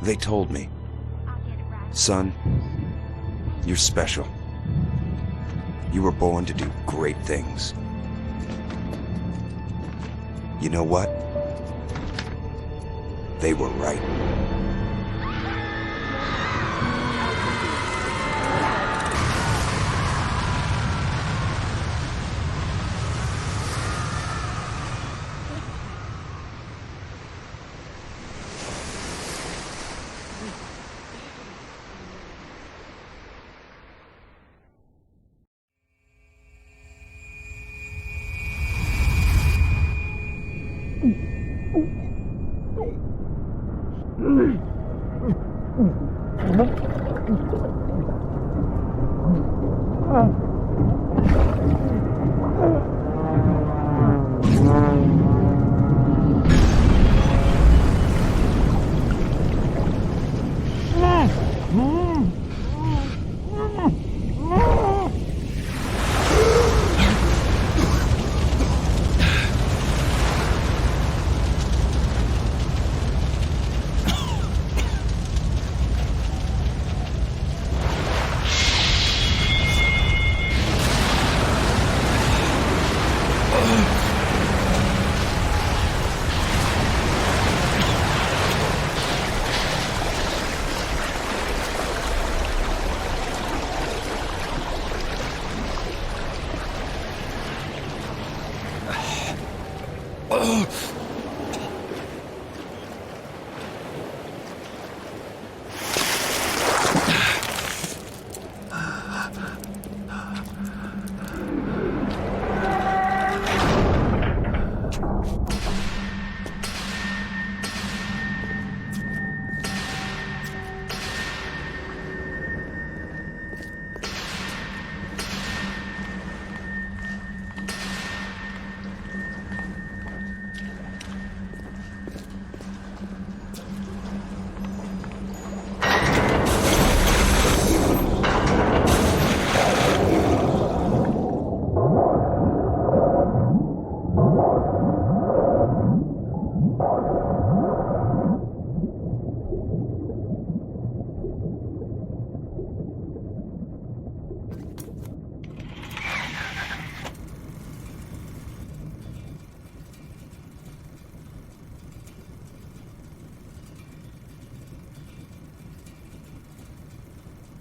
They told me. Son, you're special. You were born to do great things. You know what? They were right.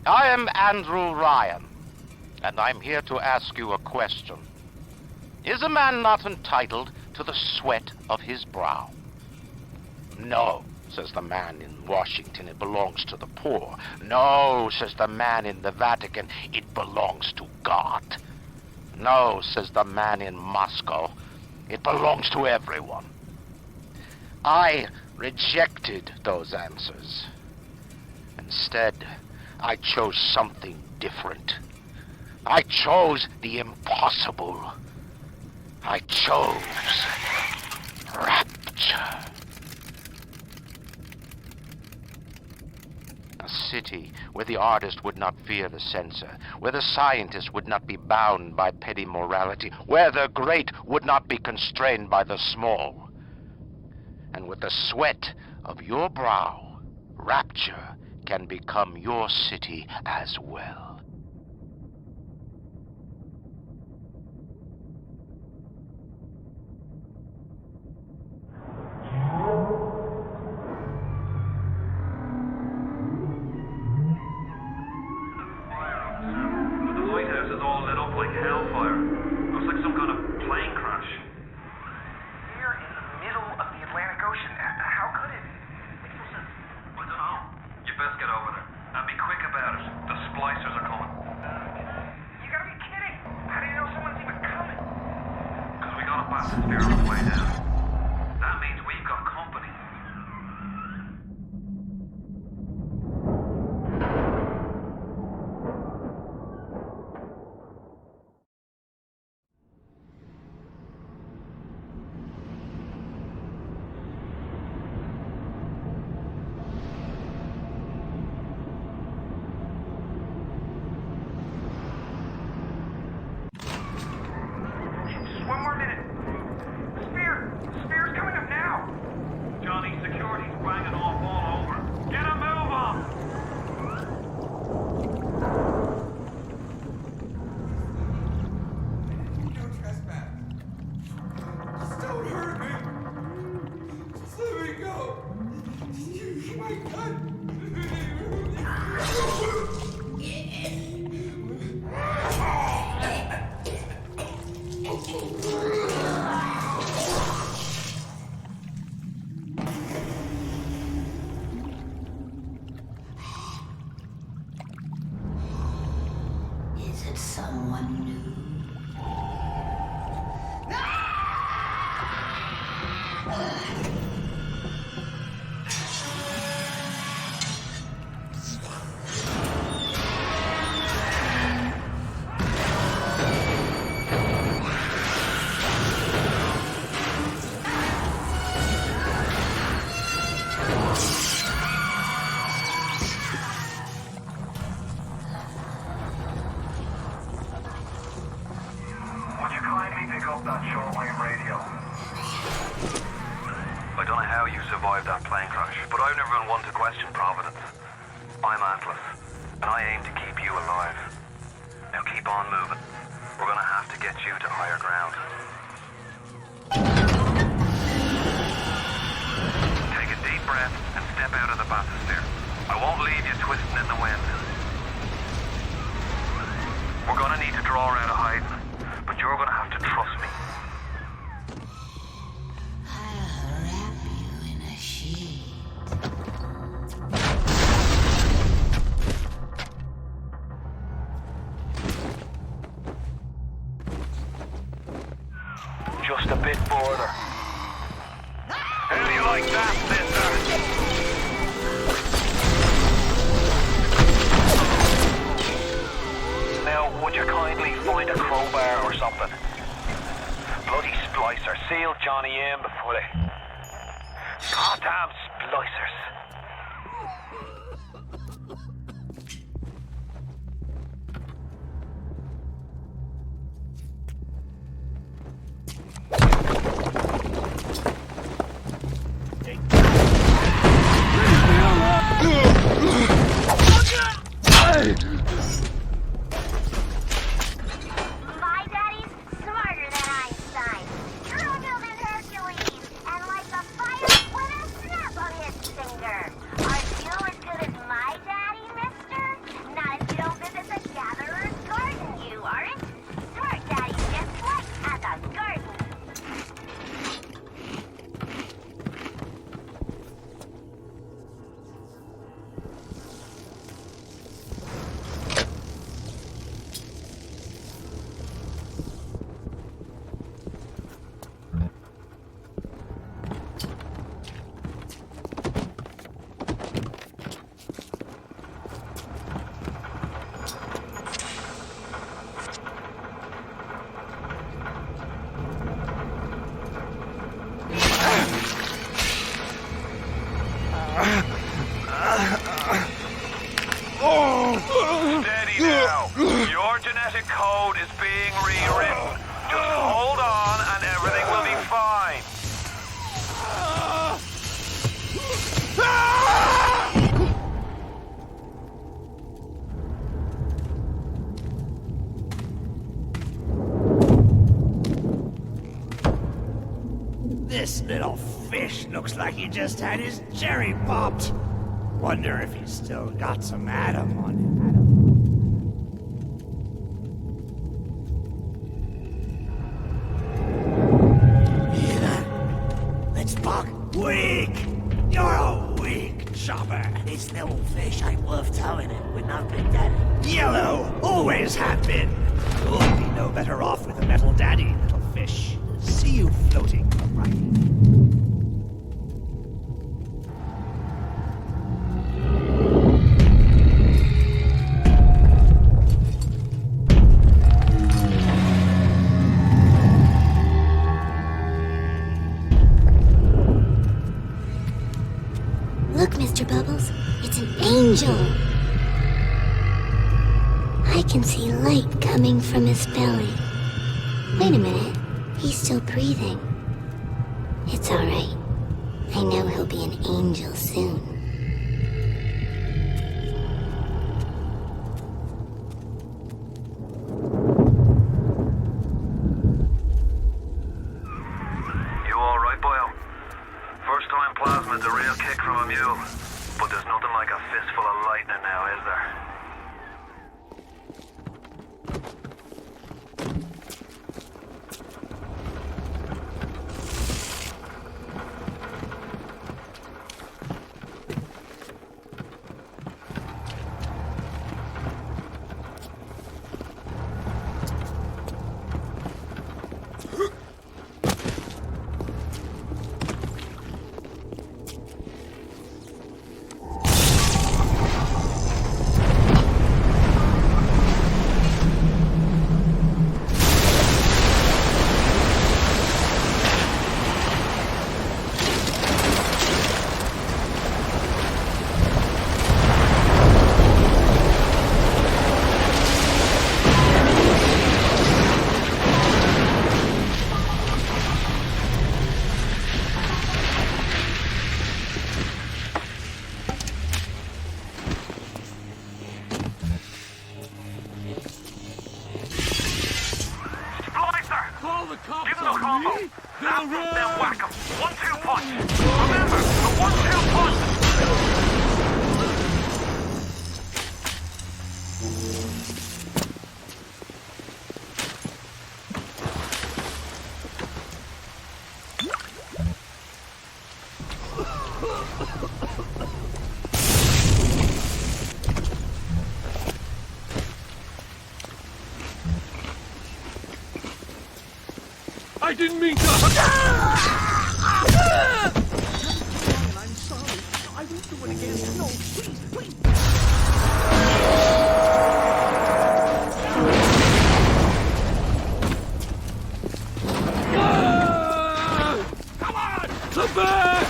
I am Andrew Ryan, and I'm here to ask you a question. Is a man not entitled to the sweat of his brow? No, says the man in Washington, it belongs to the poor. No, says the man in the Vatican, it belongs to God. No, says the man in Moscow, it belongs to everyone. I rejected those answers. Instead, I chose something different. I chose the impossible. I chose rapture. A city where the artist would not fear the censor, where the scientist would not be bound by petty morality, where the great would not be constrained by the small. And with the sweat of your brow, rapture can become your city as well. One more minute. Spear! up that shortwave radio. I don't know how you survived that plane crash, but I've never been one to question Providence. I'm Atlas, and I aim to keep you alive. Now keep on moving. We're gonna have to get you to higher ground. Take a deep breath and step out of the bathysphere. I won't leave you twisting in the wind. We're gonna need to draw out of hiding, but you're gonna have to trust me. I'll wrap you in a sheet. Just a bit further. How do you like that, sister? Now, would you kindly find a crowbar or something? Bloody splicer. Seal Johnny in before they... Goddamn splicers. My daddy's smarter than Einstein. Stronger than Hercules. And like a fire with a snap of his finger. Are you as good as my daddy, mister? Not if you don't visit the gatherer's garden, you aren't. Smart daddy just like at the garden. Steady now. Your genetic code is being rewritten. Just hold on and everything will be fine. This little fish looks like he just had his cherry popped. Wonder if he's still got some Adam on him. Let's buck. Weak! You're a weak chopper. This little fish ain't worth towing it with no big daddy. Yellow, always have been. You'll be no better off with a metal daddy, little fish. See you floating upright. Look, Mr. Bubbles, it's an angel. I can see light coming from his belly. Wait a minute, he's still breathing. It's all right. I know he'll be an angel soon. You alright, Boyle? First time plasma's a real kick from a mule. But there's nothing like a fistful of lightning now, is there? Give them a combo. Zap them, then whack them. 1-2 punch. Remember, the 1-2 punch. I didn't mean to. I'm sorry. I won't do it again. No, please, please. Come on! Come back!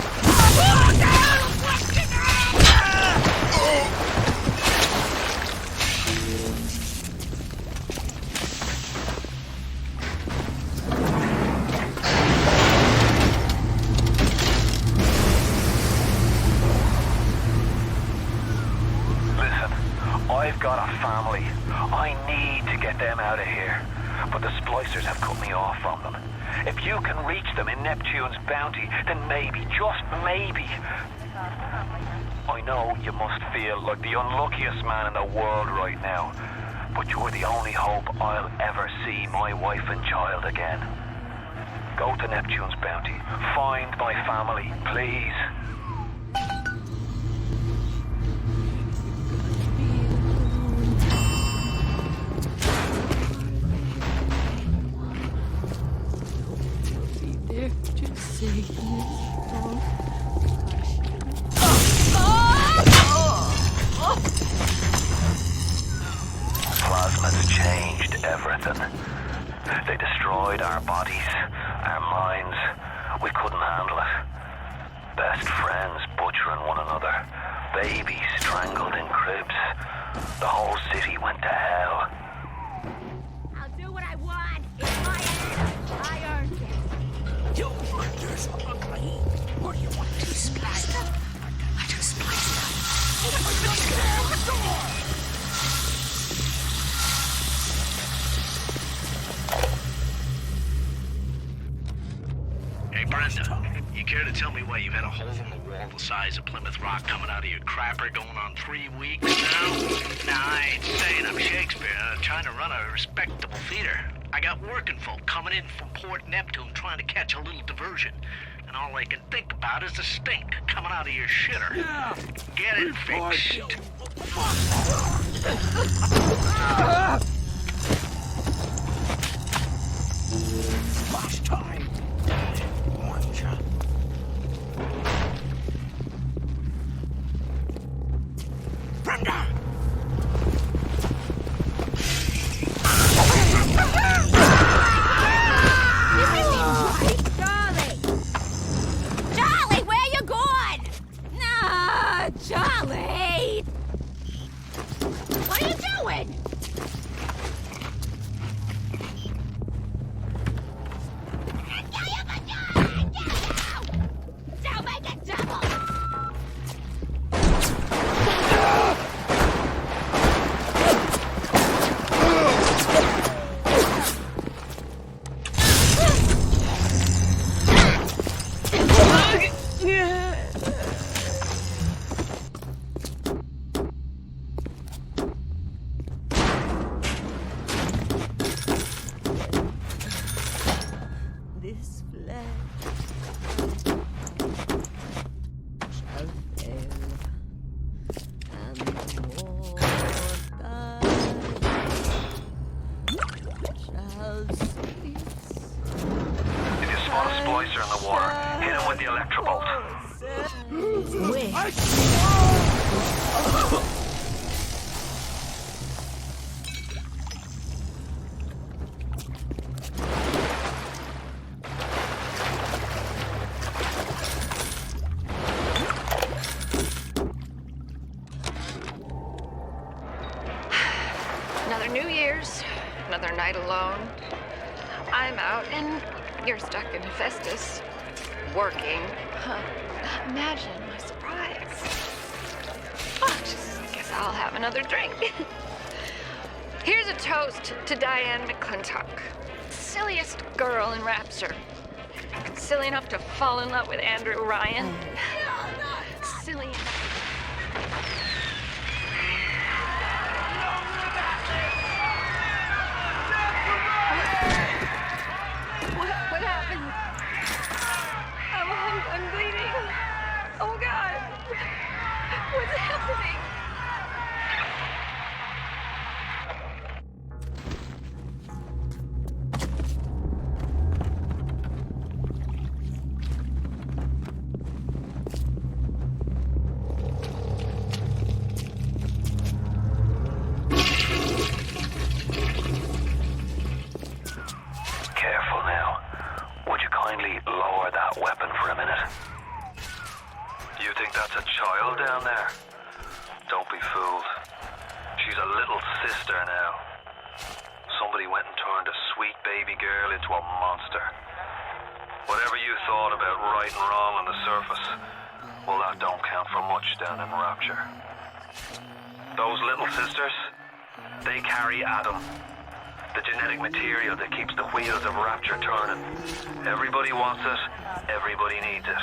I've got a family. I need to get them out of here. But the splicers have cut me off from them. If you can reach them in Neptune's bounty, then maybe, just maybe... I know you must feel like the unluckiest man in the world right now. But you're the only hope I'll ever see my wife and child again. Go to Neptune's bounty. Find my family, please. Plasma's changed everything. They destroyed our bodies, our minds. We couldn't handle it. Best friends butchering one another. Babies strangled in cribs. The whole city went to hell. I'll do what I want. It's my end. I earned it. You wonders ugly. What do you want to splice them? I just splice them. Let's get out the door! Hey, Brenda, you care to tell me why you've had a hole in the wall the size of Plymouth Rock coming out of your crapper going on 3 weeks now? Nah, I ain't saying I'm Shakespeare. I'm trying to run a respectable theater. I got working folk coming in from Port Neptune trying to catch a little diversion. And all I can think about is the stink coming out of your shitter. Yeah. Get it fixed. Splash time. Brenda! Charlie, where you going? Nah, Charlie! What are you doing? Don't make it double! This flesh shall fail, and the more that shall cease. If you spot a splicer in the water, hit him with the electrobolt. Another New Year's, another night alone. I'm out and you're stuck in Hephaestus, working. Huh. Imagine my surprise. Oh, just guess I'll have another drink. Here's a toast to Diane McClintock. Silliest prettiest girl in Rapture. Silly enough to fall in love with Andrew Ryan. Silly enough. What happened? I'm bleeding. Oh God. What's happening? Those little sisters, they carry Adam, the genetic material that keeps the wheels of Rapture turning. Everybody wants it, everybody needs it.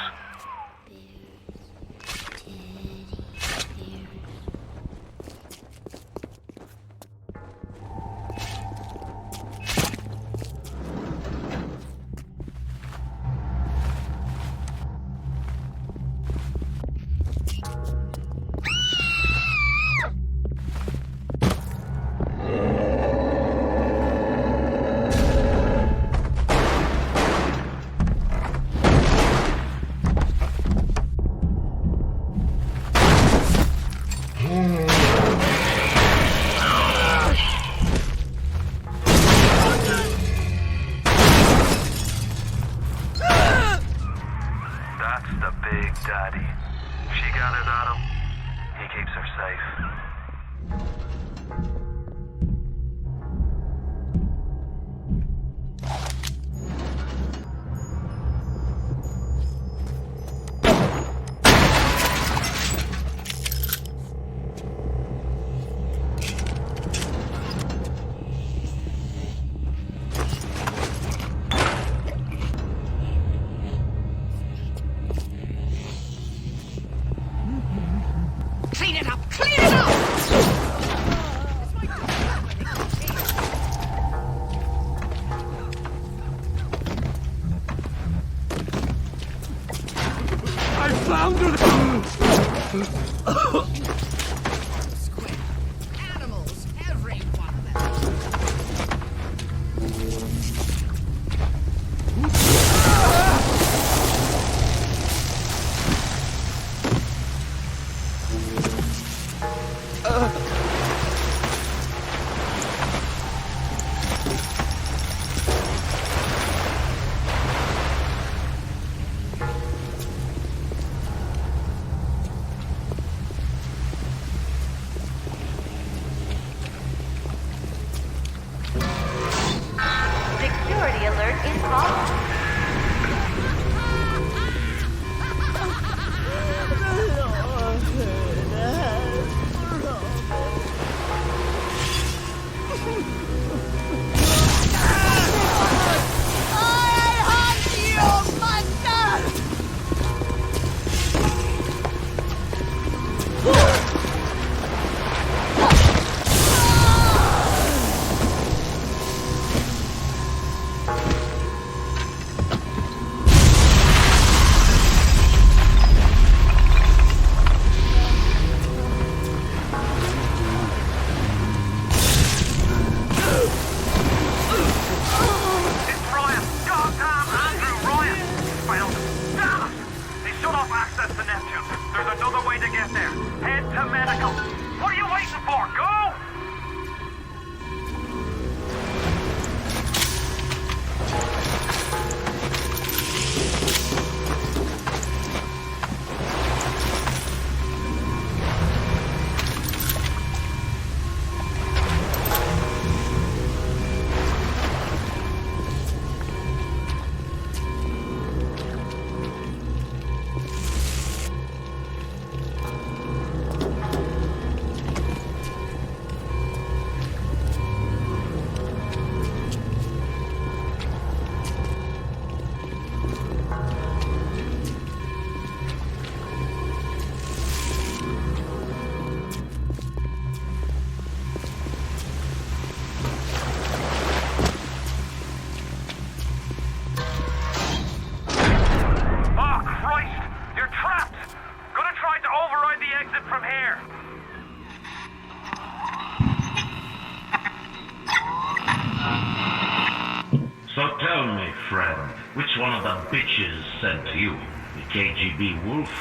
So tell me, friend, which one of the bitches sent you? The KGB wolf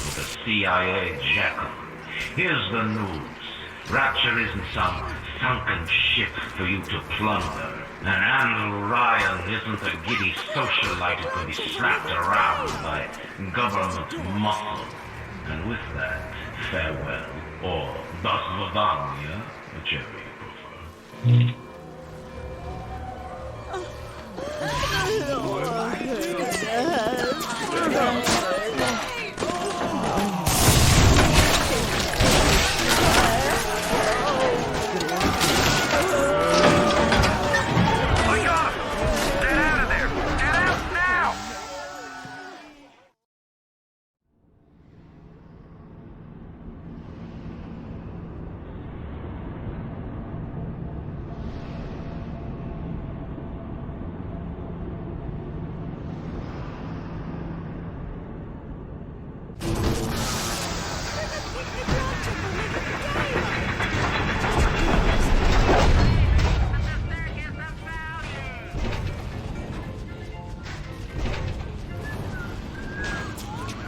or the CIA jackal? Here's the news. Rapture isn't some sunken ship for you to plunder. And Andrew Ryan isn't a giddy socialite who can be slapped around by government muscle. And with that, farewell, or das Vidania, whichever you prefer.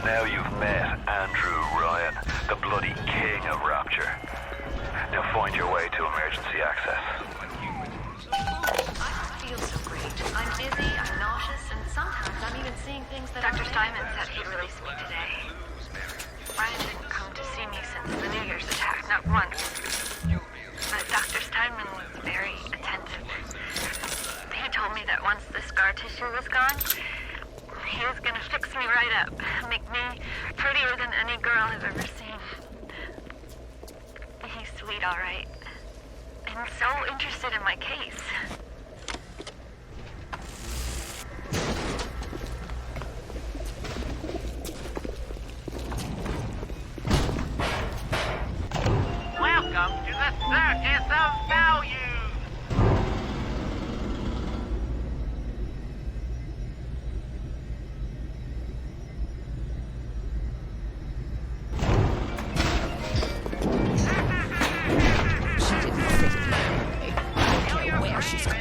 Now you've met Andrew Ryan, the bloody king of Rapture. Now find your way to emergency access. I don't feel so great. I'm dizzy, I'm nauseous, and sometimes I'm even seeing things that Dr. Steinman said he'd release me today. Ryan didn't come to see me since the New Year's attack, not once. But Dr. Steinman was very attentive. He told me that once the scar tissue was gone, he was gonna fix me right up, make me prettier than any girl I've ever seen. He's sweet, all right. And so interested in my case. Welcome to the Circus of Value! She didn't fit in anyway. I don't care where she's going.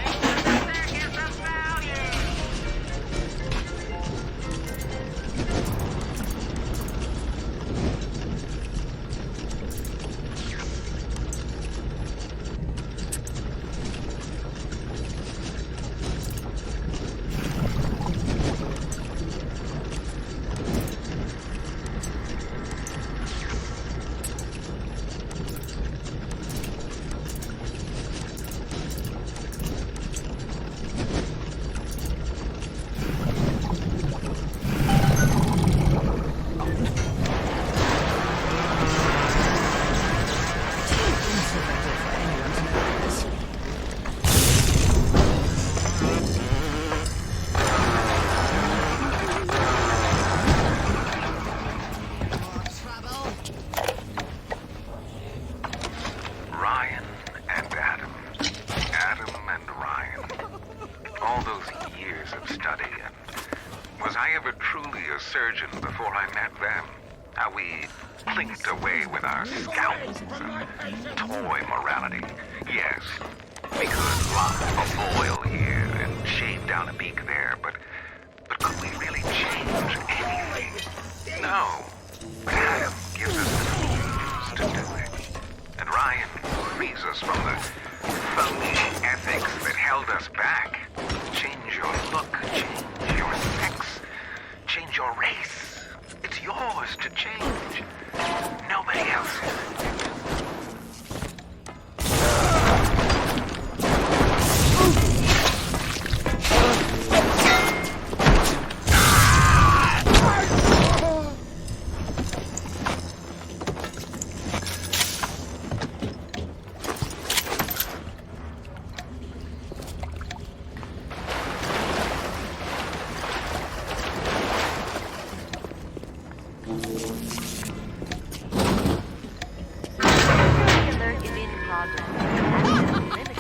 Ryan and Adam. Adam and Ryan. All those years of study, and was I ever truly a surgeon before I met them? How we blinked away with our scalpels and toy morality. Yes, we could lock a boil here and shave down a beak there, but could we really change anything? No. But Adam gives us the tools to do it. And Ryan frees us from the phony ethics that held us back. Change your look, change your sex, change your race. It's yours to change. Nobody else's.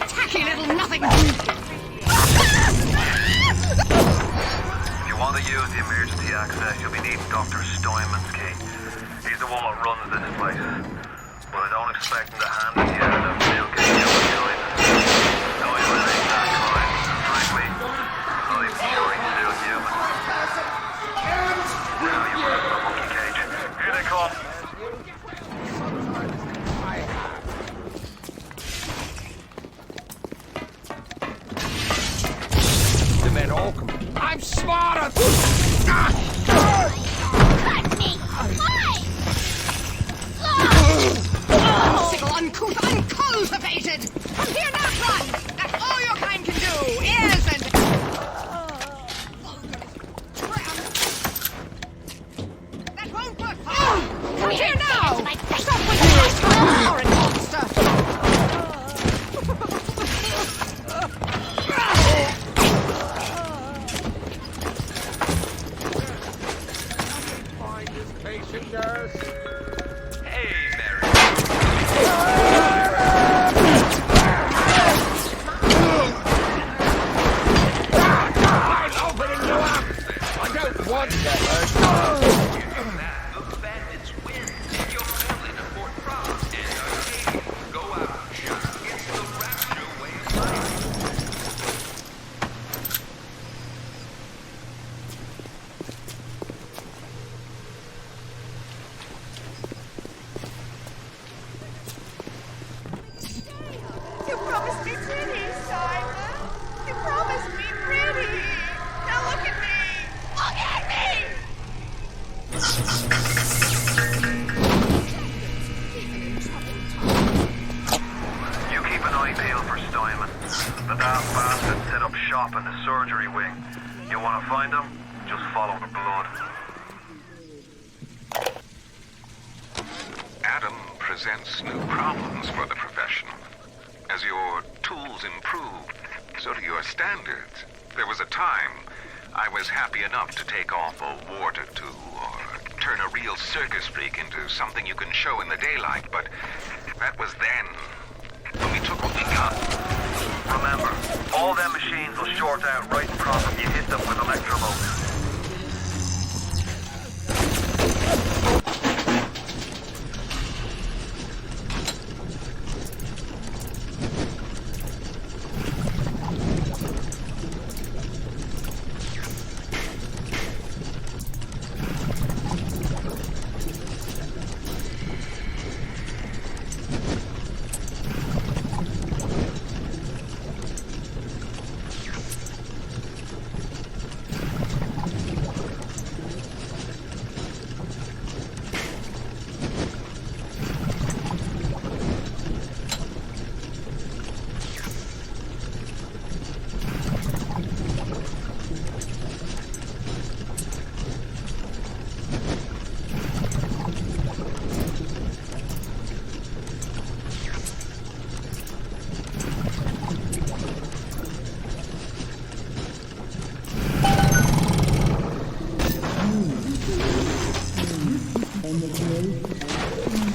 Tacky little nothing! If you want to use the emergency access, you'll be needing Dr. Steinman's key. He's the one that runs this place. But I don't expect him to hand it to you without milking your choice. No, you will take that kind. Frankly, I it all. I'm smarter. Cut me! Why? Single, uncouth, uncultivated! From here now, run! That's all your kind can do, is and... That won't work! From here now! Stop with me, horrid monster! Find this patient nurse. Hey, Mary. I'm opening you up. I don't want that. The bandits win. Take your family to Fort Ross and Arcadia. Go out and shot. It's the rapture way of life. You promised me pretty, Simon. You promised me pretty. Now look at me. Look at me. You keep an eye peeled for Steinman. The daft bastard set up shop in the surgery wing. You want to find him? Just follow the blood. Adam presents new problems for the profession. As your tools improve, so do your standards. There was a time I was happy enough to take off a wart or two, or turn a real circus freak into something you can show in the daylight, but that was then. When we took what we got. Remember, all them machines will short out right in front if you hit them with electrovolt.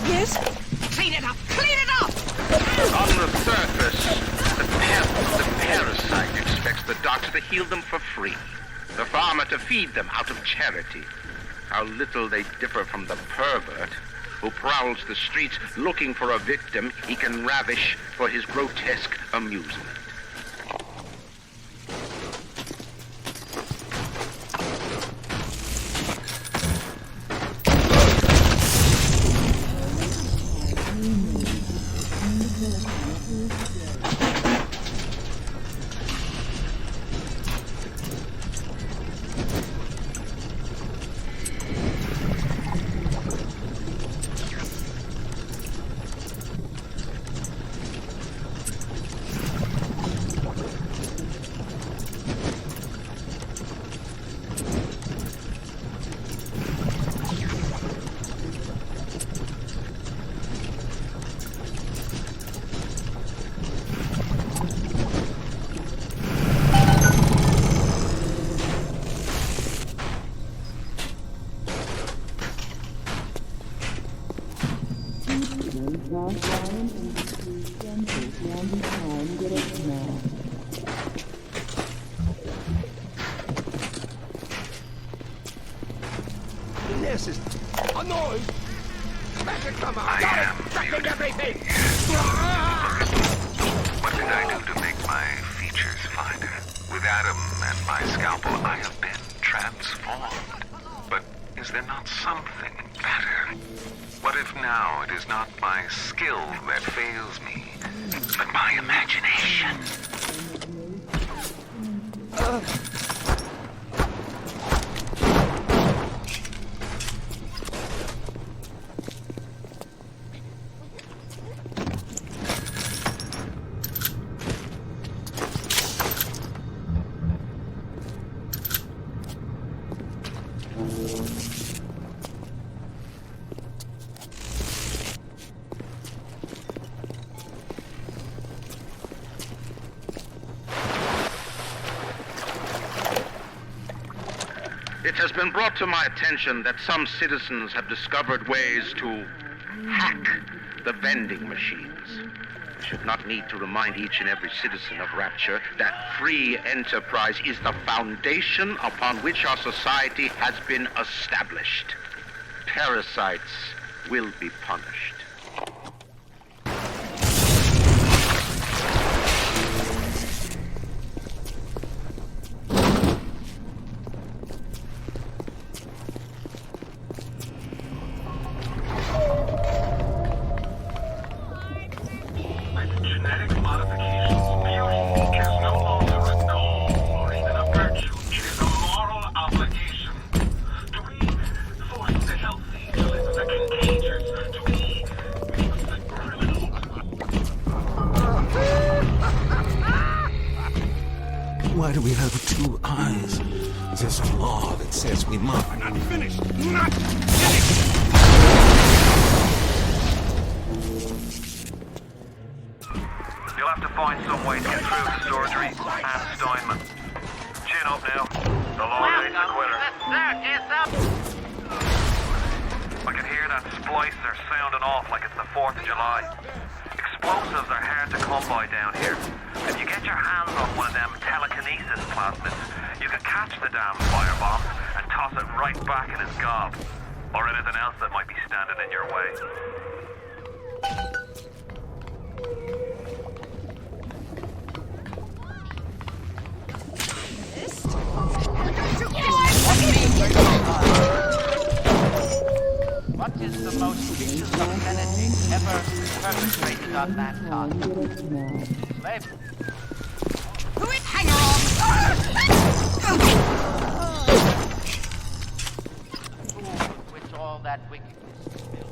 Yes? Clean it up! Clean it up! On the surface, the parasite expects the doctor to heal them for free, the farmer to feed them out of charity. How little they differ from the pervert who prowls the streets looking for a victim he can ravish for his grotesque amusement. This is a noise. Better come out. I am Fucking everything. What did I do to make my features finer? With Adam and my scalpel, I have been transformed. But is there not something better? What if now it is not my skill that fails me, but my imagination? It has been brought to my attention that some citizens have discovered ways to hack the vending machines. I should not need to remind each and every citizen of Rapture that free enterprise is the foundation upon which our society has been established. Parasites will be punished. Why do we have two eyes? There's a law that says we must. I'm not finished. Not finished! You'll have to find some way to get through the surgery and Steinman. Chin up now. The law hates a quitter. I can hear that splicer sounding off like it's the 4th of July. Explosives are hard to come by down here. If you get your hands on one of them telekinesis plasmids, you can catch the damn firebomb and toss it right back in his gob. Or anything else that might be standing in your way. What is the most vicious obscenity ever perpetrated on mankind? Slavery. Hang on! Which all that wickedness is built.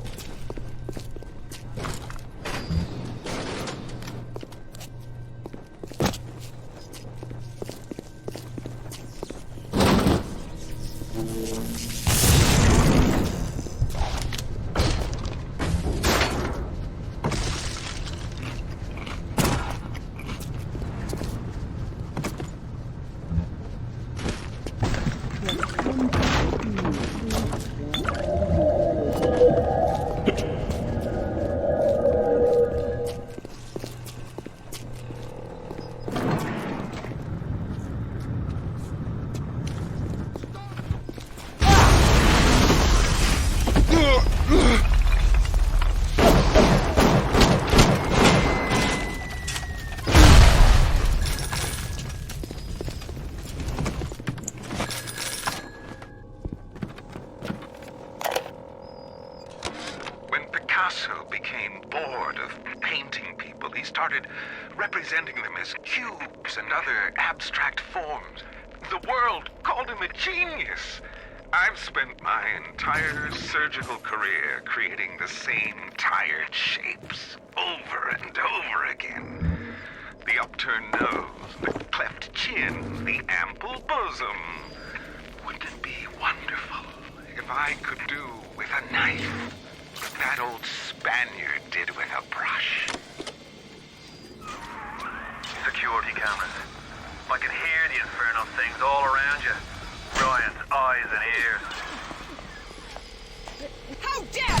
Representing them as cubes and other abstract forms. The world called him a genius. I've spent my entire surgical career creating the same tired shapes over and over again. The upturned nose, the cleft chin, the ample bosom. Wouldn't it be wonderful if I could do with a knife what that old Spaniard did with a brush? Security cameras. I can hear the infernal things all around you. Ryan's eyes and ears. How dare!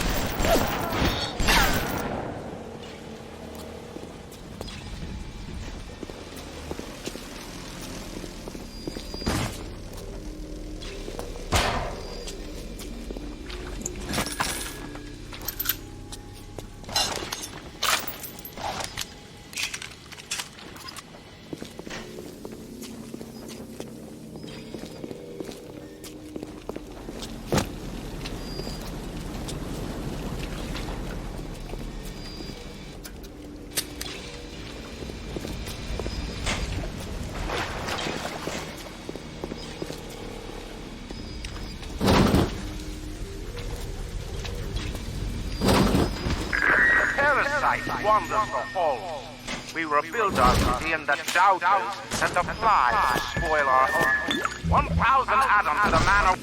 Wanders the halls. We rebuild our city and the doubters and the flies spoil our home. 1,000 atoms a man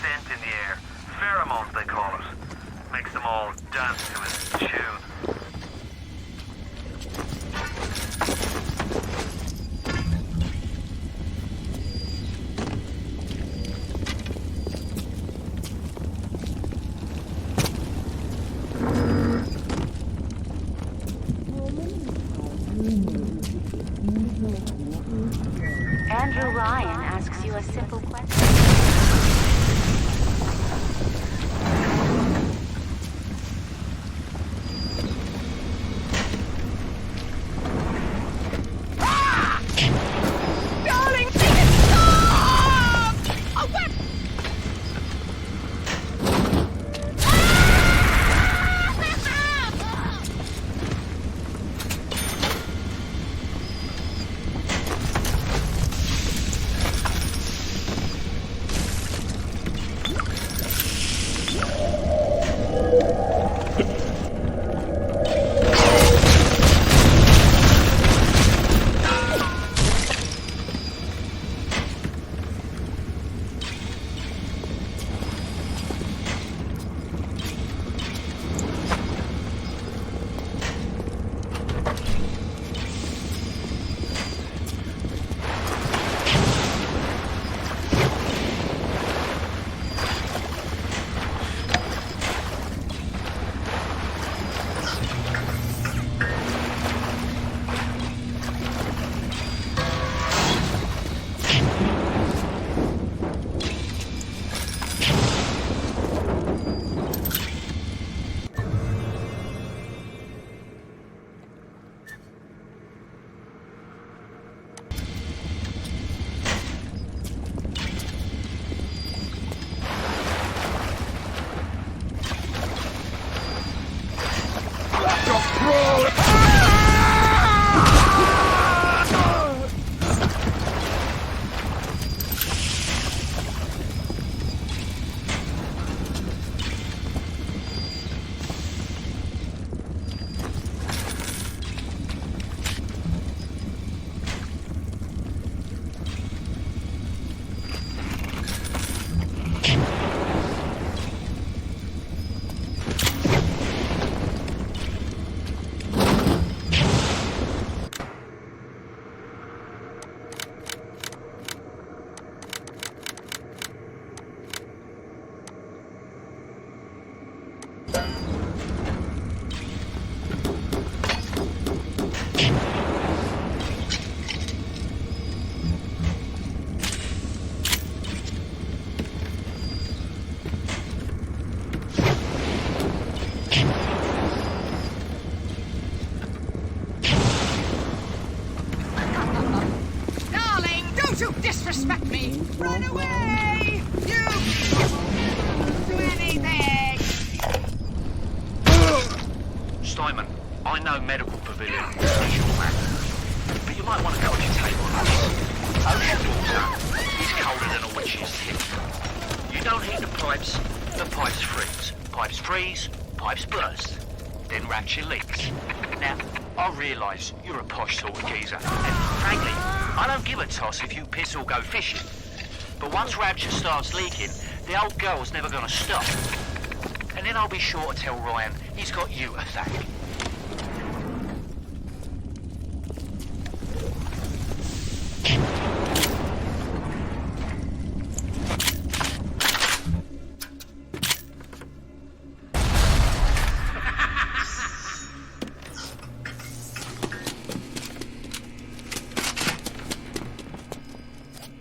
scent in the air. Pheromones, they call it. Makes them all dance to his tune. Andrew Ryan asks you a simple question. Darling, make it stop! Oh, what? Disrespect me! Run away! You do anything! Simon, I know medical pavilion is your man, but you might want to go on your table. Ocean water is colder than a witch's tip. You don't heat the pipes freeze. Pipes freeze, pipes burst. Then Rapture leaks. Now, I realise you're a posh sort of geezer, and frankly, I don't give a toss if you piss or go fishing. But once Rapture starts leaking, the old girl's never gonna stop. And then I'll be sure to tell Ryan he's got you to thank.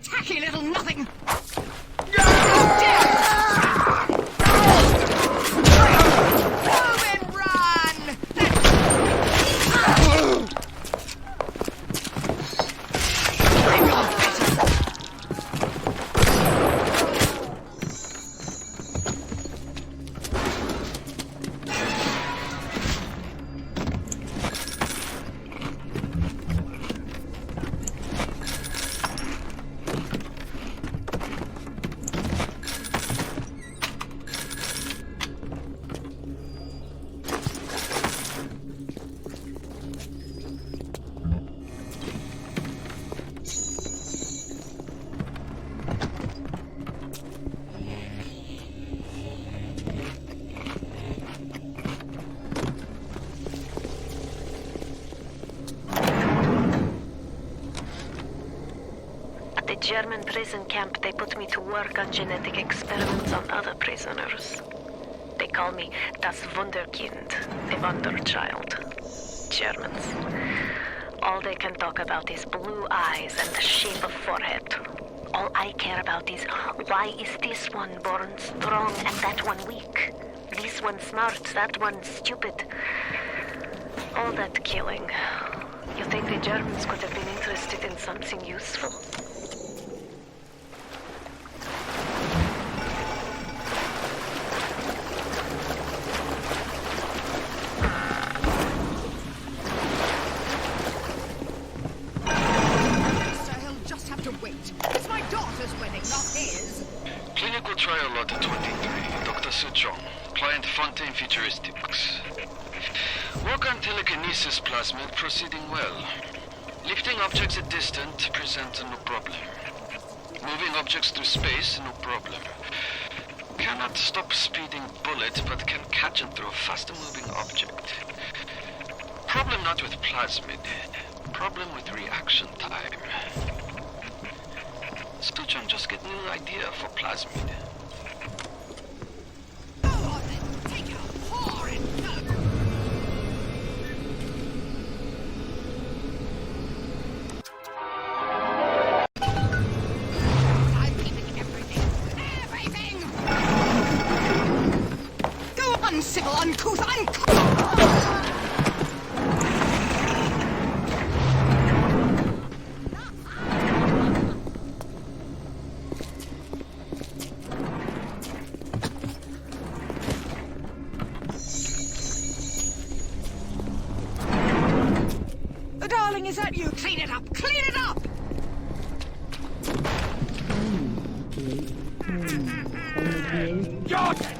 Tacky little nothing! Move and run! German prison camp, they put me to work on genetic experiments on other prisoners. They call me das Wunderkind, a wonder child. Germans. All they can talk about is blue eyes and the shape of forehead. All I care about is why is this one born strong and that one weak? This one smart, that one stupid. All that killing. You think the Germans could have been interested in something useful? Clinical trial lot 23, Dr. Suchong, client Fontaine Futuristics. Work on telekinesis plasmid proceeding well. Lifting objects at distance presents no problem. Moving objects through space, no problem. Cannot stop speeding bullet, but can catch and throw a faster moving object. Problem not with plasmid, problem with reaction time. Suchong just get new idea for plasmid. Is that you? Clean it up! Clean it up! George!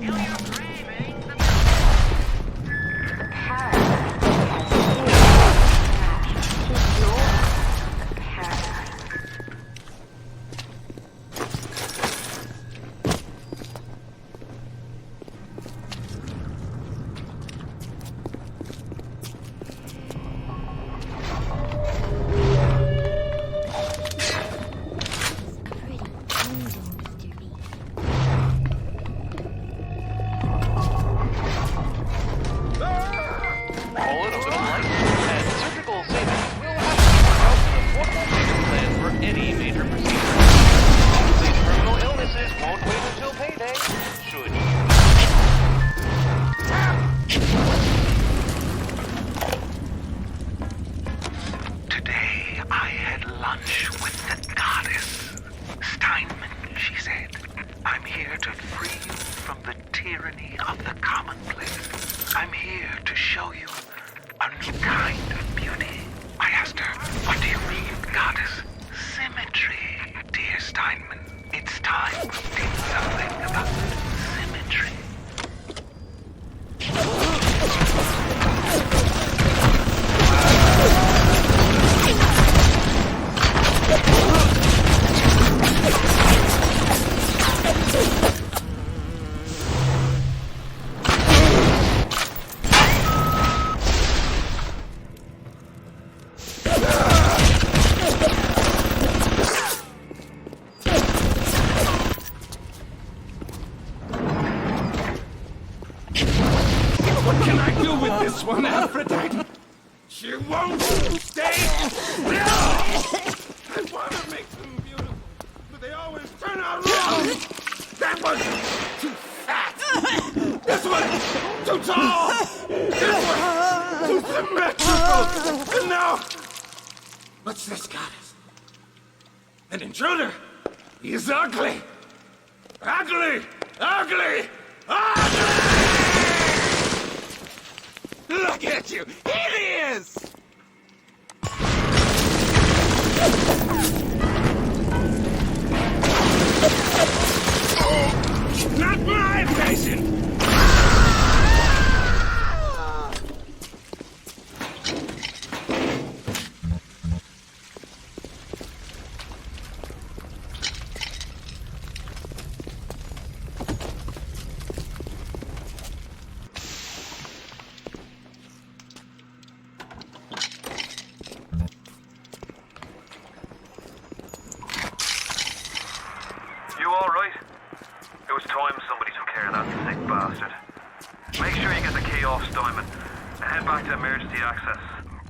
back to emergency access.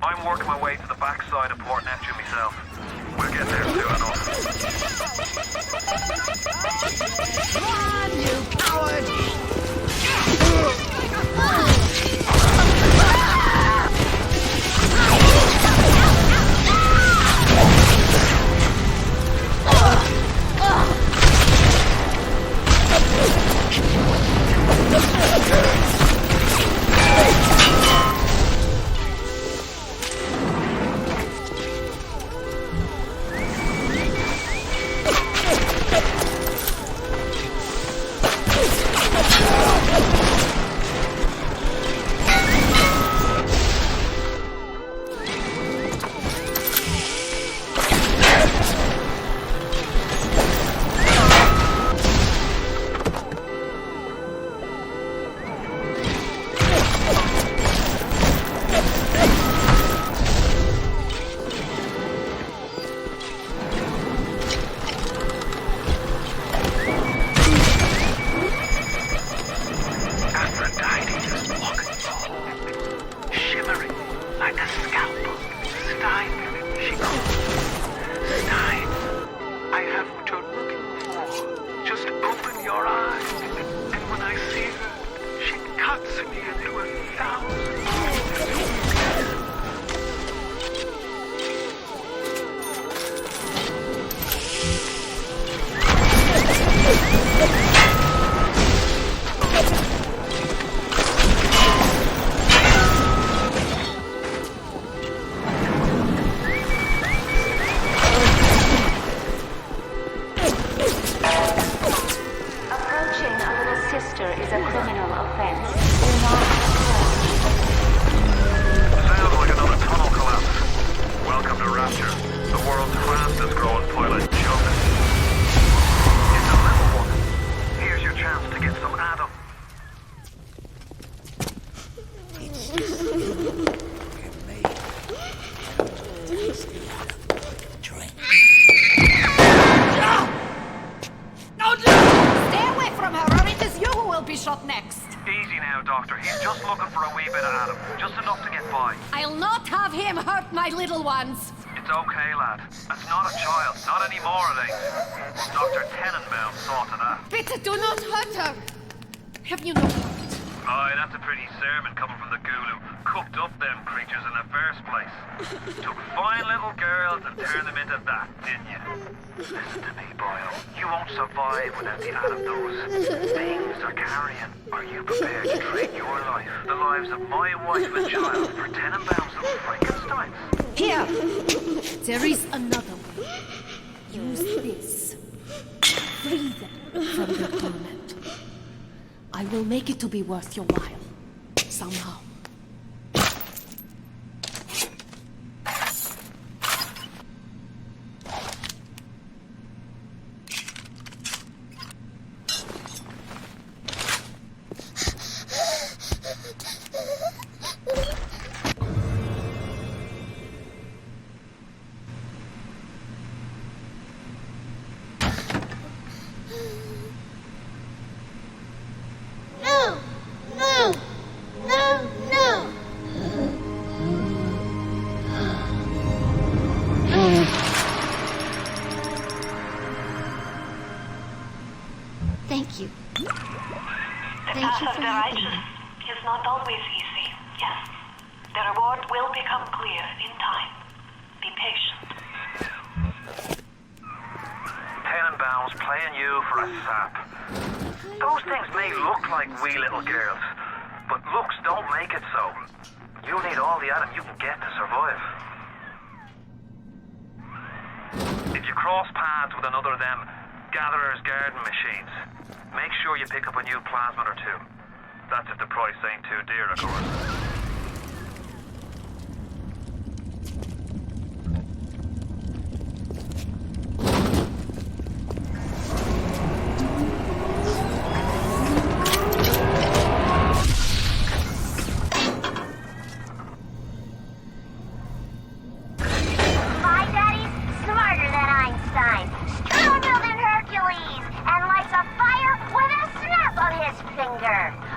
I'm working my way to the backside of Port Neptune myself. We'll get there soon enough. Run, you coward! To be worth your while, somehow.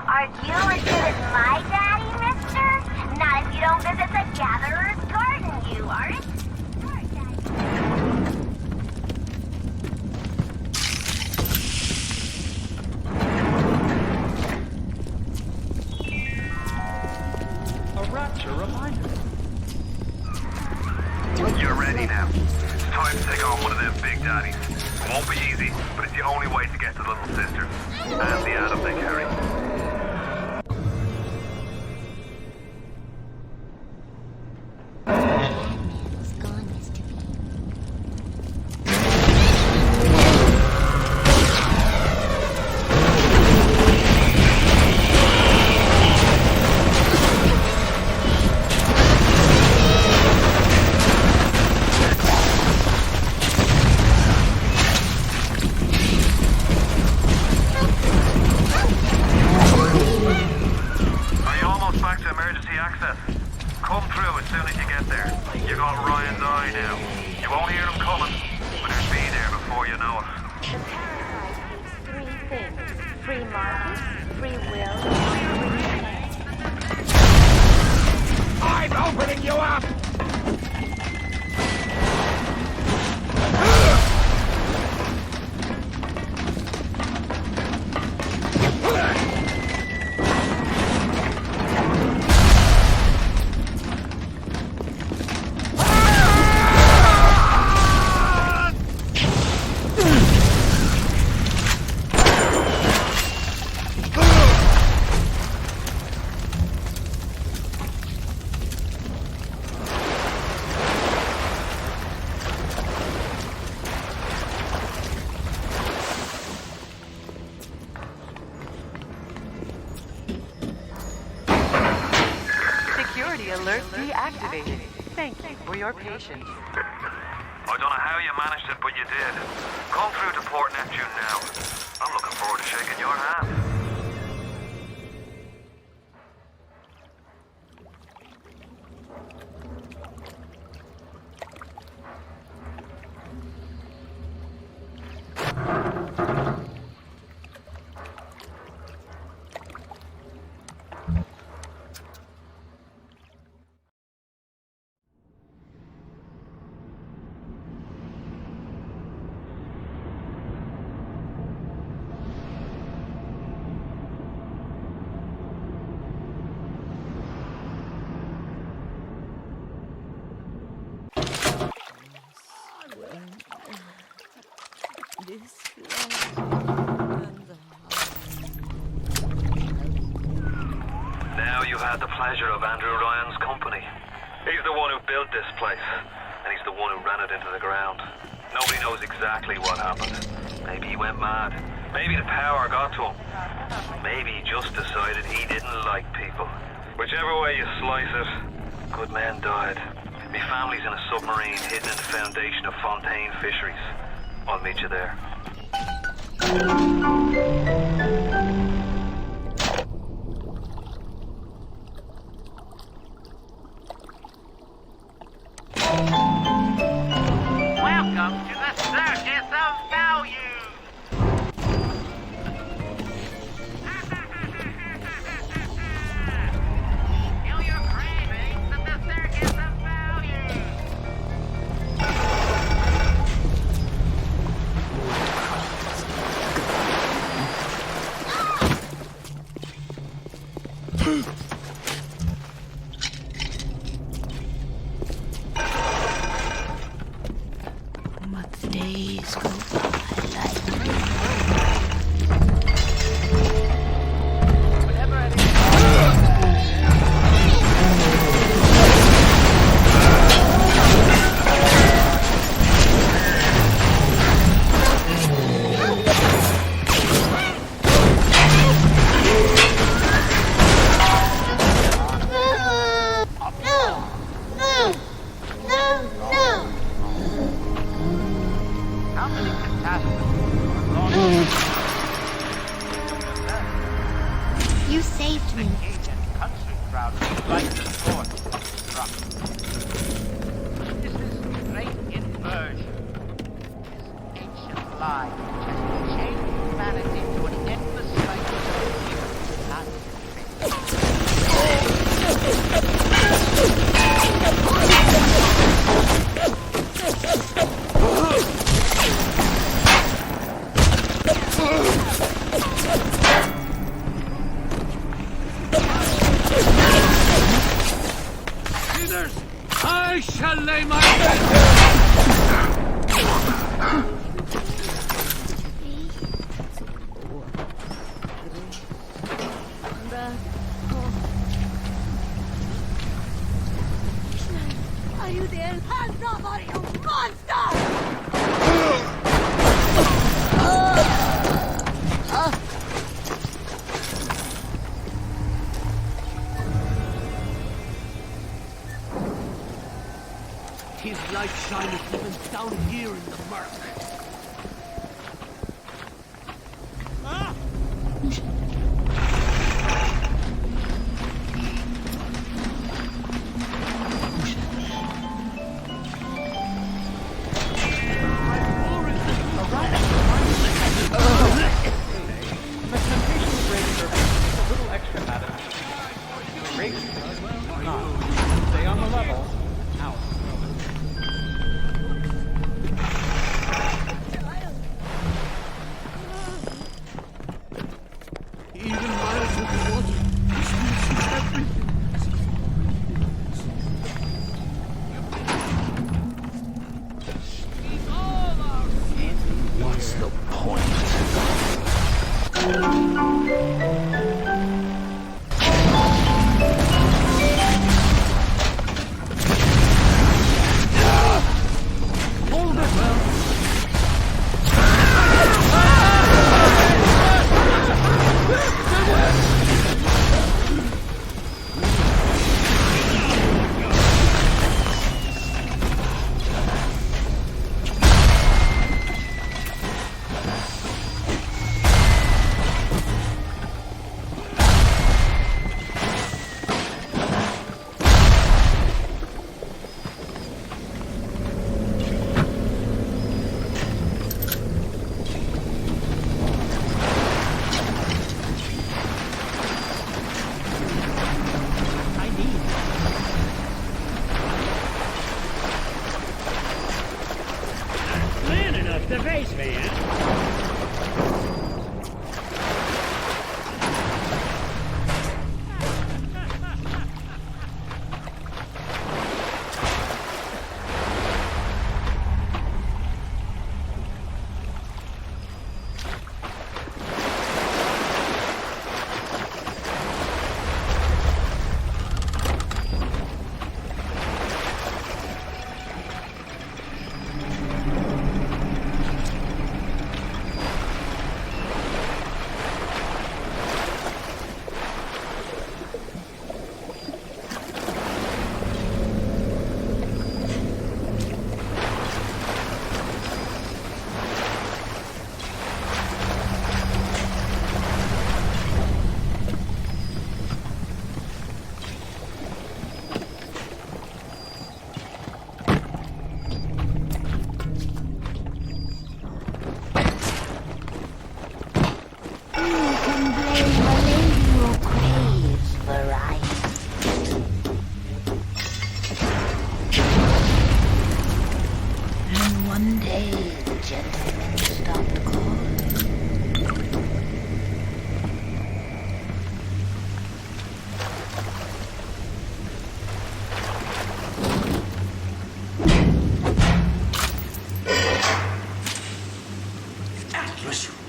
Are you as good as my daddy, mister? Not as You don't visit the gatherer's garden, you aren't? A rapture reminder. You're ready now. It's time to take on one of them big daddies. It won't be easy, but it's the only way to get to the little sister and the Adam they carry. Alert deactivated. Thank you for your patience. I don't know how you managed it, but you did. Come through to Port Neptune now. I'm looking forward to shaking your hand. Now you had the pleasure of Andrew Ryan's company. He's the one who built this place, and he's the one who ran it into the ground. Nobody knows exactly what happened. Maybe he went mad. Maybe the power got to him. Maybe he just decided he didn't like people. Whichever way you slice it, good men died. My family's in a submarine hidden in the foundation of Fontaine Fisheries. I'll meet you there. Welcome to the Circus of Value! Feel your cravings at the Circus of Value! But the days go by like you saved me. This is great inversion. This ancient lie which has changed humanity to an endless cycle of evil and Leaders, I shall lay my bed. Are you there? Hands off, are you monster! His light shineth even down here in the murk. Ah!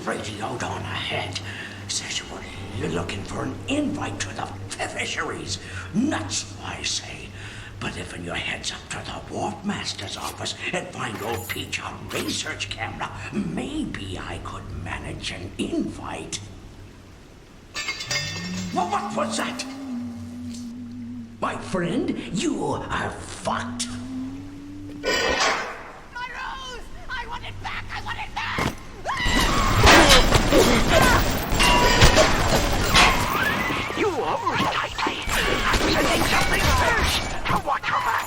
radioed on ahead. Says you're looking for an invite to the fisheries. Nuts, I say. But if your head's up to the Wharf Master's office and find old Peach a research camera, maybe I could manage an invite. Well, what was that? My friend, you are fucked. My rose! I want it back! I want it back! You hold tightly. I'm sending something first to watch your back.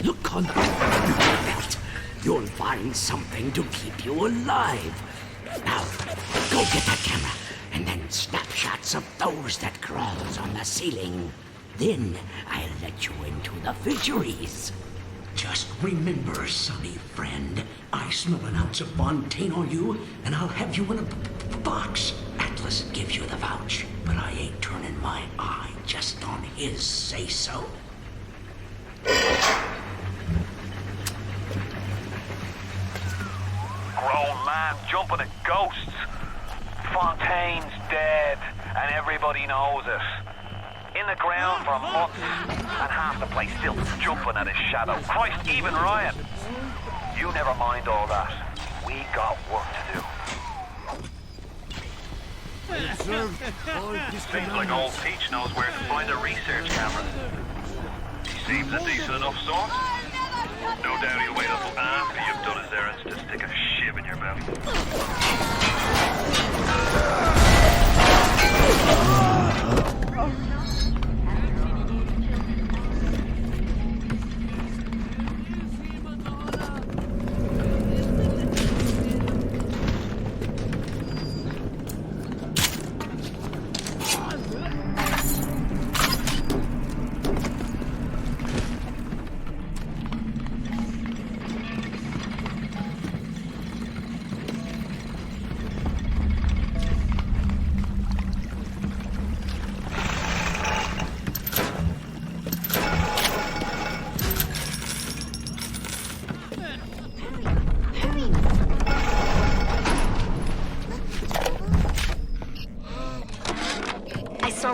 Look on the belt. You'll find something to keep you alive. Now, go get that camera, and then snapshots of those that crawls on the ceiling. Then I'll let you into the fisheries. Just remember, sonny friend, I smell an ounce of Fontaine on you, and I'll have you in a box. Atlas gives you the vouch, but I ain't turning my eye just on his say-so. Grown man jumping at ghosts. Fontaine's dead, and everybody knows it. In the ground for months, and half the place still jumping at his shadow. Christ, even Ryan. You never mind all that. We got work to do. Seems like old Peach knows where to find a research camera. He seems a decent enough sort. No doubt he'll wait until after you've done his errands to stick a shiv in your belly.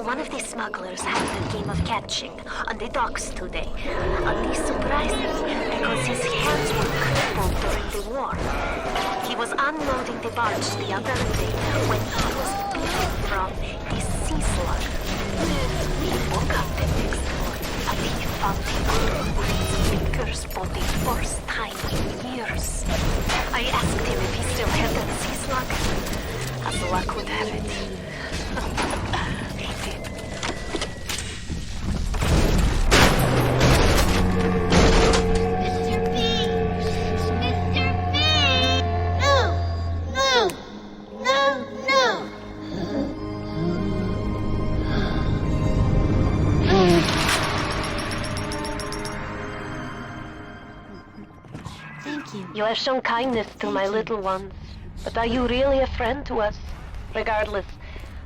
One of the smugglers having a game of catching on the docks today. I'll be surprised because his hands were crippled during the war. He was unloading the barge the other day when he was bitten from the sea slug. We woke up the next morning and he found him with his fingers for the first time in years. I asked him if he still had that sea slug. As luck would have it. You have shown kindness to my little ones, but are you really a friend to us? Regardless,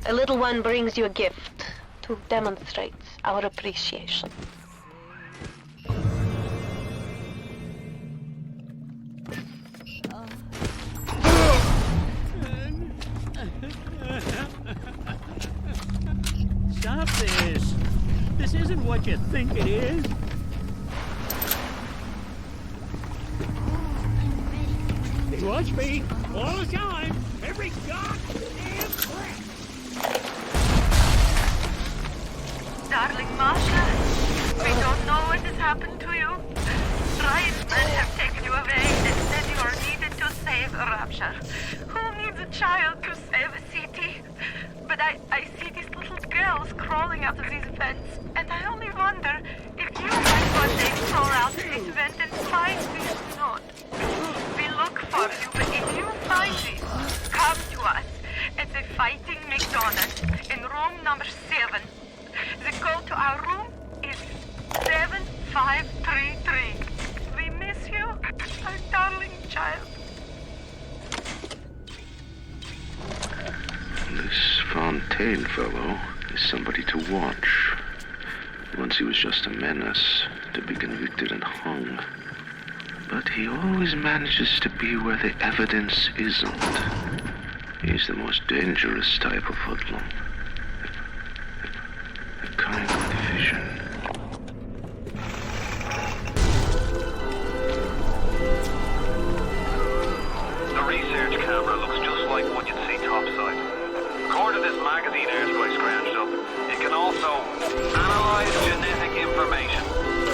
a little one brings you a gift to demonstrate our appreciation. Stop this! This isn't what you think it is. Watch me, all the time, every goddamn breath. Darling Masha, we don't know what has happened to you. Ryan's men have taken you away and said you are needed to save Rapture. Who needs a child to save a city? But I see these little girls crawling out of these vents, and I only wonder if you might one day crawl out of this vent and find these notes. We look for you, but if you find these, come to us at the Fighting McDonald's in room number 7. The code to our room is 7533. We miss you, our darling child. This Fontaine fellow is somebody to watch. Once he was just a menace, to be convicted and hung. But he always manages to be where the evidence isn't. He's the most dangerous type of hoodlum. A kind of vision. The research camera looks just like what you'd see topside. According to this magazine Airspace scrounged up, it can also analyze genetic information,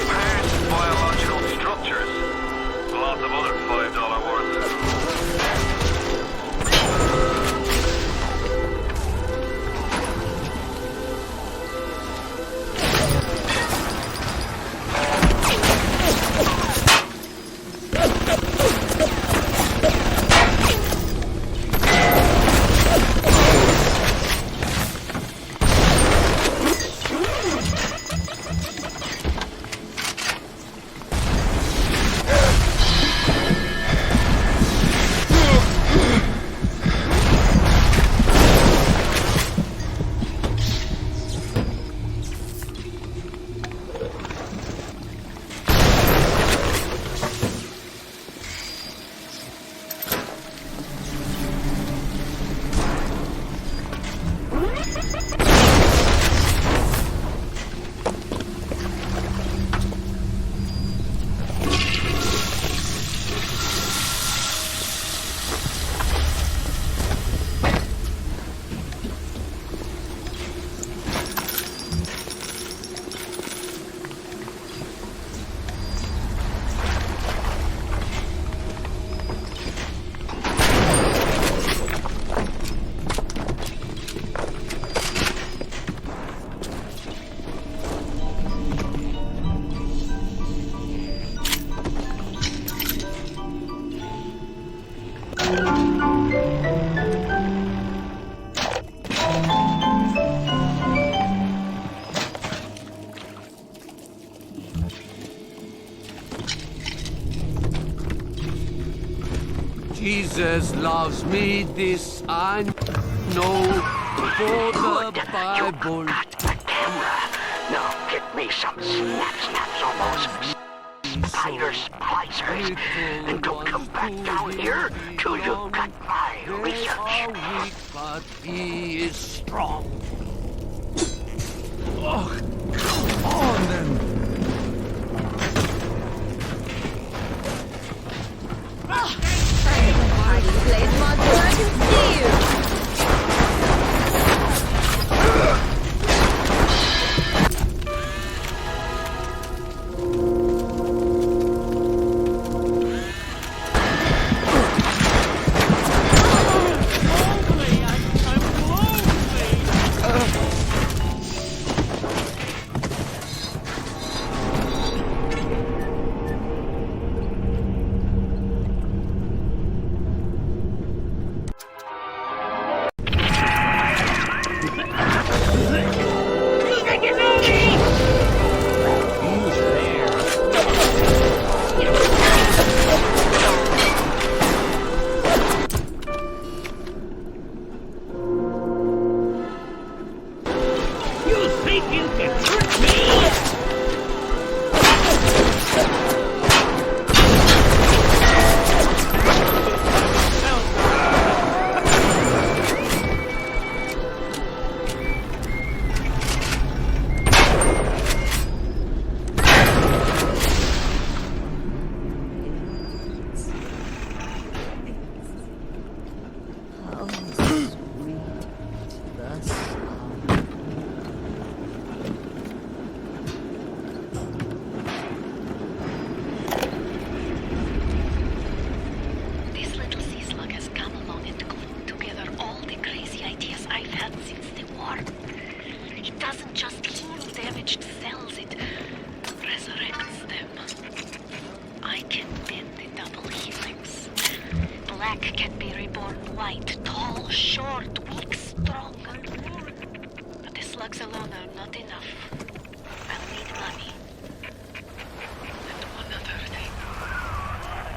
parse biological structures, lots of other $5 worth. Jesus loves me, this I know, for the Bible. You got the camera. Now get me some snaps on those spiders, splicers, and don't come back down here till you've got my research. Weak, but he is strong. Oh, come on then. Blade monster, I can see you!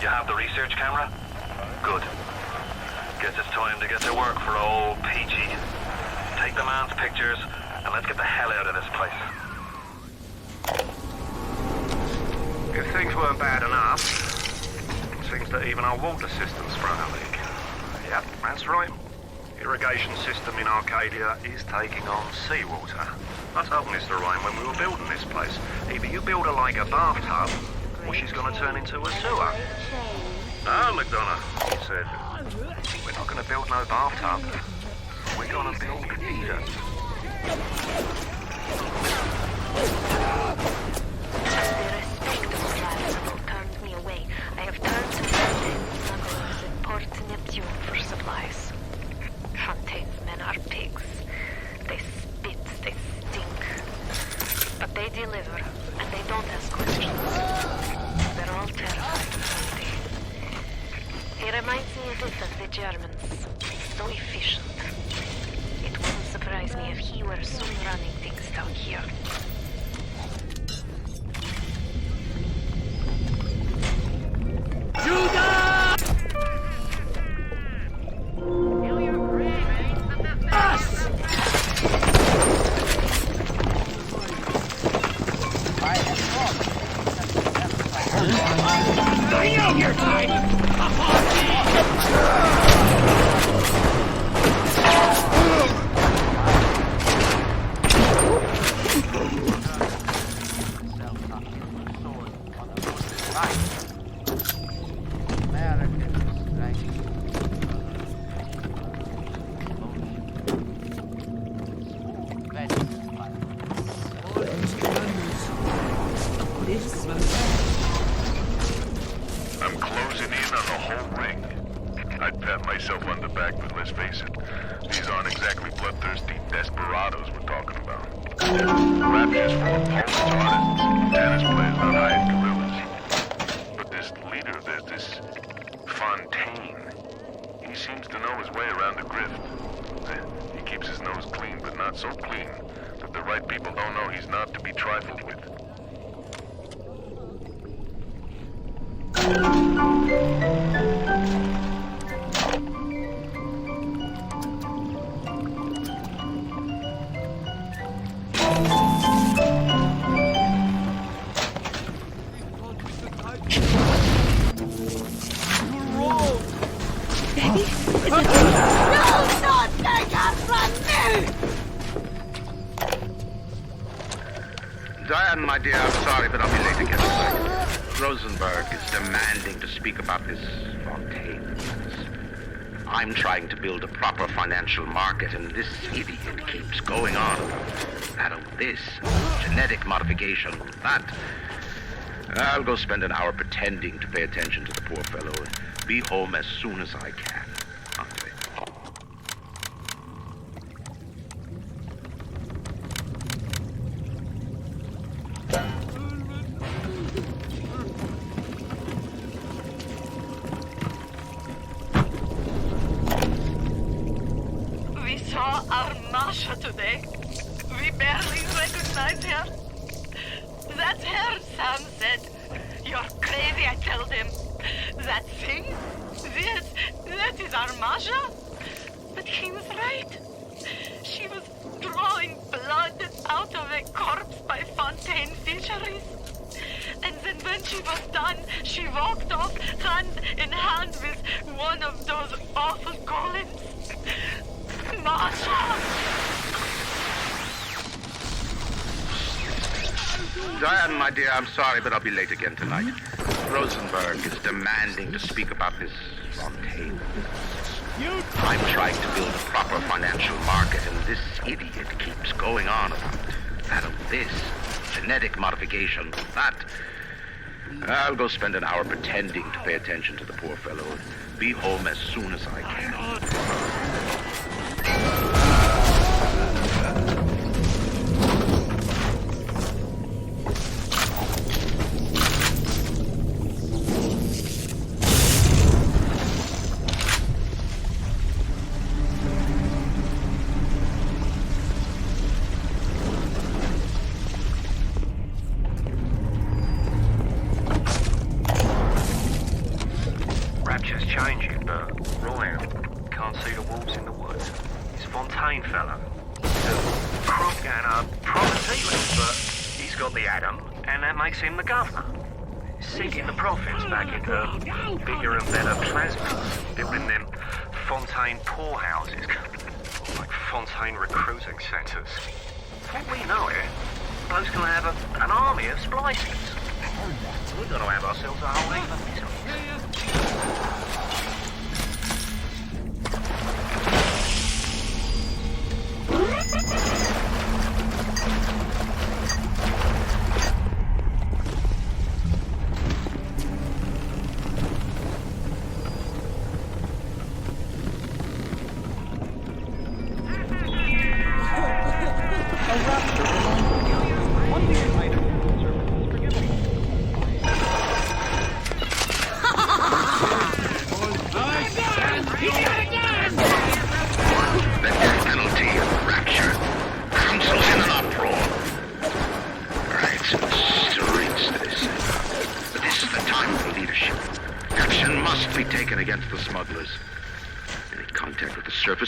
You have the research camera? Good. Guess it's time to get to work for old Peachy. Take the man's pictures, and let's get the hell out of this place. If things weren't bad enough, it seems that even our water system's thrown a leak. Yep, that's right. Irrigation system in Arcadia is taking on seawater. I told Mr. Ryan when we were building this place, either you build her like a bathtub, or she's going to turn into a sewer. No, McDonough, he said, we're not going to build no bathtub. We're going to build Eden. Turned me away. I have turned to smugglers at Port Neptune for supplies. Hunting men are pigs. They spit, they stink. But they deliver, and they don't ask questions. They're all terrified of something. He reminds me a bit of the Germans. So efficient. It wouldn't surprise me if he were soon running things down here. Judah! Us! I know your time! I'm closing in on the whole ring. I'd pat myself on the back, but let's face it, these aren't exactly bloodthirsty desperados we're talking about. Rapture's full of Polish artists, tennis players not hired gorillas. But this leader, there's this Fontaine. He seems to know his way around the grift. He keeps his nose clean, but not so clean that the right people don't know he's not to be trifled with. dear, I'm sorry, but I'll be late again tonight. Rosenberg is demanding to speak about this Fontaine business. I'm trying to build a proper financial market, and this idiot keeps going on about this genetic modification, that. I'll go spend an hour pretending to pay attention to the poor fellow and be home as soon as I can. We saw our Masha today. We barely recognize her. That's her, Sam said. You're crazy, I told him. That thing? That is our Masha? But he was right. She was drawing blood out of a corpse by Fontaine Fisheries. And then when she was done, she walked off hand in hand with one of those awful golems. Masha! Diane, my dear, I'm sorry, but I'll be late again tonight. Rosenberg is demanding to speak about this Fontaine. I'm trying to build a proper financial market, and this idiot keeps going on about this genetic modification, that. I'll go spend an hour pretending to pay attention to the poor fellow and be home as soon as I can. Rapture's changing, but Ryan can't see the wolves in the woods. This Fontaine fella, he's a crook and a property, but he's got the atom, and that makes him the governor. Sinking the profits back into bigger and better plasma, building them Fontaine poorhouses, like Fontaine recruiting centres. Before we know it, bloke's gonna have an army of splicers. We're gonna have ourselves a whole heap of misery.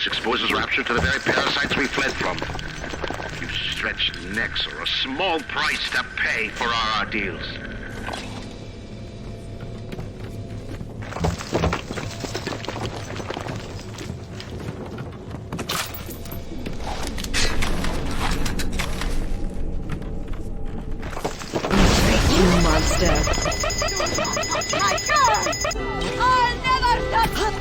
Exposes Rapture to the very parasites we fled from. You stretched necks are a small price to pay for our deals. You monster! My God! I'll never touch it!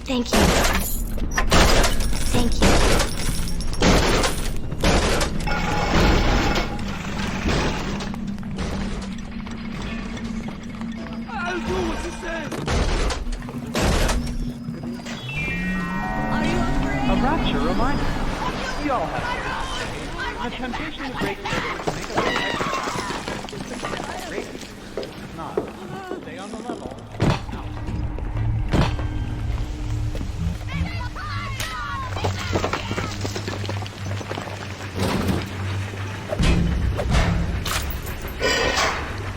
Thank you. Thank you. I'll do what you say. A rapture reminder. We all have the temptation to break the to make us great. If not, stay on the level.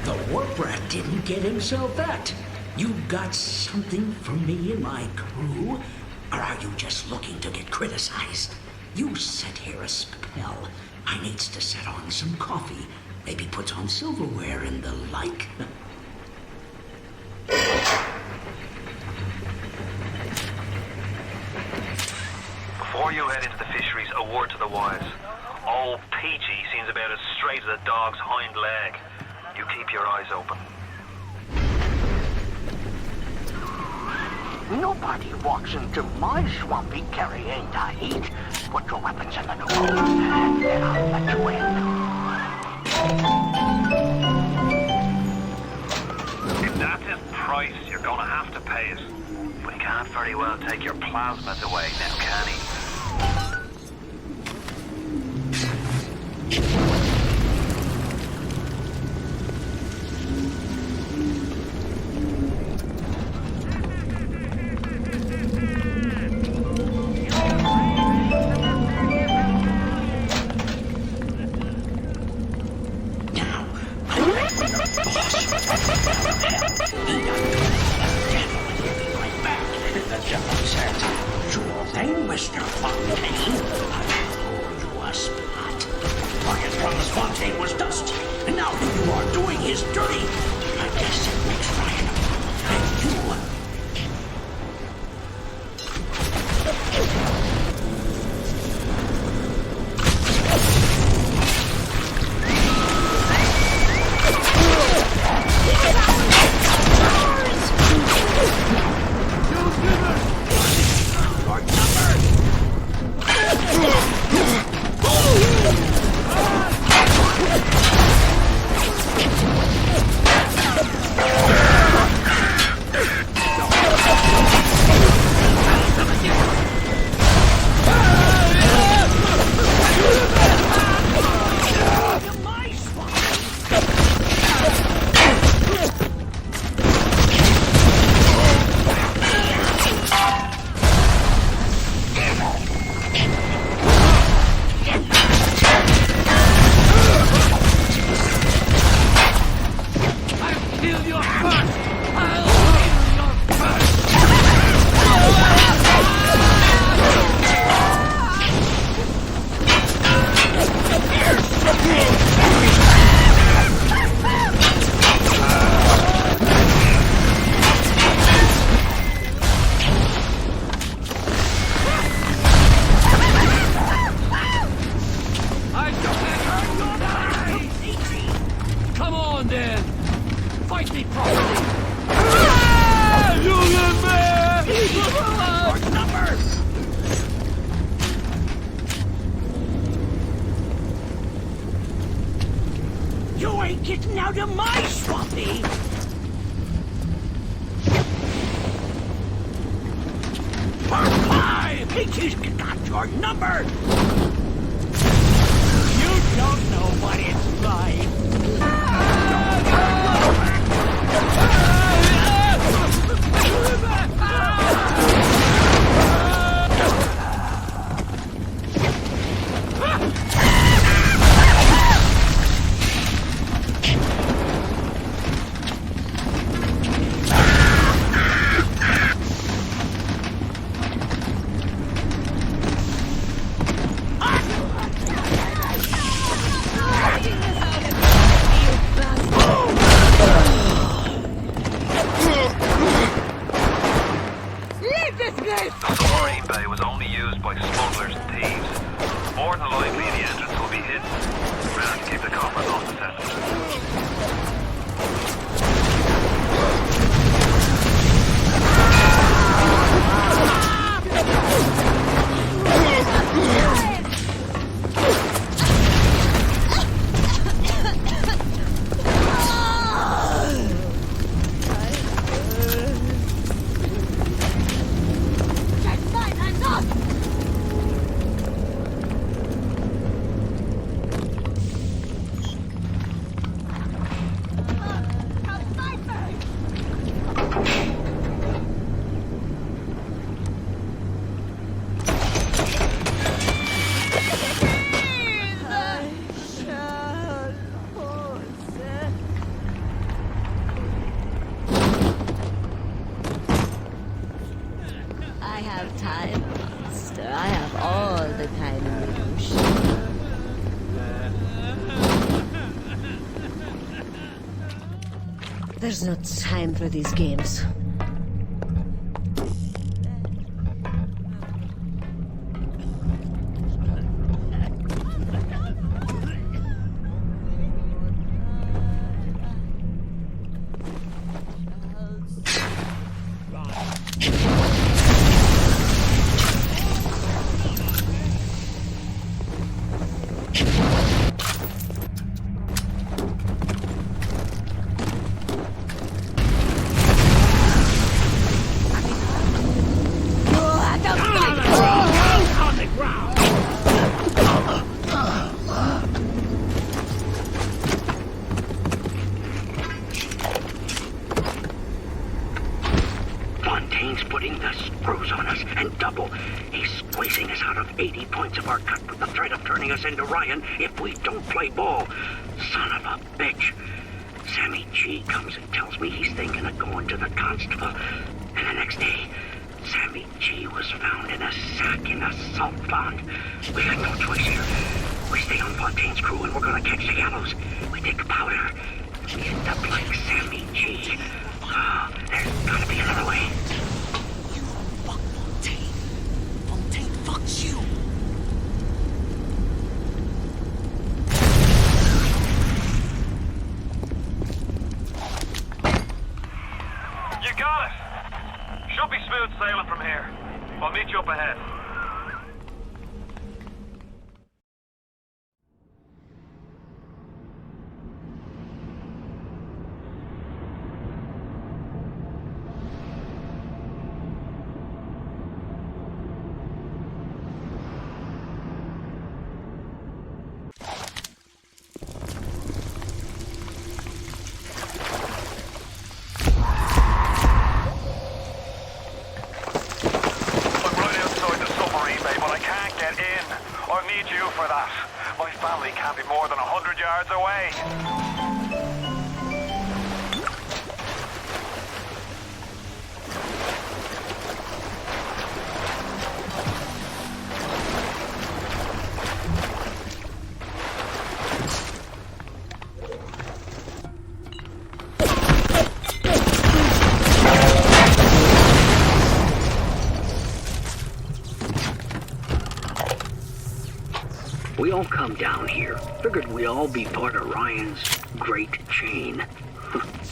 The warp rat didn't get himself that. You got something for me and my crew? Or are you just looking to get criticized? You set here a spell. I needs to set on some coffee. Maybe put on silverware and the like. Before you head into the fisheries, a word to the wise. Old Peachy seems about as straight as a dog's hind leg. You keep your eyes open. Nobody walks into my swampy carrying the heat. Put your weapons in the door, and then I'll let you in. If that's his price, you're gonna have to pay it. But he can't very well take your plasmas away now, can he? I have time, Master. I have all the time in the bush. There's no time for these games. Into Ryan if we don't play ball. Son of a bitch. Sammy G comes and tells me he's thinking of going to the constable. And the next day, Sammy G was found in a sack in a salt pond. We got no choice here. We stay on Fontaine's crew and we're gonna catch the gallows. We take powder. We end up like Sammy G. Oh, there's gotta be another way. You fuck Fontaine. Fontaine fucks you. Got it! Should be smooth sailing from here. I'll meet you up ahead. We all come down here. Figured we all be part of Ryan's great chain.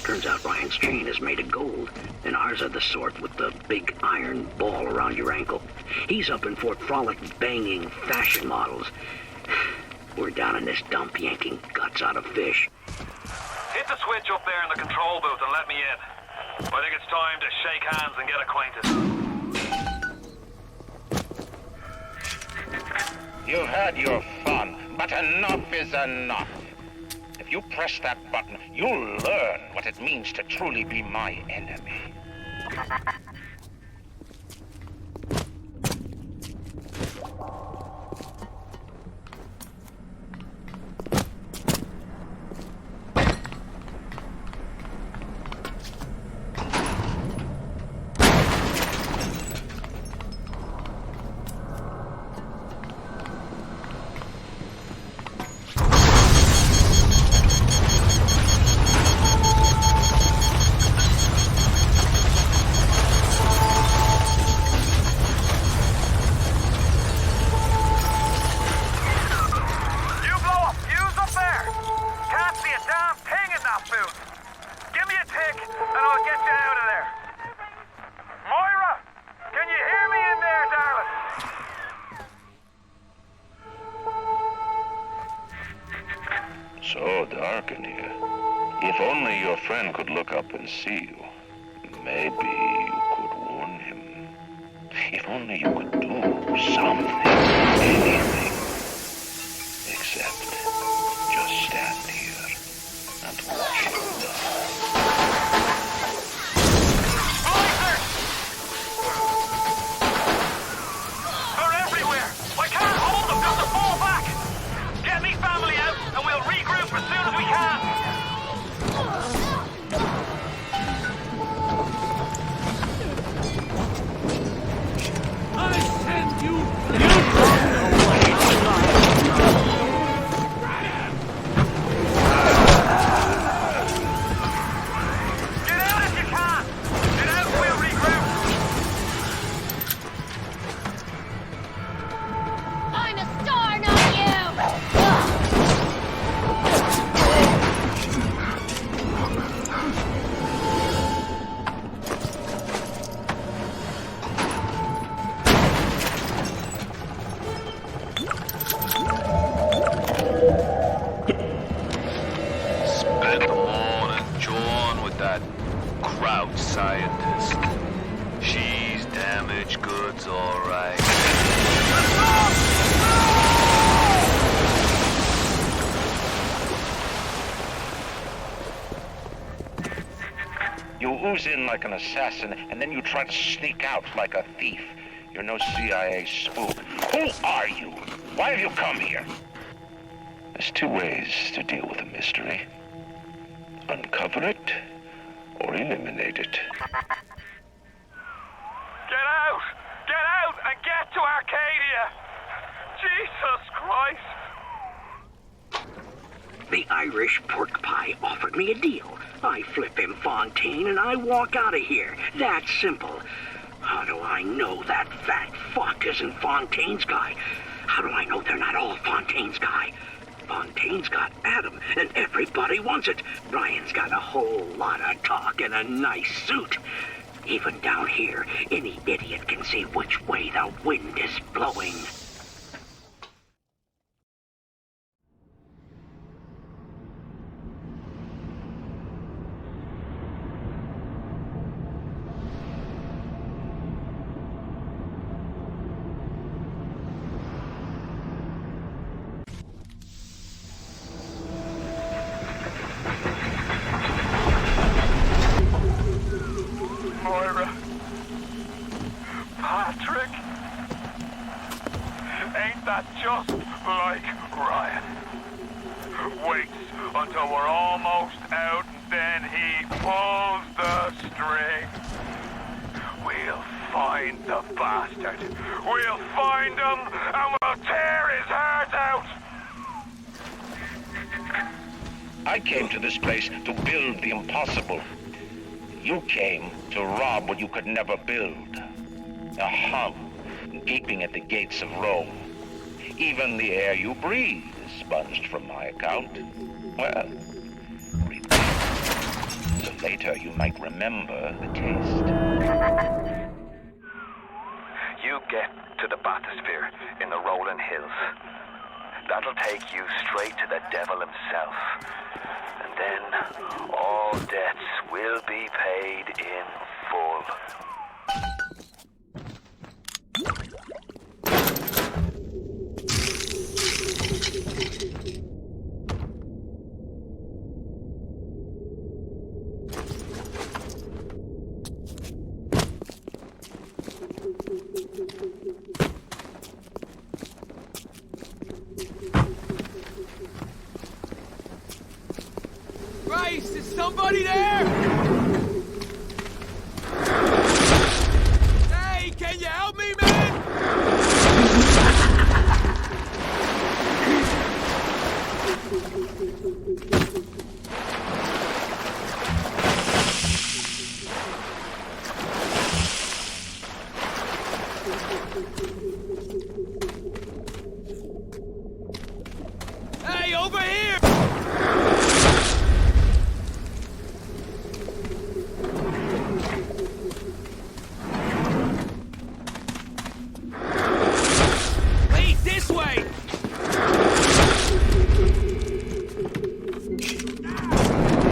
Turns out Ryan's chain is made of gold, and ours are the sort with the big iron ball around your ankle. He's up in Fort Frolic banging fashion models. We're down in this dump yanking guts out of fish. Hit the switch up there in the control booth and let me in. I think it's time to shake hands and get acquainted. You had your fun, but enough is enough. If you press that button, you'll learn what it means to truly be my enemy. So dark in here. If only your friend could look up and see you. Maybe you could warn him. If only you could do something, anything. Except just stand here and watch him die. They're everywhere! I can't hold them! Got to fall back! Get me family out and we'll regroup as soon as we can! bust in like an assassin, and then you try to sneak out like a thief. You're no CIA spook. Who are you? Why have you come here? There's two ways to deal with a mystery. Uncover it, or eliminate it. Get out! Get out and get to Arcadia! Jesus Christ! The Irish pork pie offered me a deal. I flip him Fontaine and I walk out of here. That simple. How do I know that fat fuck isn't Fontaine's guy? How do I know they're not all Fontaine's guy? Fontaine's got Adam, and everybody wants it. Ryan's got a whole lot of talk and a nice suit. Even down here, any idiot can see which way the wind is blowing. Moira. Patrick. Ain't that just like Ryan? Waits until we're almost out and then he pulls the string. We'll find the bastard. We'll find him and we'll tear his heart out. I came to this place to build the impossible. You came to rob what you could never build. A hum gaping at the gates of Rome. Even the air you breathe is sponged from my account. Well, repent, so later you might remember the taste. You get to the bathysphere in the rolling hills. That'll take you straight to the devil himself. And then all debts will be paid in full. Christ, is somebody there? Hey, can you help me, man? Hey, over here! Wait, this way!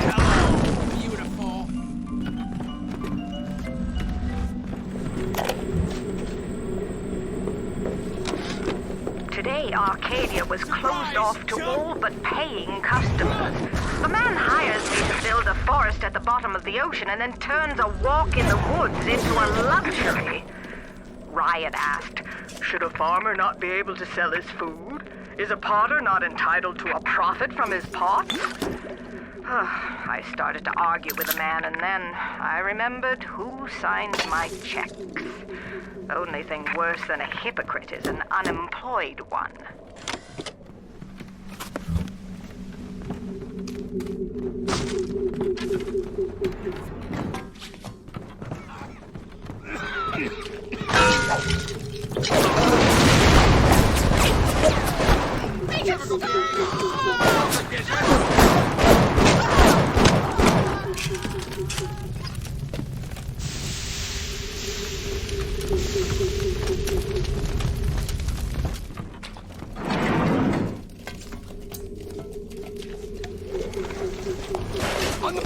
Hello, beautiful. Today, Arcadia was closed off to all but paying customers. The man hires me to build a forest at the bottom of the ocean and then turns a walk in the woods into a luxury. Ryan asked, should a farmer not be able to sell his food? Is a potter not entitled to a profit from his pots? I started to argue with the man, and then I remembered who signs my checks. The only thing worse than a hypocrite is an unemployed one. On the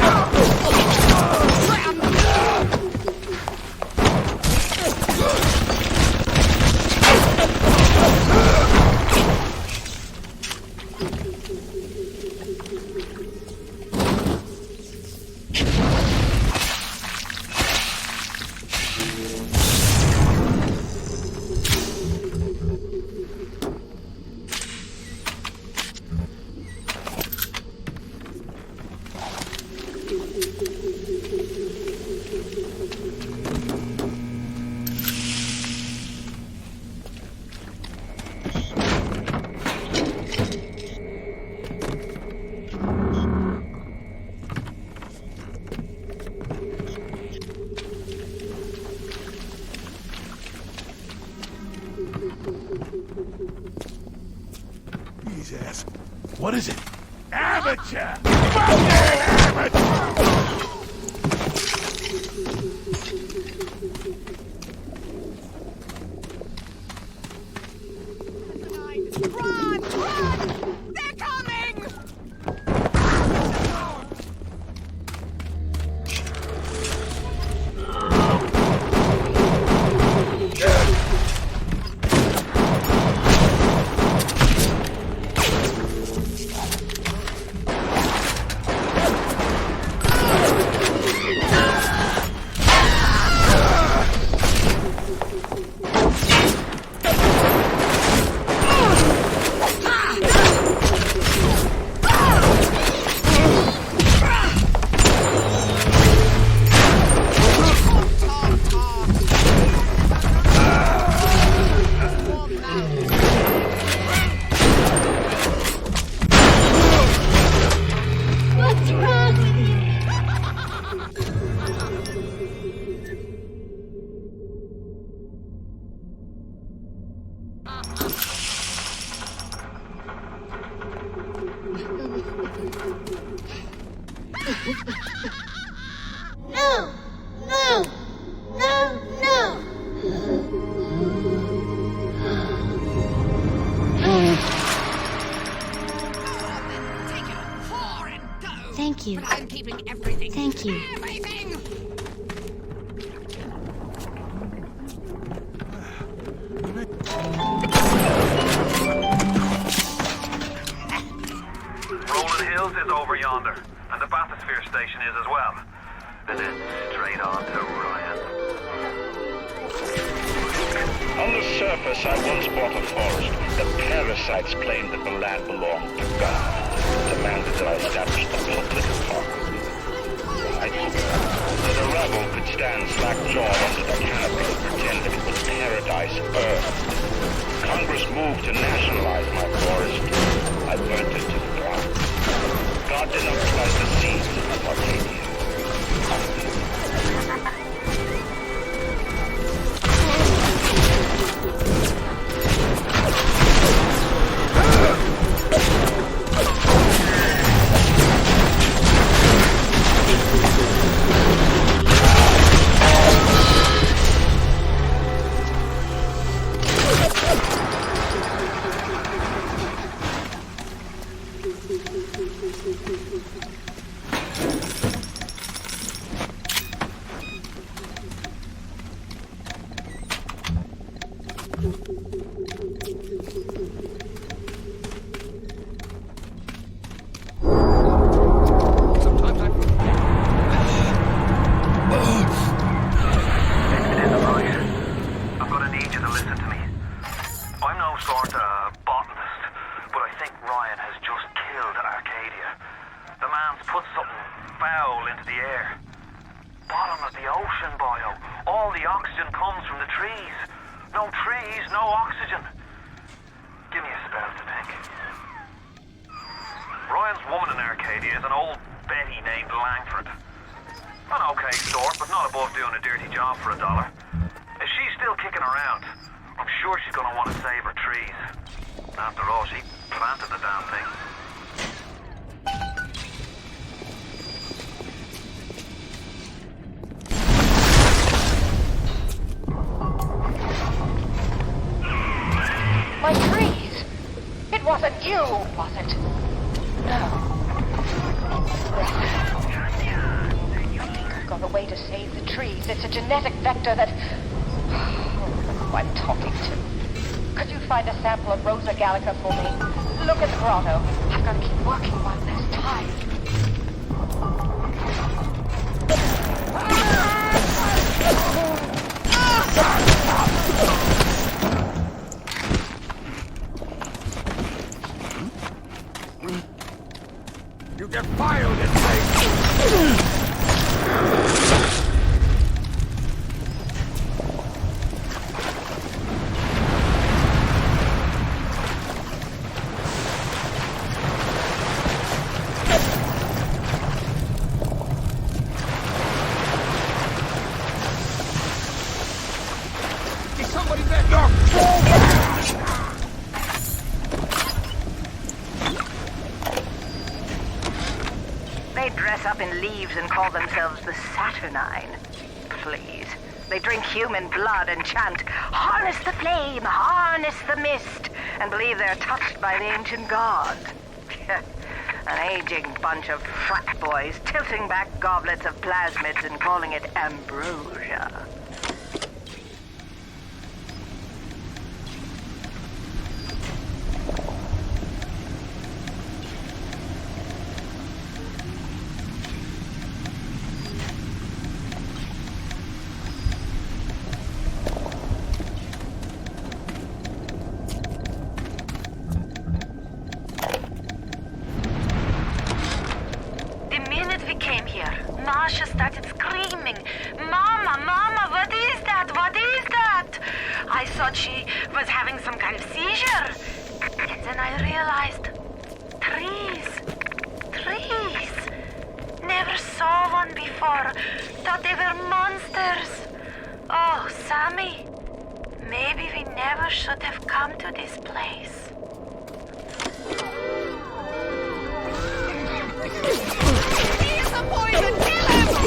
What is it? Amateur! Fucking amateur! Run! Run! They're coming! No! No! No! No! Thank you. I'm keeping everything. Thank you. Everything! Rolling Hills is over yonder, and the bathysphere station is as well. And then straight on to Ryan. On the surface, I once bought a forest. The parasites claimed that the land belonged to God, demanded that I establish a public park. I took it. The rabble could stand slack-jawed under the canopy and pretend that it was paradise earth. Congress moved to nationalize my forest. I burnt it to the ground. God did not plant the seeds of Arcadia. dress up in leaves and call themselves the Saturnine. Please. They drink human blood and chant, harness the flame, harness the mist, and believe they're touched by the ancient gods. An aging bunch of frat boys tilting back goblets of plasmids and calling it ambrosia. She was having some kind of seizure. And then I realized, trees. Never saw one before. Thought they were monsters. Oh, Sammy, maybe we never should have come to this place. He's a poison! Kill him!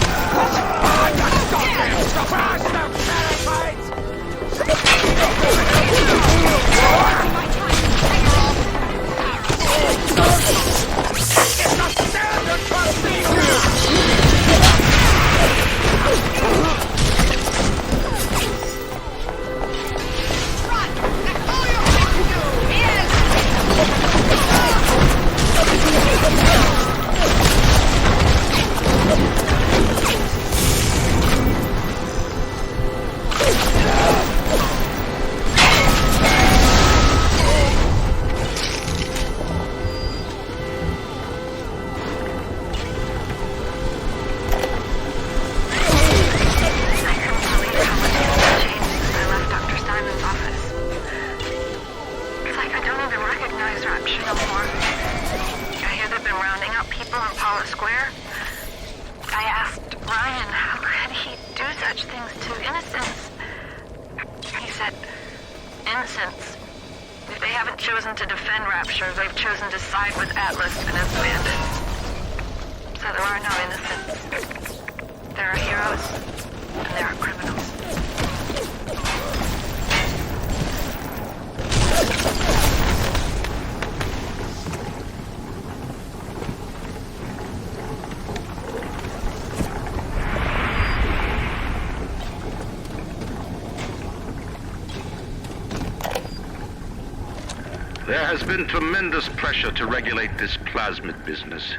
There has been tremendous pressure to regulate this plasmid business.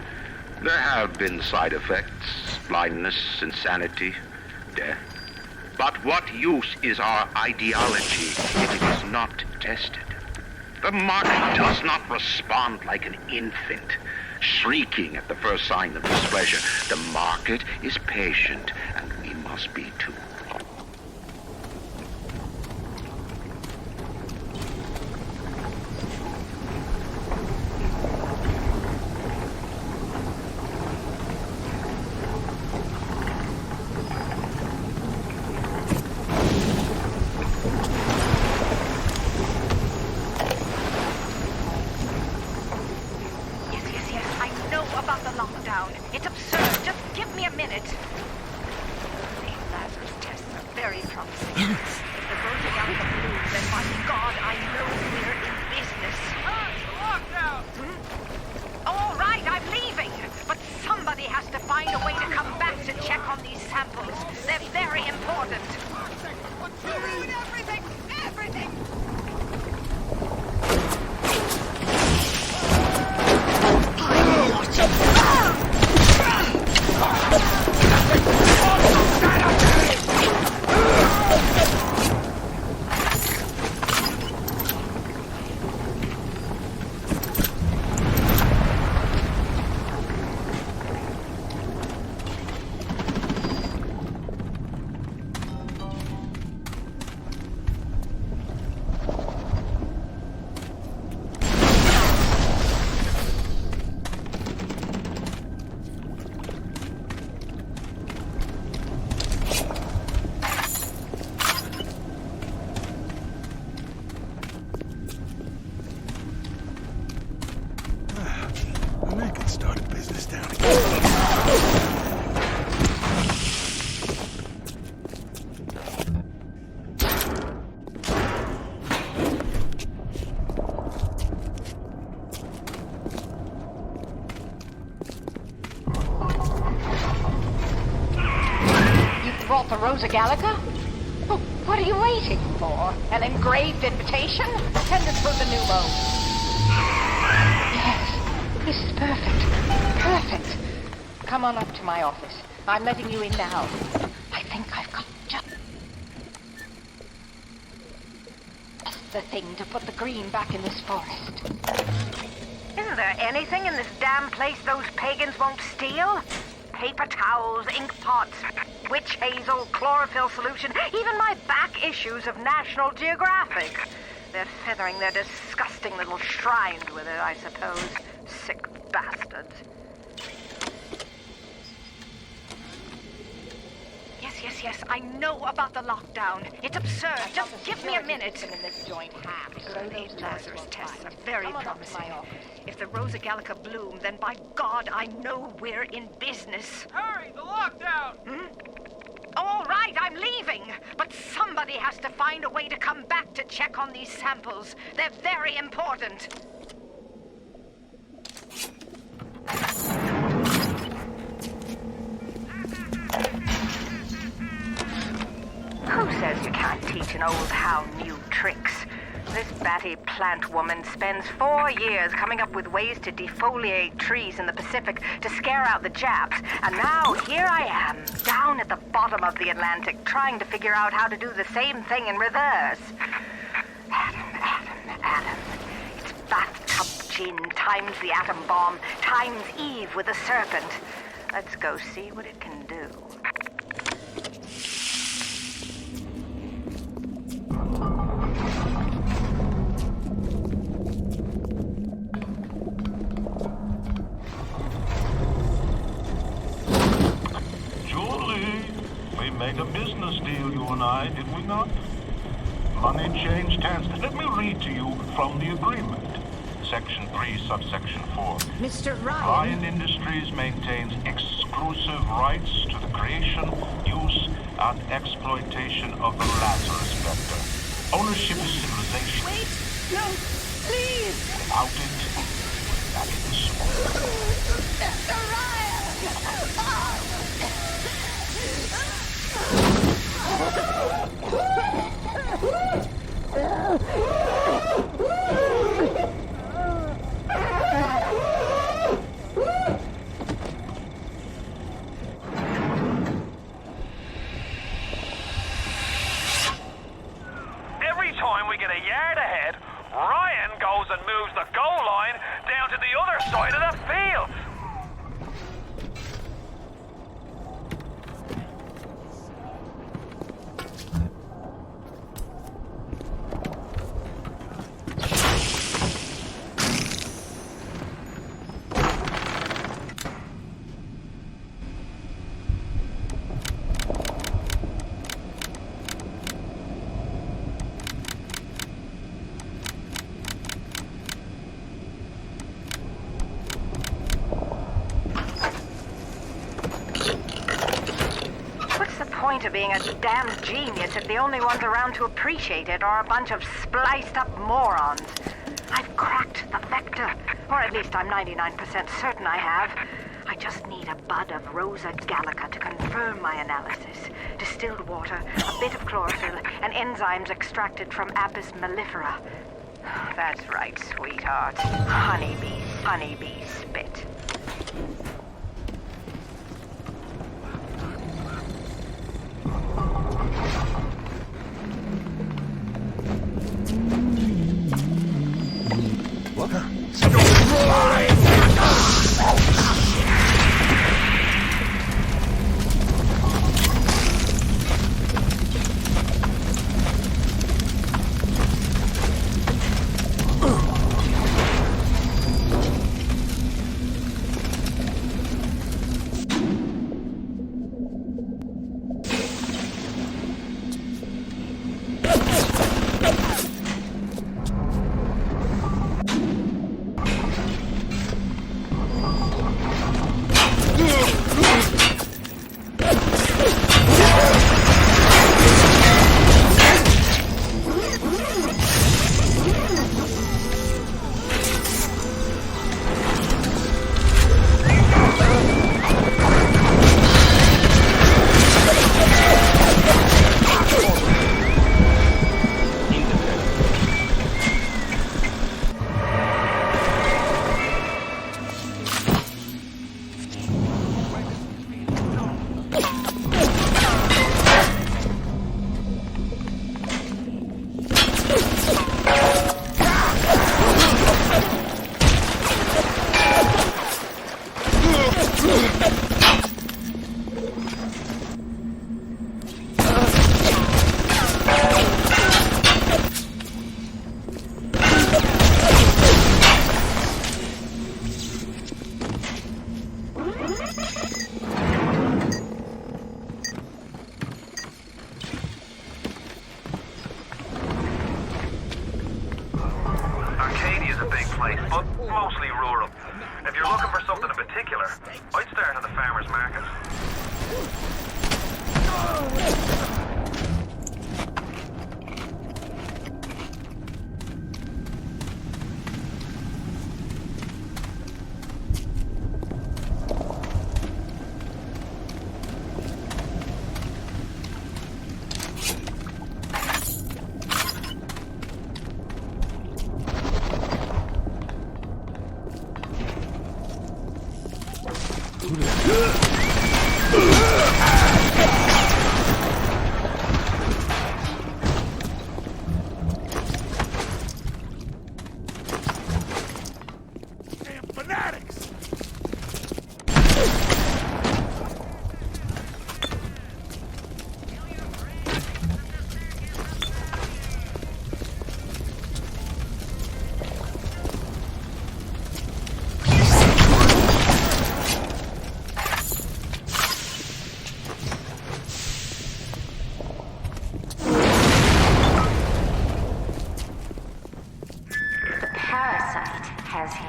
There have been side effects, blindness, insanity, death. But what use is our ideology if it is not tested? The market does not respond like an infant, shrieking at the first sign of displeasure. The market is patient, and we must be too. It's absurd. Just give me a minute. These bastards Rosa Gallica? Well, what are you waiting for? An engraved invitation? Send it through the pneumo. Yes, this is perfect. Perfect. Come on up to my office. I'm letting you in now. I think I've got just the thing to put the green back in this forest. Isn't there anything in this damn place those pagans won't steal? Paper towels, ink pots, witch hazel, chlorophyll solution, even my back issues of National Geographic. They're feathering their disgusting little shrines with it, I suppose. Sick bastards. Yes, I know about the lockdown. It's absurd. Just give me a minute. In this joint half. These Lazarus tests are very promising. If the Rosa Gallica bloom, then by God, I know we're in business. Hurry, the lockdown! All right, I'm leaving. But somebody has to find a way to come back to check on these samples. They're very important. Who says you can't teach an old hound new tricks? This batty plant woman spends 4 years coming up with ways to defoliate trees in the Pacific to scare out the Japs, and now here I am, down at the bottom of the Atlantic, trying to figure out how to do the same thing in reverse. Adam. It's bathtub gin times the atom bomb times Eve with a serpent. Let's go see what it can do. Made a business deal, you and I, did we not? Money changed hands. Let me read to you from the agreement. Section 3, subsection 4. Mr. Ryan. Ryan Industries maintains exclusive rights to the creation, use, and exploitation of the Lazarus vector. Ownership is civilization. Wait, no, please. Without it, that is small. Mr. Ryan! Every time we get a yard ahead, Ryan goes and moves the goal line down to the other side of the field. Of being a damn genius if the only ones around to appreciate it are a bunch of spliced up morons. I've cracked the vector, or at least I'm 99% certain I have. I just need a bud of Rosa Gallica to confirm my analysis. Distilled water, a bit of chlorophyll, and enzymes extracted from Apis mellifera. That's right, sweetheart. Honeybee spit. place, but mostly rural. If you're looking for something in particular, I'd start at the farmer's market.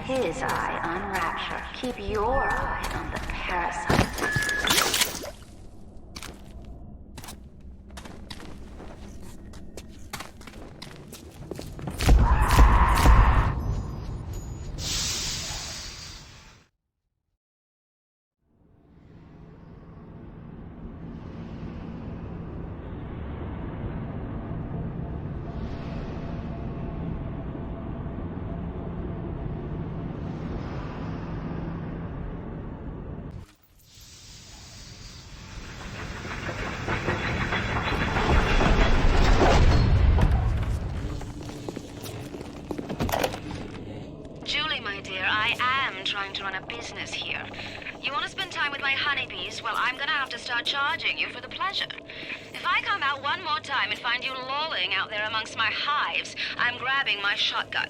His eye on Rapture. Keep your eye on the parasite. Trying to run a business here. You want to spend time with my honeybees? Well, I'm gonna have to start charging you for the pleasure. If I come out one more time and find you lolling out there amongst my hives, I'm grabbing my shotgun.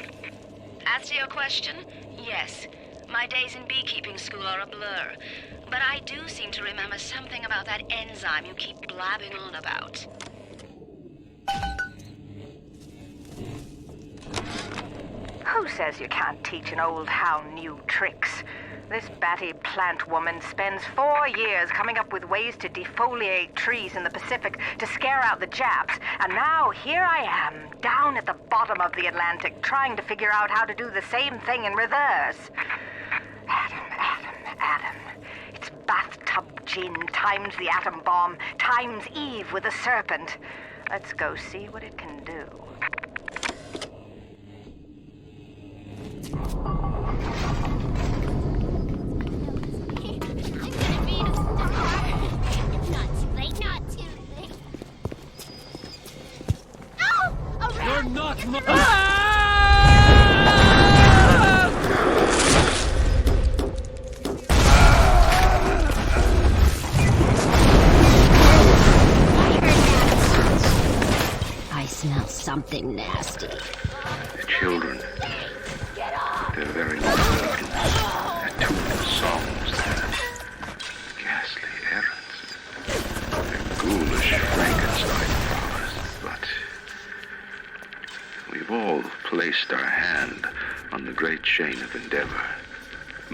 As to your question, yes, my days in beekeeping school are a blur. But I do seem to remember something about that enzyme you keep blabbing on about. Who says you can't teach an old hound new tricks? This batty plant woman spends 4 years coming up with ways to defoliate trees in the Pacific to scare out the Japs, and now here I am, down at the bottom of the Atlantic, trying to figure out how to do the same thing in reverse. Adam. It's bathtub gin times the atom bomb times Eve with a serpent. Let's go see what it can do. You're not my... I smell something nasty. The children. They're very weakness. Their tuneful songs, their ghastly errands. Their ghoulish Frankenstein powers. But we've all placed our hand on the great chain of endeavor.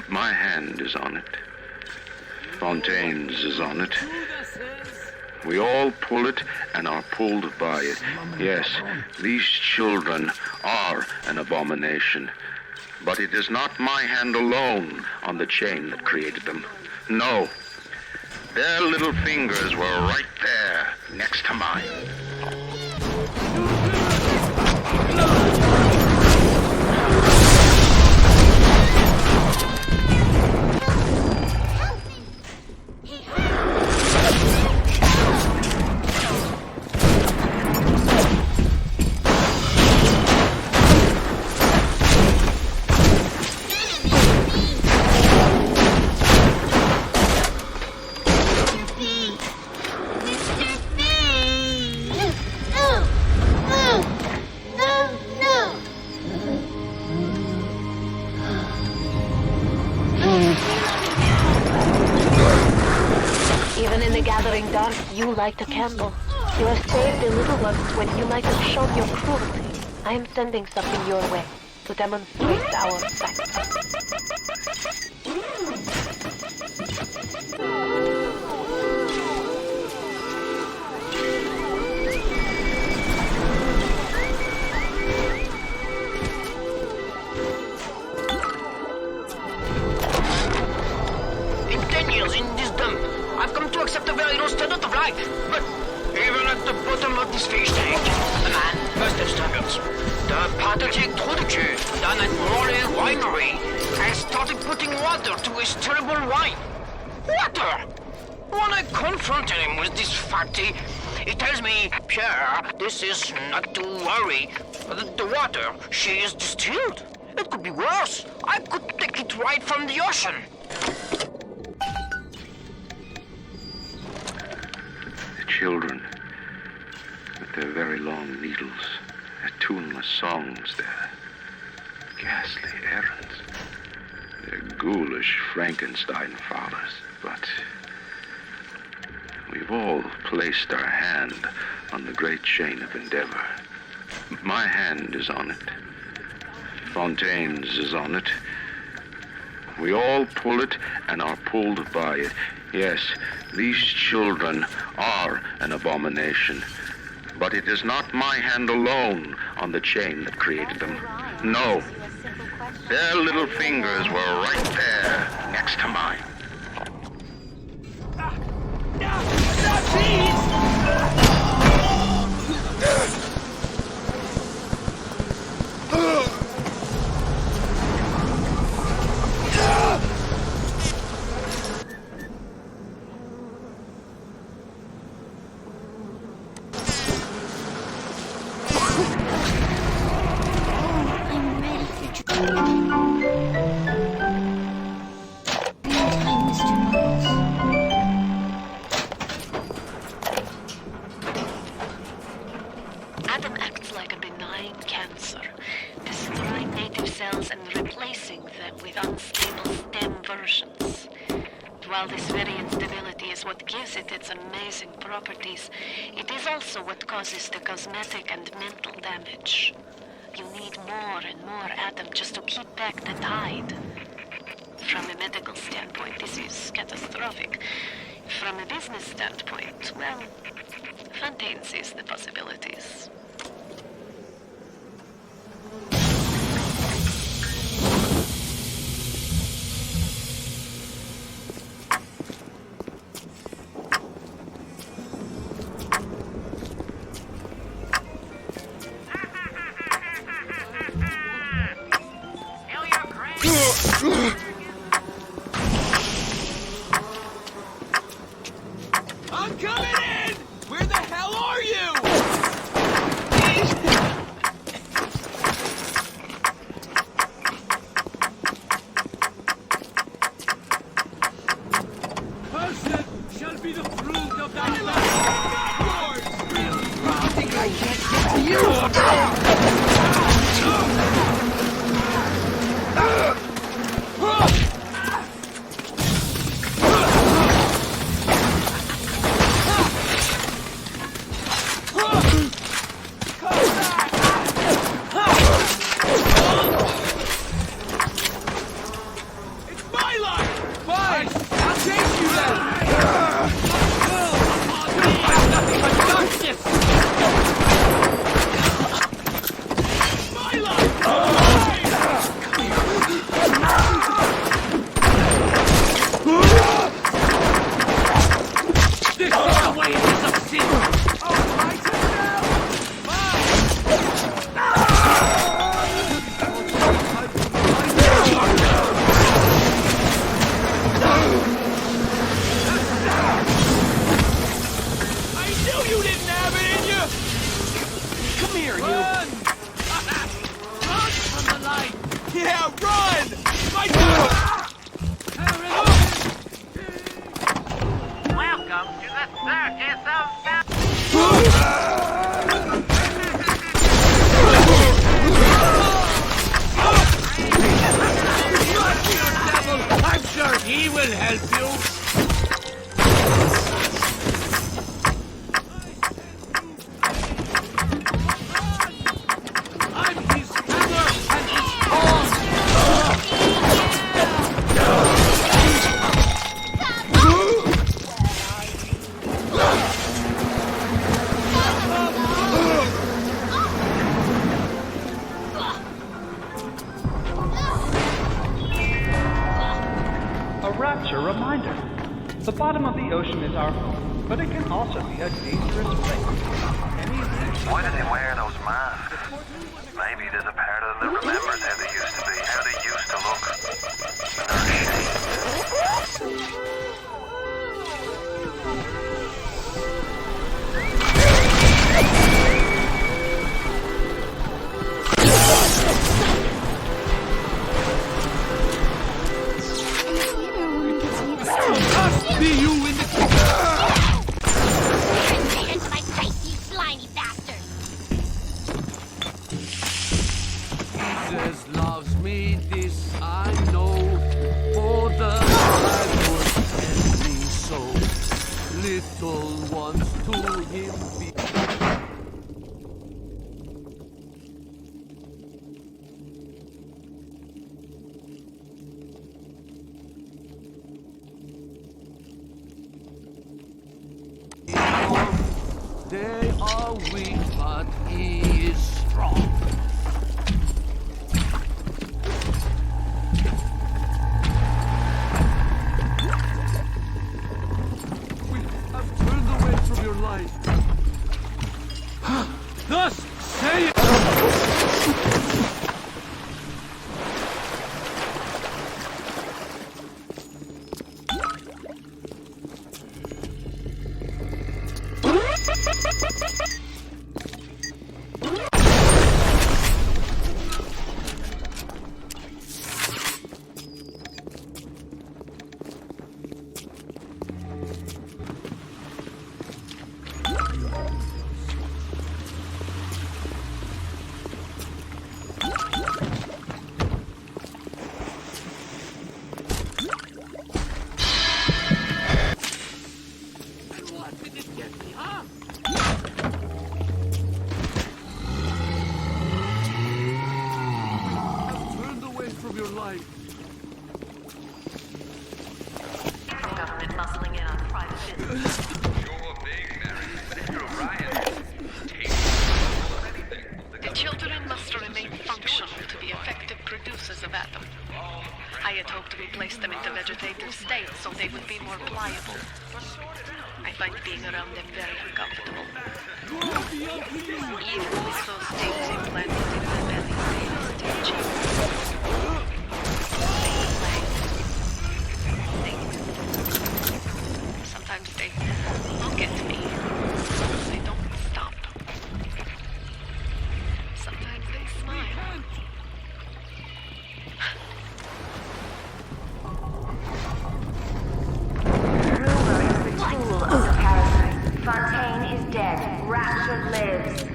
My hand is on it. Fontaine's is on it. We all pull it and are pulled by it. Yes, these children are an abomination. But it is not my hand alone on the chain that created them. No. Their little fingers were right there, next to mine. Dark, you light a candle. You have saved the little ones when you might have shown your cruelty. I am sending something your way. to demonstrate our factor. In 10 years in this dump, I've come to accept a very low standard of life. But even at the bottom of this fish tank, a man must have standards. The pathetic Trudeau down at Morley Winery has started putting water to his terrible wine. Water! When I confronted him with this fact, he tells me, Pierre, this is not to worry. The water, she is distilled. It could be worse. I could take it right from the ocean. The children, with their very long needles, their tuneless songs, their ghastly errands, their ghoulish Frankenstein fathers. But we've all placed our hand on the great chain of endeavor. My hand is on it. Fontaine's is on it. We all pull it and are pulled by it. Yes, these children are an abomination. But it is not my hand alone on the chain that created them. No. Their little fingers were right there, next to mine. Adam acts like a benign cancer, destroying native cells and replacing them with unstable stem versions. While this very instability is what gives it its amazing properties, it is also what causes the cosmetic and mental damage. You need more and more Adam just to keep back the tide. From a medical standpoint, this is catastrophic. From a business standpoint, well, Fontaine sees the possibilities. I'm coming in! Where the hell are you? Person shall be the fruit of thy life. Yours will. I think I can't get to you. The bottom of the ocean is our home, but it can also be a dangerous place. Why do they wear those masks? Maybe there's a part of them that remembers how they used to be, how they used to look. And they're ashamed. Be you in the Into my face, you slimy bastard! Jesus loves me, this I know. For the Bible tells me so. Little ones to him be. They are weak, but he is strong. We have turned away from your light. Thus say it! Government muscling in on private business. The children must remain functional to be effective producers of Atom. I had hoped to replace them into vegetative states so they would be more pliable. I find being around them very uncomfortable. Even with those things implanted in their belly, they isn't achievable. Sometimes they look at me. They don't stop. Sometimes they smile. Rumor is the tool of the parasite. Fontaine is dead. Rapture lives.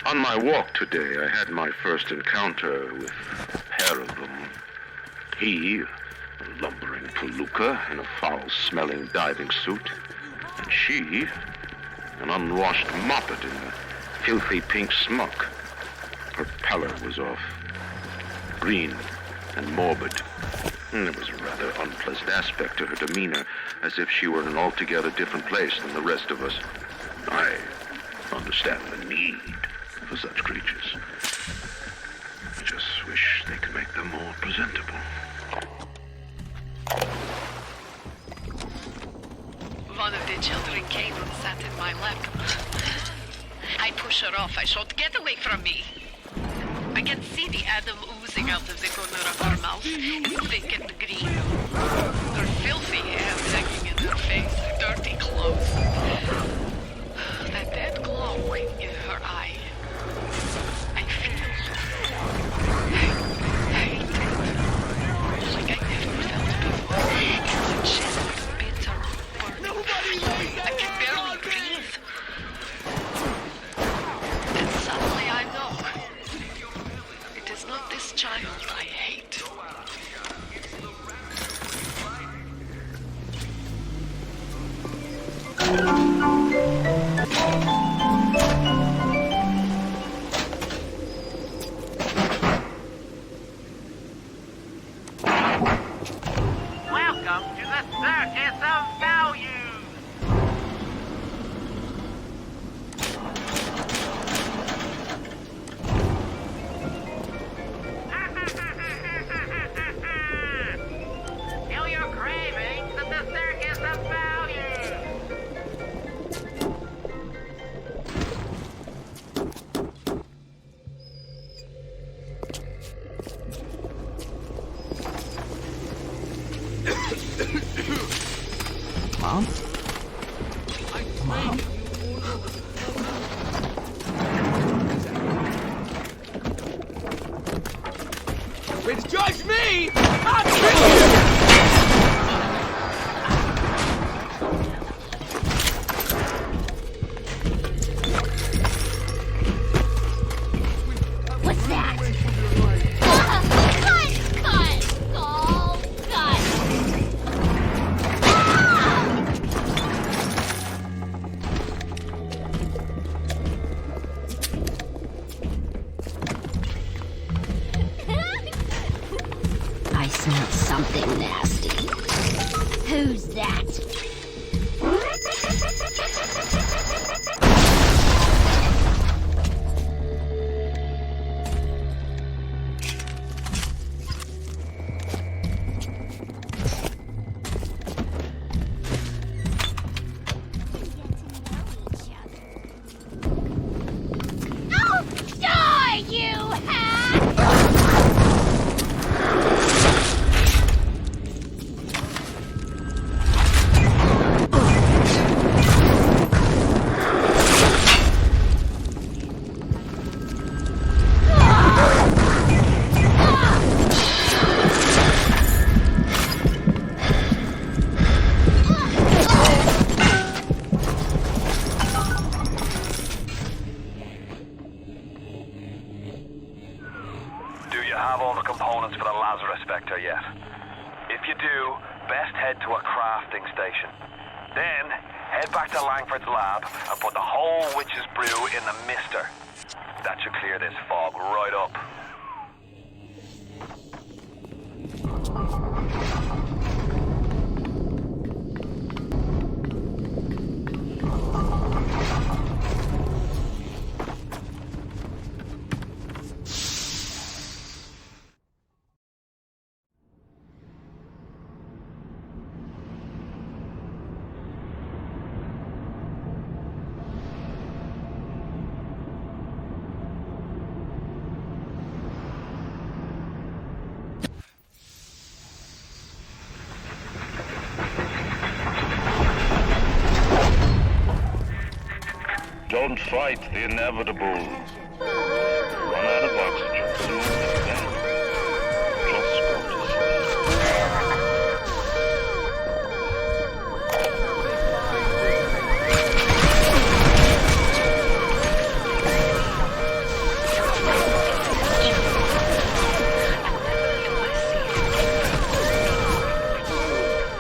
On my walk today, I had my first encounter with a pair of them. He, a lumbering palooka in a foul-smelling diving suit, and she, an unwashed moppet in a filthy pink smock. Her pallor was off, green and morbid. And there was a rather unpleasant aspect to her demeanor, as if she were in an altogether different place than the rest of us. I understand the need for such creatures. I just wish they could make them more presentable. One of the children came and sat in my lap. I push her off. I shout, "Get away from me!" I can see the Adam oozing out of the corner of her mouth. It's thick and green. Her filthy hair hanging in her face, her dirty clothes. That dead glow in her eye. I feel hate. Like I never felt before. In my chest, bitter burning. I can barely breathe. And suddenly I know. It is not this child I hate. Mom? Mom? Way to judge me! I'll kill you! What's that? Cut! Oh, cut! I smell something nasty. Who's that? Don't fight the inevitable. Run out of oxygen soon and then just go to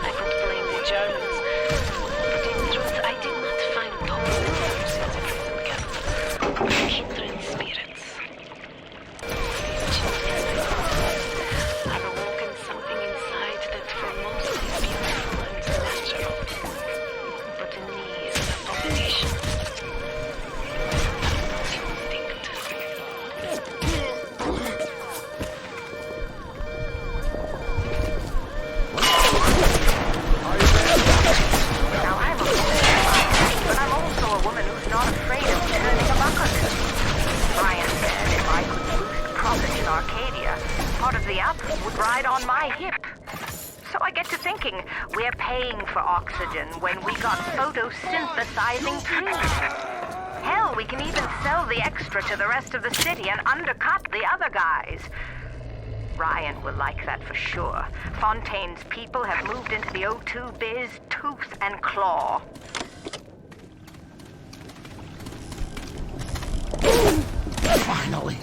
I could blame the Germans, but in truth I did not find hope in the persons in prison camp. Kindred spirits. These children have awoken something inside that for most is beautiful and natural. But in me is an abomination. Now, I'm a woman, but I'm also a woman who's not afraid of turning a buck or two. Brian said if I could boost profit in Arcadia, part of the output would ride on my hip. So I get to thinking, we're paying for oxygen when we got photosynthesizing trees. Hell, we can even sell the extra to the rest of the city and undercut the other guys. Ryan will like that for sure. Fontaine's people have moved into the O2 biz tooth and claw. Finally.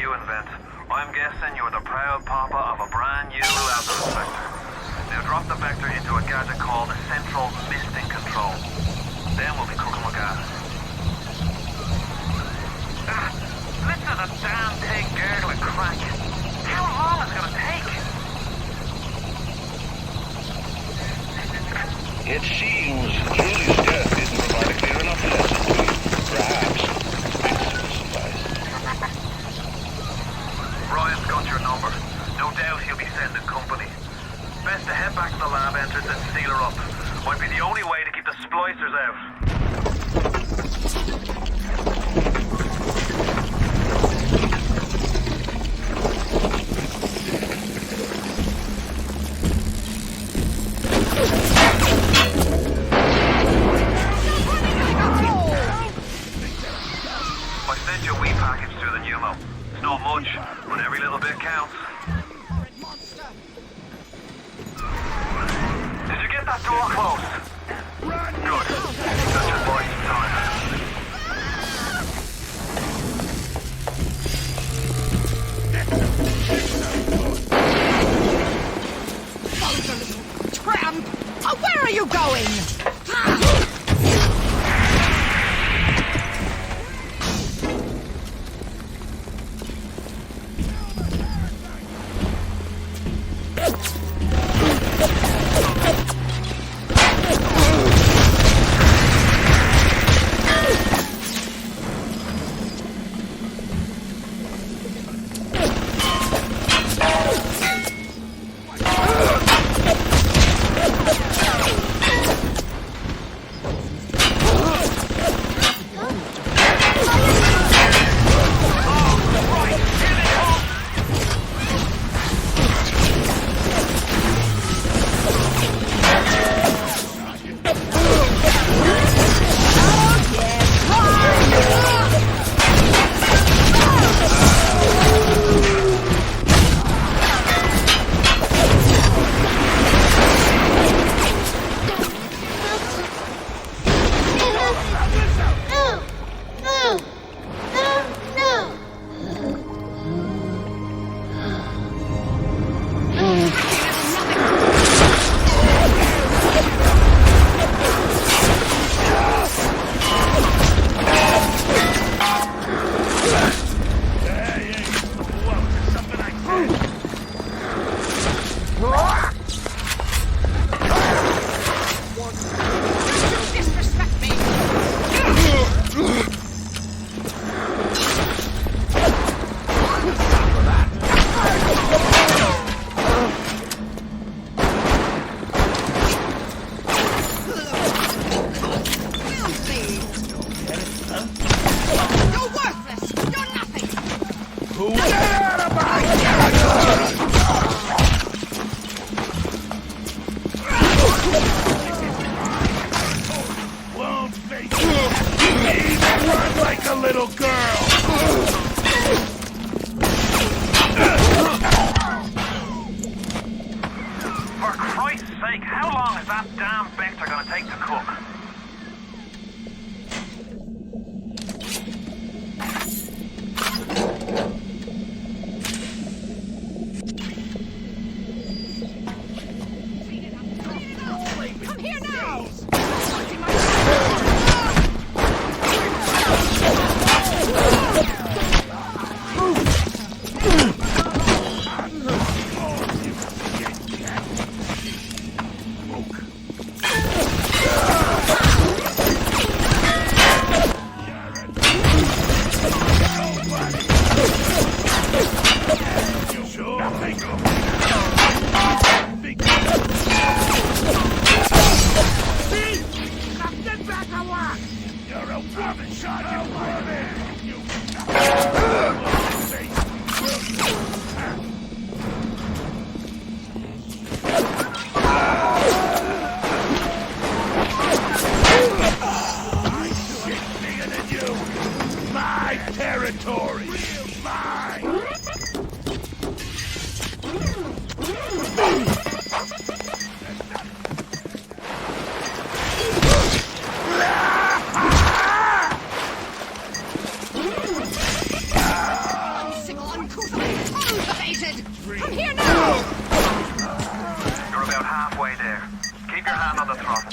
you invent, I'm guessing you're the proud papa of a brand new Lazarus vector. Now drop the vector into a gadget called a central misting control. Then we'll be cooking with gas. Listen to the damn thing gurgling crank. How long is it gonna take? It seems Julie's death didn't provide a clear enough lesson to you. Perhaps this will suffice. Ryan's got your number. No doubt he'll be sending company. Best to head back to the lab entrance and seal her up. Might be the only way to keep the splicers out. I sent you a wee package through the pneumo. It's not much, but every little bit counts. Did you get that door closed? Good. That should buy some time. Tramp! Oh, where are you going? I'm here now! You're about halfway there. Keep your hand on the throttle.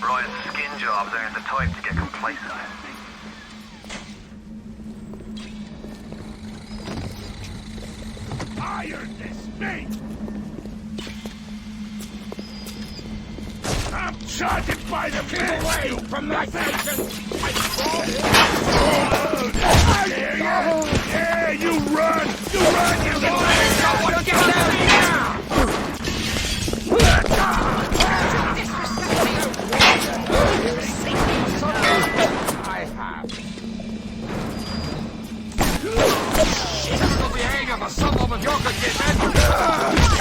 Ryan's skin jobs aren't the type to get complacent. Iron this meat! I'm charged by the people away from my station! Yeah, you run! You run, you boy! Get out here! I have. Typical behavior for someone with your condition!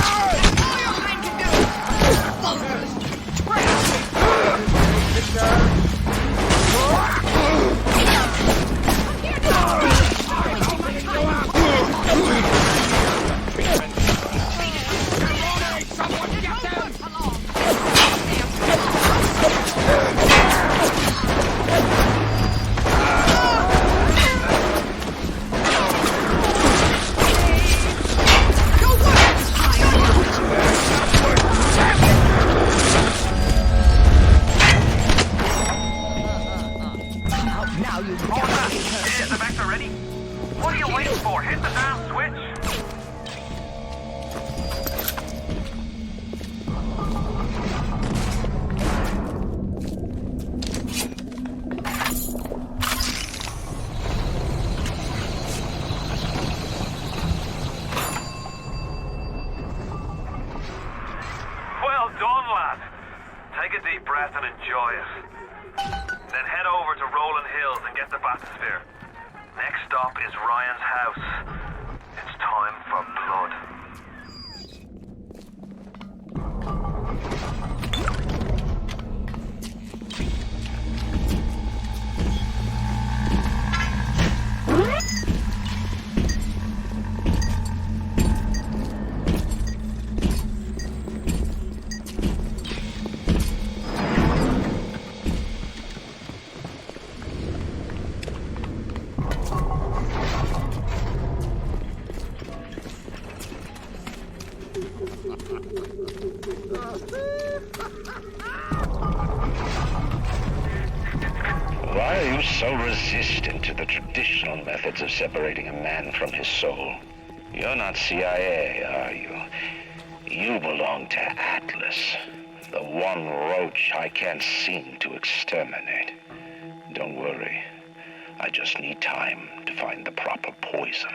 Why are you so resistant to the traditional methods of separating a man from his soul? You're not CIA, are you? You belong to Atlas, the one roach I can't seem to exterminate. Don't worry. I just need time to find the proper poison.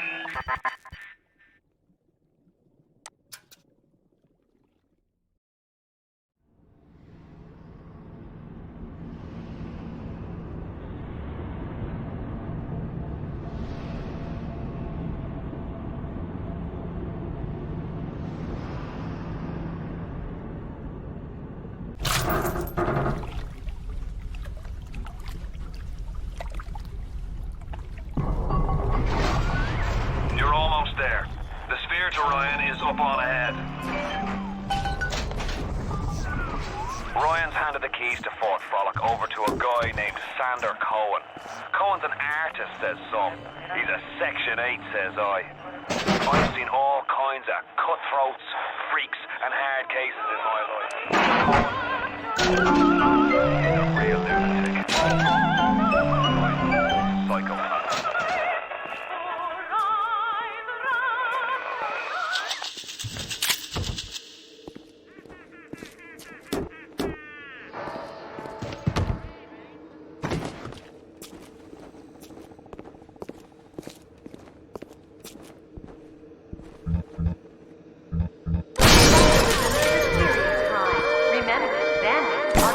Remember, then, on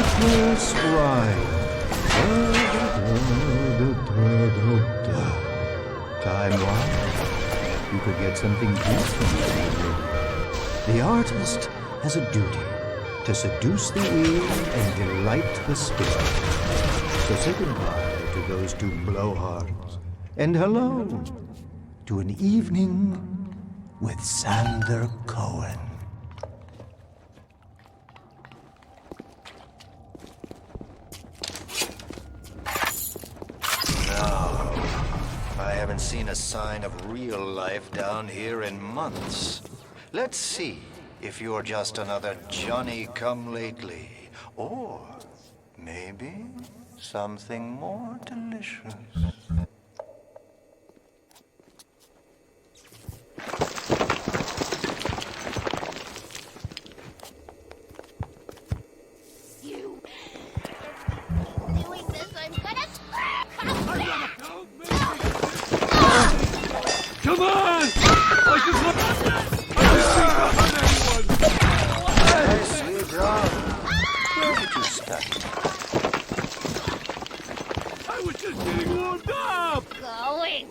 Atlas Rhyme. Time-wise, you could get something decent. The artist has a duty to seduce the ear and delight the spirit. So say goodbye to those two blowhards, and hello to an evening with Sander Cohen. No, I haven't seen a sign of real life down here in months. Let's see if you're just another Johnny-come-lately, or maybe something more delicious. You doing this? I'm gonna Come on! I just want Nicely done. Where did you study? I was just getting warmed up! going.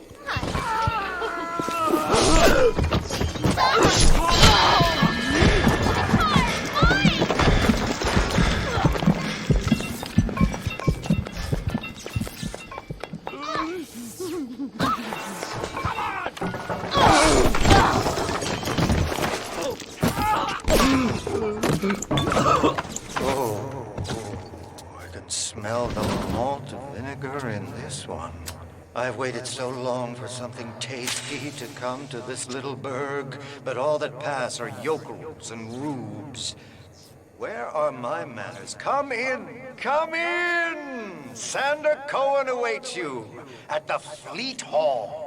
Smell the malt vinegar in this one. I've waited so long for something tasty to come to this little burg, but all that pass are yokels and rubes. Where are my manners? Come in! Come in! Sander Cohen awaits you at the Fleet Hall.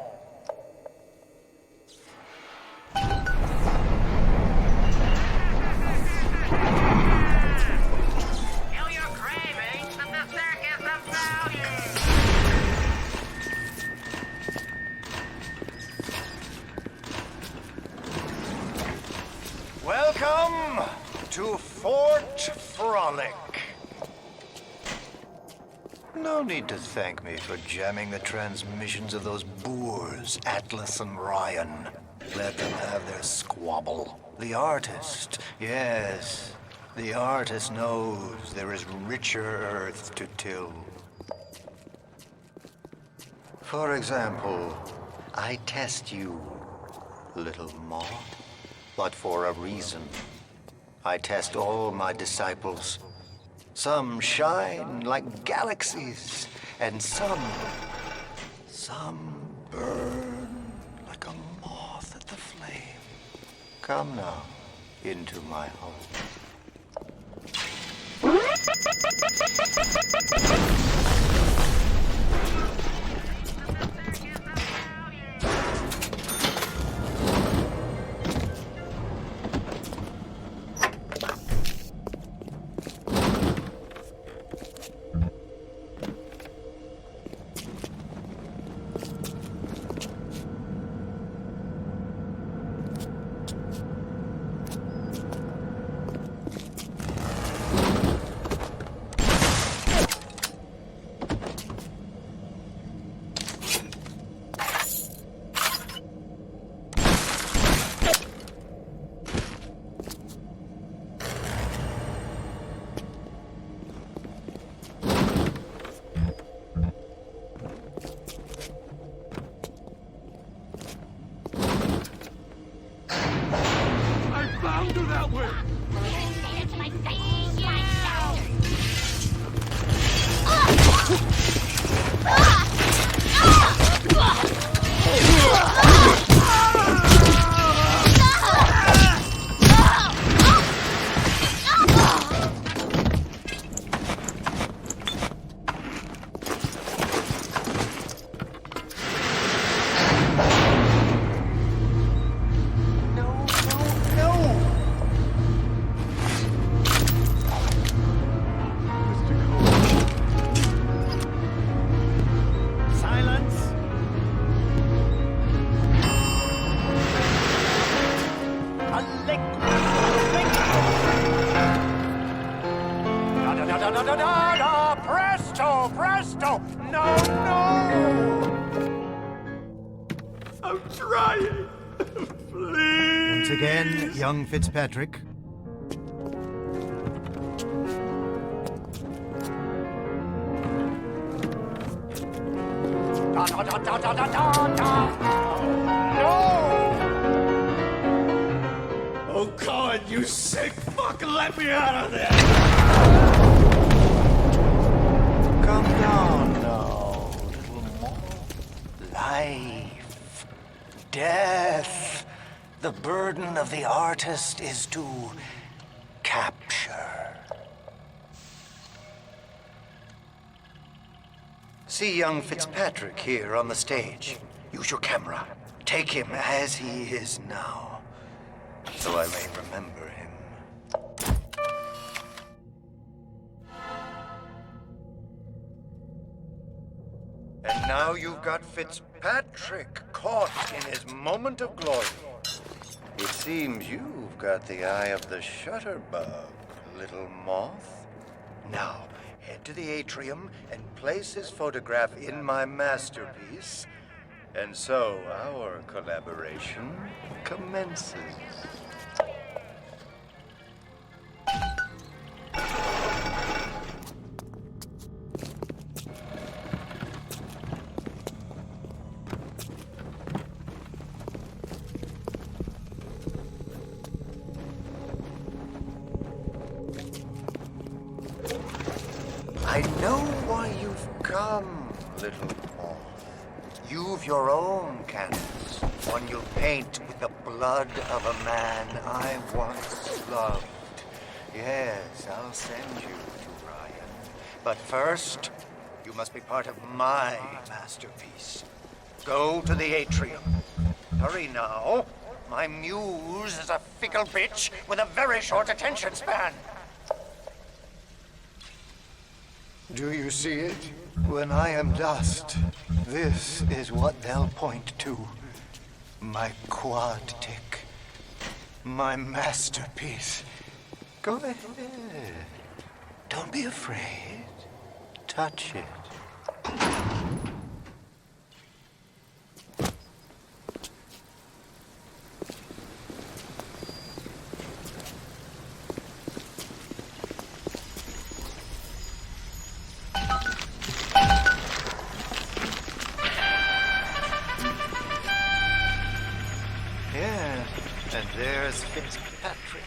Welcome to Fort Frolic. No need to thank me for jamming the transmissions of those boors, Atlas and Ryan. Let them have their squabble. The artist, yes, the artist knows there is richer earth to till. For example, I test you, little moth. But for a reason. I test all my disciples. Some shine like galaxies, and some burn like a moth at the flame. Come now, into my home. Da-da-da-da-da! Presto! Presto! No, no! I'm trying. Please. Once again, young Fitzpatrick. No! Oh, God, you sick fuck! Let me out of there! Come down now, little more. Life, death. The burden of the artist is to capture. See young Fitzpatrick here on the stage. Use your camera. Take him as he is now, so I may remember him. And now you've got Fitzpatrick caught in his moment of glory. It seems you've got the eye of the shutterbug, little moth. Now, head to the atrium and place his photograph in my masterpiece. And so our collaboration commences. I know why you've come, little moth. You've your own canvas, one you'll paint with the blood of a man I once loved. Yes, I'll send you to Ryan. But first, you must be part of my masterpiece. Go to the atrium. Hurry now. My muse is a fickle bitch with a very short attention span. Do you see it? When I am dust, this is what they'll point to. My quad tick. My masterpiece. Go ahead. Don't be afraid. Touch it. There's Fitzpatrick,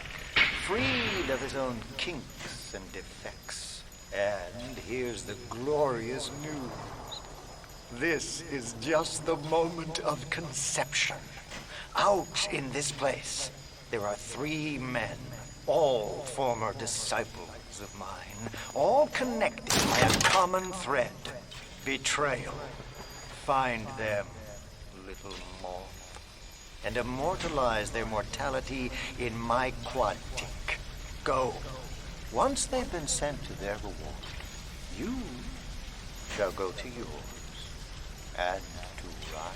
freed of his own kinks and defects. And here's the glorious news. This is just the moment of conception. Out in this place, there are 3 men, all former disciples of mine, all connected by a common thread, betrayal. Find them, little moth, and immortalize their mortality in my quad tick. Go. Once they've been sent to their reward, you shall go to yours and to Ryan.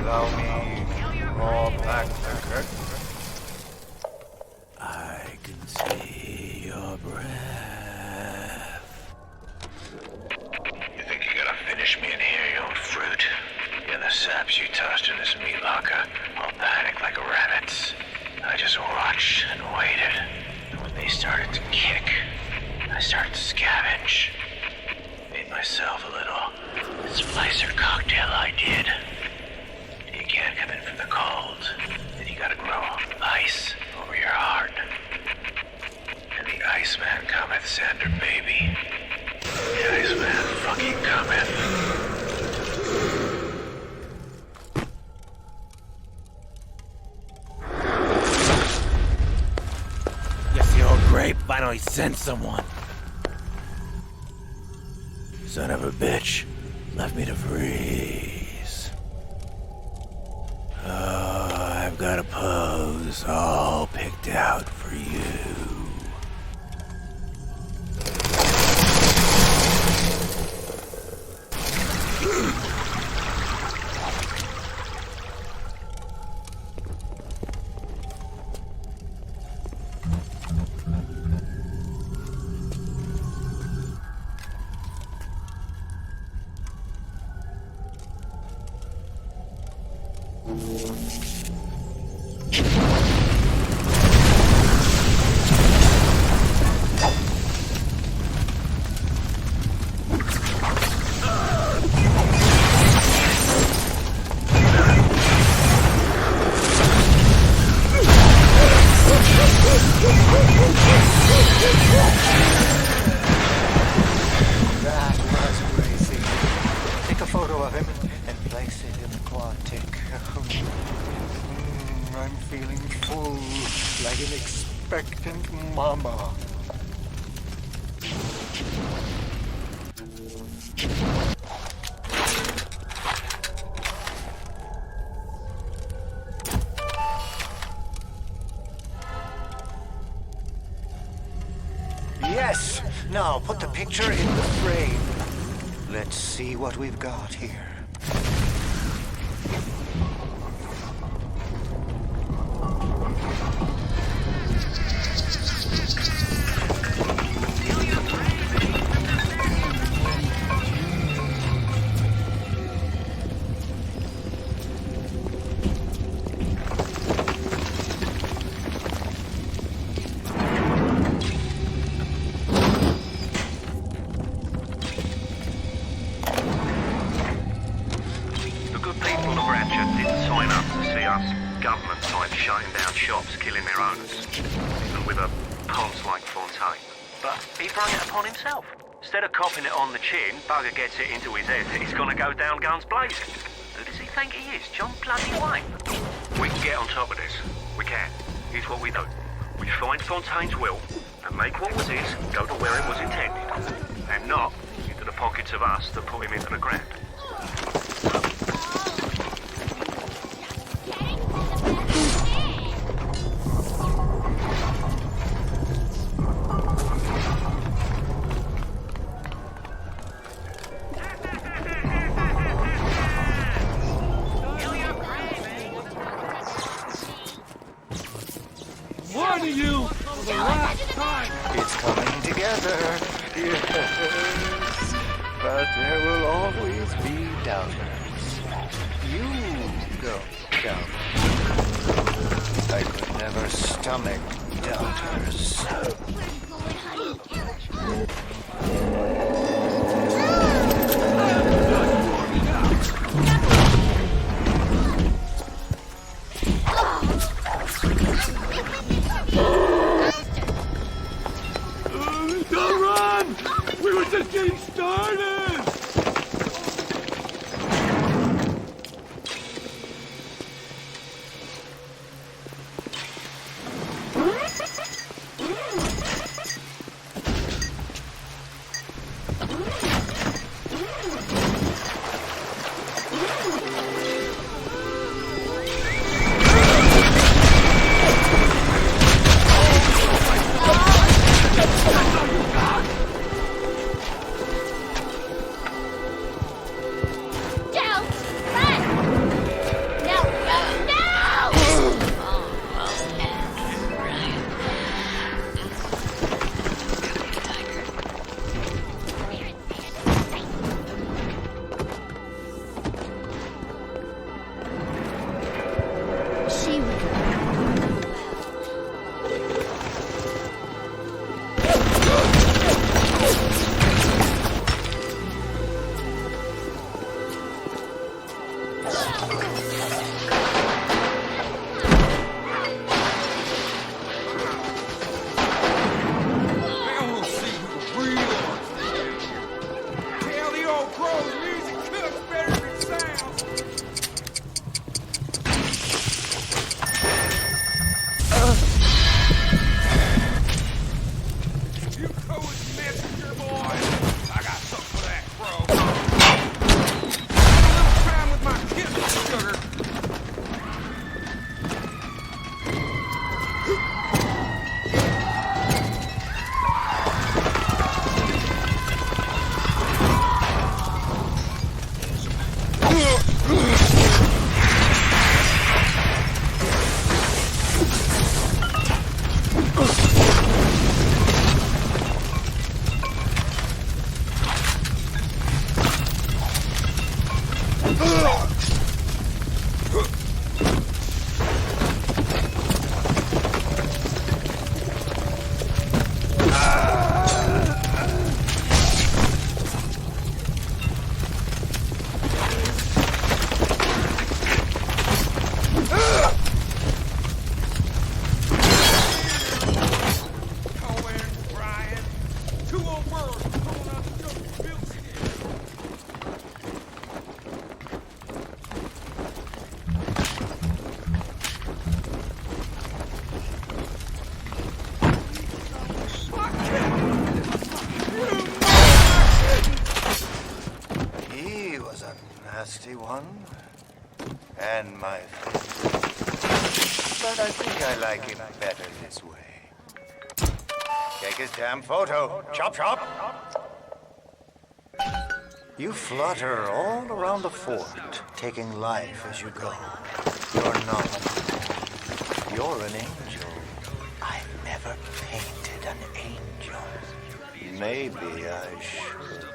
Allow me to draw back the curtain. I can see your breath. You think you gotta finish me in here, you old fruit? You're the saps you tossed in this meat locker, all panicked like rabbits. I just watched and waited. And when they started to kick, I started to scavenge. Made myself a little slicer cocktail I did. You can't come in from the cold. Then you gotta grow ice over your heart. And the Iceman cometh, Sander, baby. The Iceman fucking cometh. Guess the old grape finally sent someone. Son of a bitch left me to freeze. Oh, I've got a pose all picked out for you. That was crazy. Take a photo of him and place it in the quad tick. I'm feeling full, like an expectant mama. Yes! Now put the picture in the frame. Let's see what we've got here. Instead of copping it on the chin, bugger gets it into his head that he's gonna go down guns blazing. Who does he think he is? John bloody Wayne? We can get on top of this. We can. Here's what we do. We find Fontaine's will and make what was his go to where it was intended. And not into the pockets of us that put him into the ground. It's coming together. Yes. But there will always be doubters. You don't doubt. I could never stomach doubters. Don't run! We were just getting started! Sugar. Nasty one. And my favorite. But I think I like him better this way. Take his damn photo. Chop, chop. You flutter all around the fort, taking life as you go. You're not. You're an angel. I've never painted an angel. Maybe I should.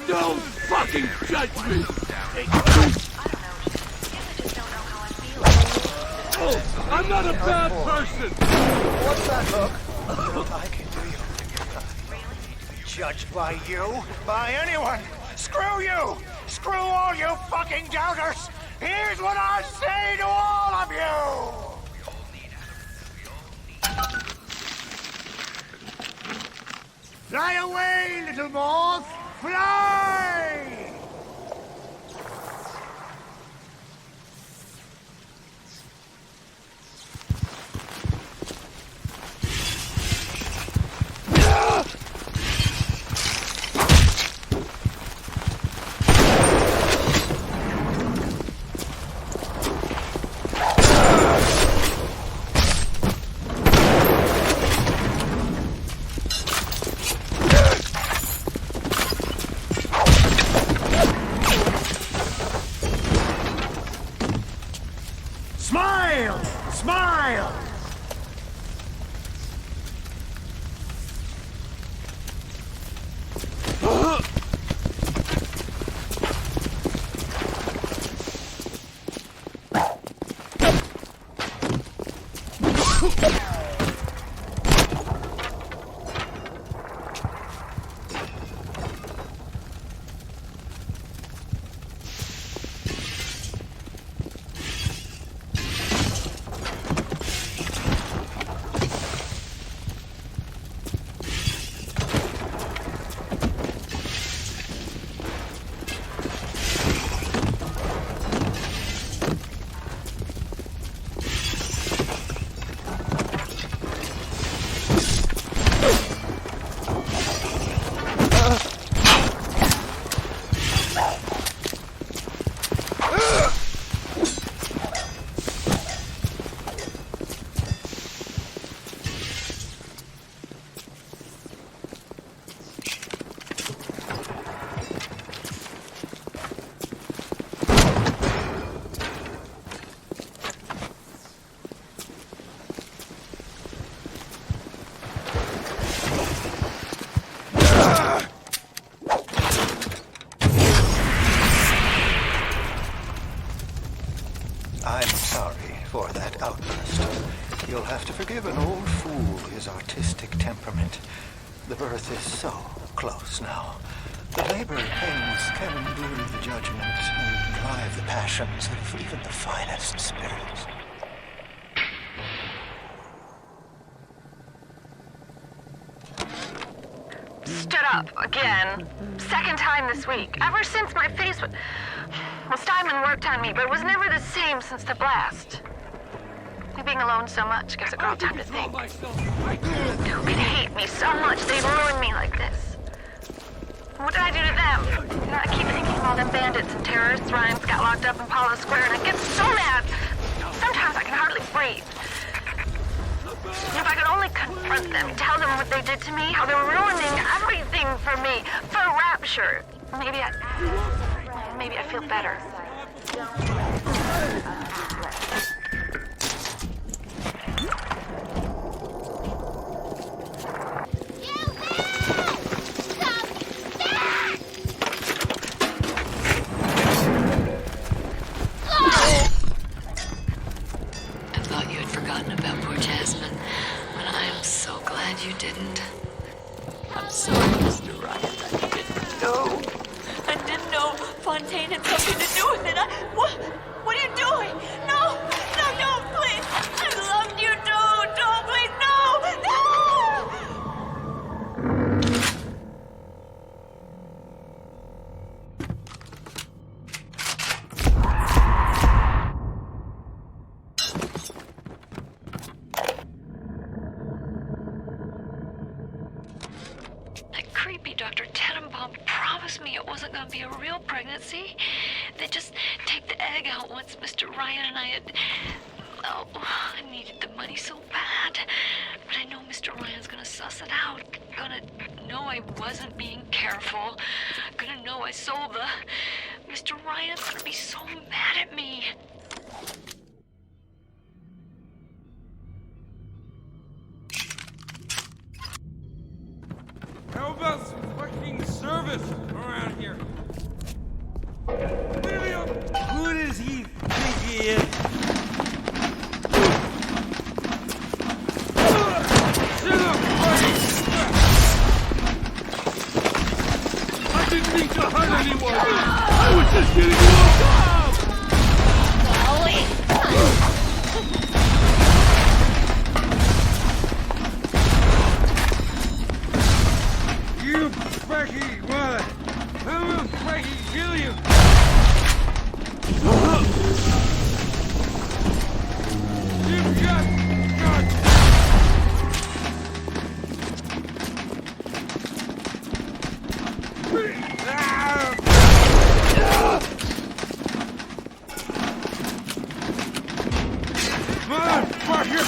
Don't fucking judge me! Oh, I'm not a bad person! What's that, Hook? I can do you. Judged by you? By anyone? Screw you! Screw all you fucking doubters! Here's what I say to all of you! Fly away, little moth! Fly! You'll have to forgive an old fool his artistic temperament. The birth is so close now. The labor pains can blur the judgment and drive the passions of even the finest spirits. Stood up again. Second time this week. Ever since my face was... Well, Steinman worked on me, but it was never the same since the blast. Being alone so much gives a girl time to think. Who can hate me so much they'd ruin me like this? What did I do to them? I keep thinking of all them bandits and terrorists Ryan's got locked up in Palo Square, and I get so mad. Sometimes I can hardly breathe. confront them, tell them what they did to me, how they're ruining everything for me, for Rapture. Maybe I feel better. You didn't. I'm sorry, Mr. Ryan. I didn't know Fontaine had something to do with it. What are you doing? No, please. I loved you, don't, please, no. Be a real pregnancy. They just take the egg out once Mr. Ryan and I had... Oh, I needed the money so bad. But I know Mr. Ryan's gonna suss it out. Gonna know I wasn't being careful. Gonna know I sold the... Mr. Ryan's gonna be so mad at me. How about some fucking service around here? Who does he think he is? I didn't mean to hurt anyone! I was just getting woke up! You Becky mother! I'm gonna fucking kill you! You just got... Motherfucker!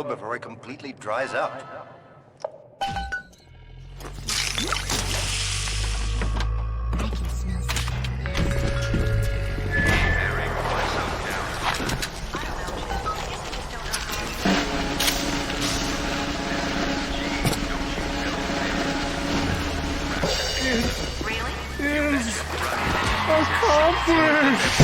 Before it completely dries out. Really? Yes. Accomplished!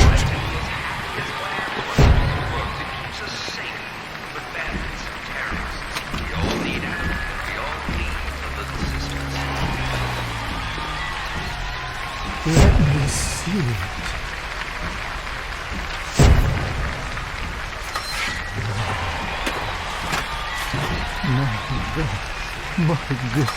Let me see it. My God.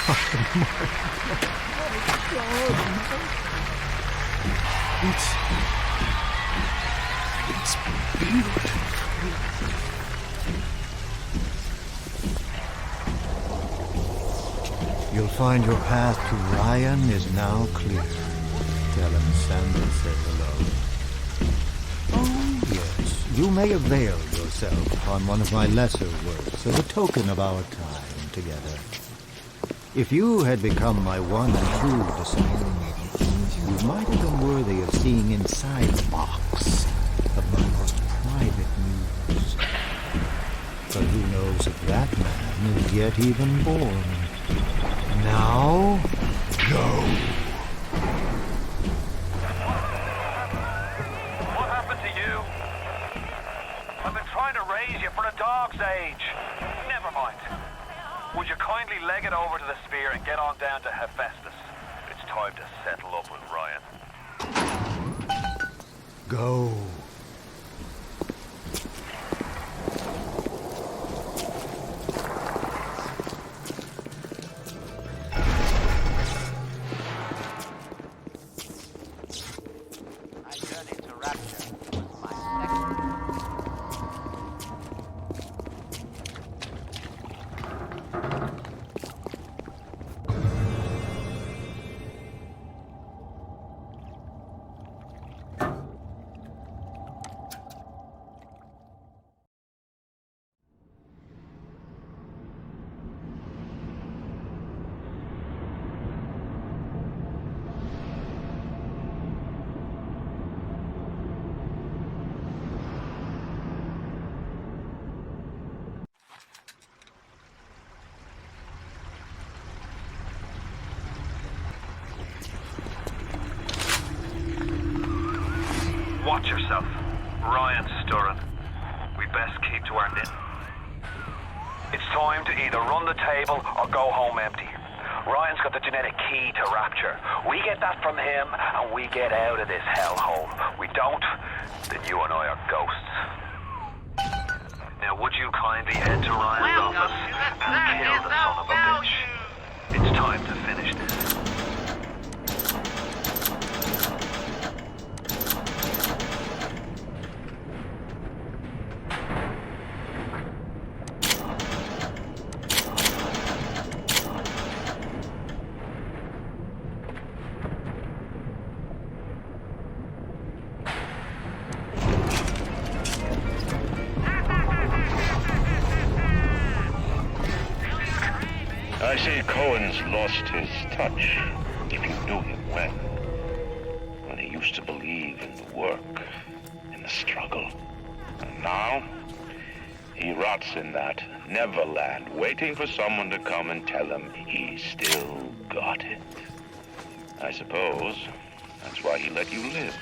It's beautiful. You'll find your path to Ryan is now clear. Tell him Sandra said hello. Oh, yes. You may avail yourself upon one of my lesser works as a token of our time together. If you had become my one and true disciple, you might have been worthy of seeing inside the box of my most private news. But who knows if that man is yet even born. Now, go. What happened to you? I've been trying to raise you for a dog's age. Never mind. Would you kindly leg it over to the spear and get on down to Hephaestus? It's time to settle up with Ryan. Go. Watch yourself. Ryan's stirring. We best keep to our knitting. It's time to either run the table or go home empty. Ryan's got the genetic key to rapture. We get that from him and we get out of this hellhole. We don't, then you and I are ghosts. Now would you kindly head to Ryan's office and kill the son of a bitch? It's time to finish this. I see Cohen's lost his touch, if you knew him well. When he used to believe in the work, in the struggle. And now, he rots in that Neverland, waiting for someone to come and tell him he still got it. I suppose that's why he let you live.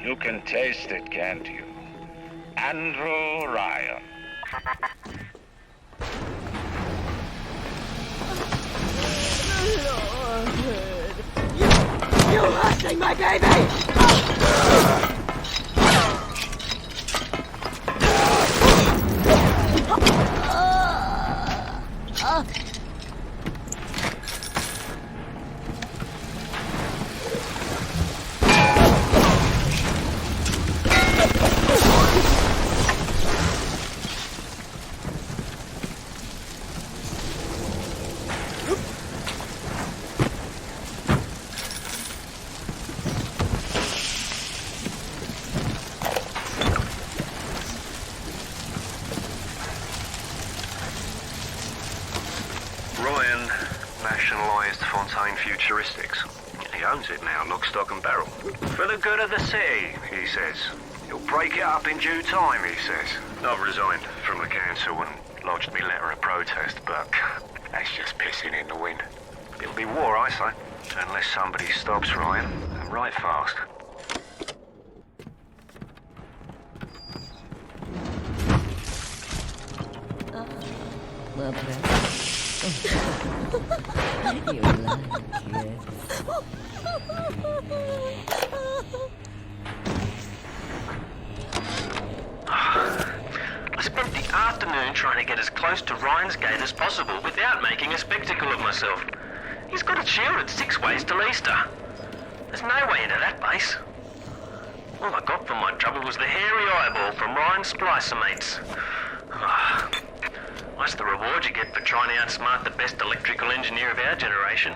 You can taste it, can't you? Andrew Ryan. You hurting my baby! Futuristics. He owns it now, lock, stock and barrel. For the good of the city, he says. He'll break it up in due time, he says. I've resigned from the council and lodged me letter of protest, but that's just pissing in the wind. It'll be war, I say, unless somebody stops Ryan, and right fast. You like it. I spent the afternoon trying to get as close to Ryan's gate as possible without making a spectacle of myself. He's got it shielded 6 ways till Easter. There's no way into that base. All I got for my trouble was the hairy eyeball from Ryan's splicer mates. That's the reward you get for trying to outsmart the best electrical engineer of our generation.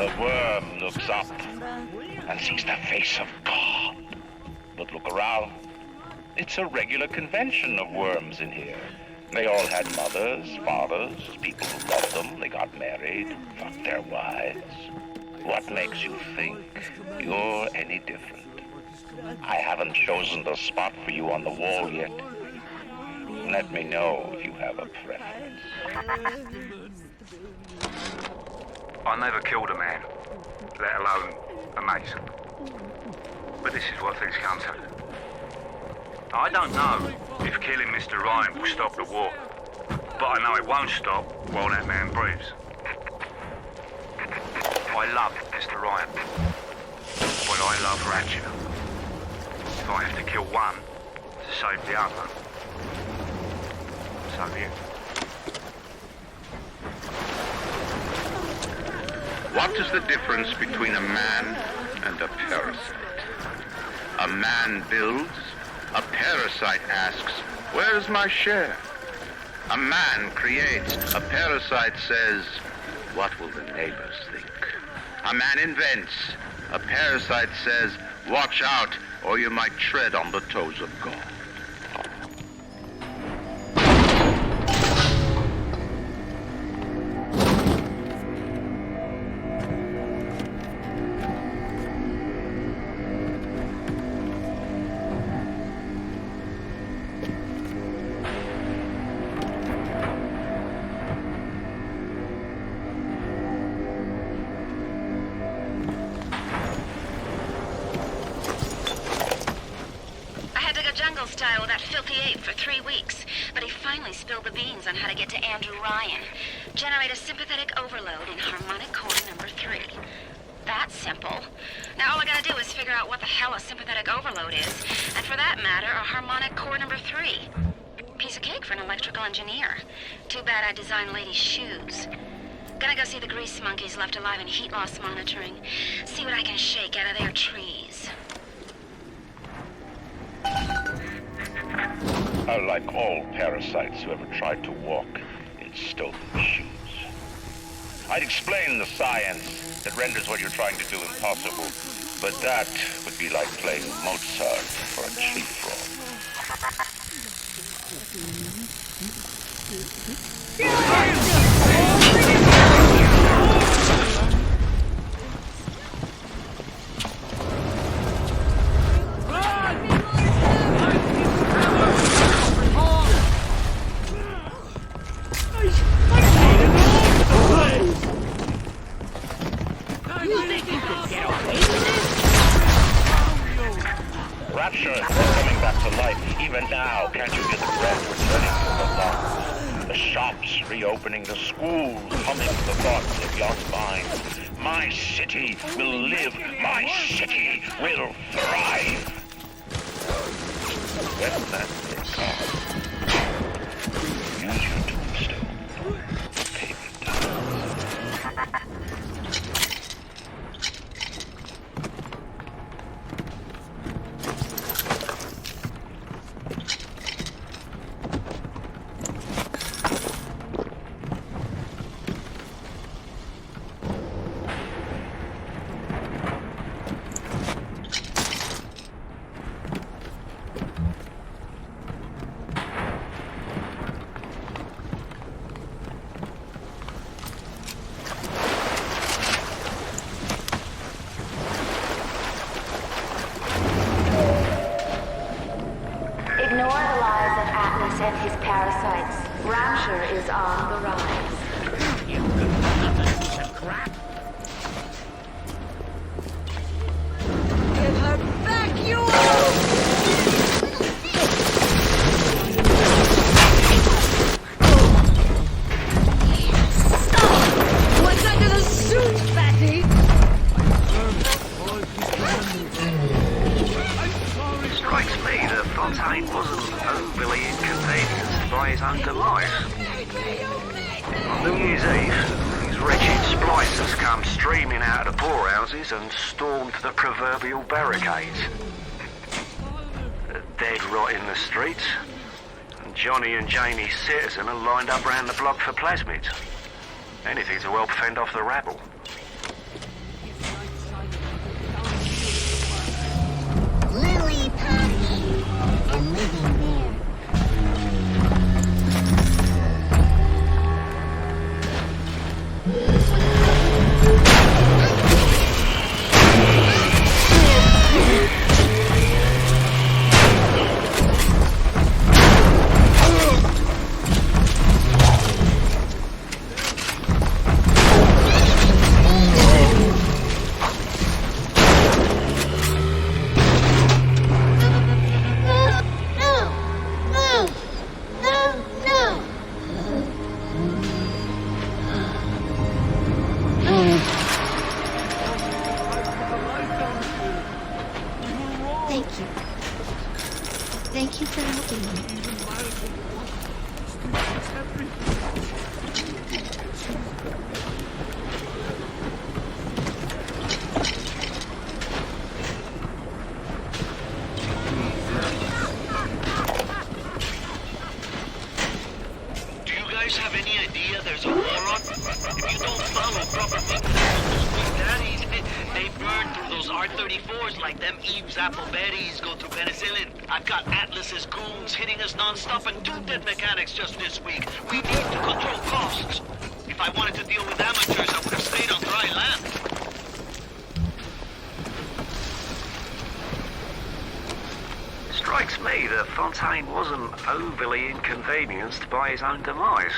The worm looks up and sees the face of God. But look around. It's a regular convention of worms in here. They all had mothers, fathers, people who loved them. They got married, fucked their wives. What makes you think you're any different? I haven't chosen the spot for you on the wall yet. Let me know if you have a preference. I never killed a man, let alone Amazing. But this is what things come to. I don't know if killing Mr. Ryan will stop the war, but I know it won't stop while that man breathes. I love Mr. Ryan, but I love Ratchet. If I have to kill one to save the other, so be it. What is the difference between a man and a parasite? A man builds, a parasite asks, where's my share? A man creates, a parasite says, what will the neighbors think? A man invents, a parasite says, watch out, or you might tread on the toes of God. Style with that filthy ape for 3 weeks, but he finally spilled the beans on how to get to Andrew Ryan. Generate a sympathetic overload in harmonic core number 3. That's simple. Now all I gotta do is figure out what the hell a sympathetic overload is, and for that matter, a harmonic core number 3. Piece of cake for an electrical engineer. Too bad I designed ladies' shoes. Gonna go see the grease monkeys left alive in heat loss monitoring. See what I can shake out of their trees. Like all parasites who ever tried to walk in stolen shoes. I'd explain the science that renders what you're trying to do impossible, but that would be like playing Mozart for a tree frog. Rapture is coming back to life. Even now, can't you hear the breath returning to the lungs? The shops reopening, the schools humming the thoughts of young minds. My city will live. My city will thrive. When that day comes, use your tombstone. Payment time. And his parasites. Rapture is on the rise. You piece of crap. Get her back, you What's under the suit, fatty? Strikes me that Fontaine wasn't overly inconvenienced by his own demise. On New Year's Eve, these wretched splicers come streaming out of the poorhouses and stormed the proverbial barricades. The dead rot in the streets, and Johnny and Jamie Citizen are lined up round the block for plasmids. Anything to help fend off the rabble. Lily Patty and living there. Thank you. Thank you for helping me. Do you guys have any idea there's a war on? If you don't follow proper daddies, they burn through those R-34s like them Eve's apple berries go through penicillin. I've got Atlas's goons hitting us non-stop and 2 dead mechanics just this week. We need to control costs. If I wanted to deal with amateurs, I would have stayed on dry land. Strikes me that Fontaine wasn't overly inconvenienced by his own demise.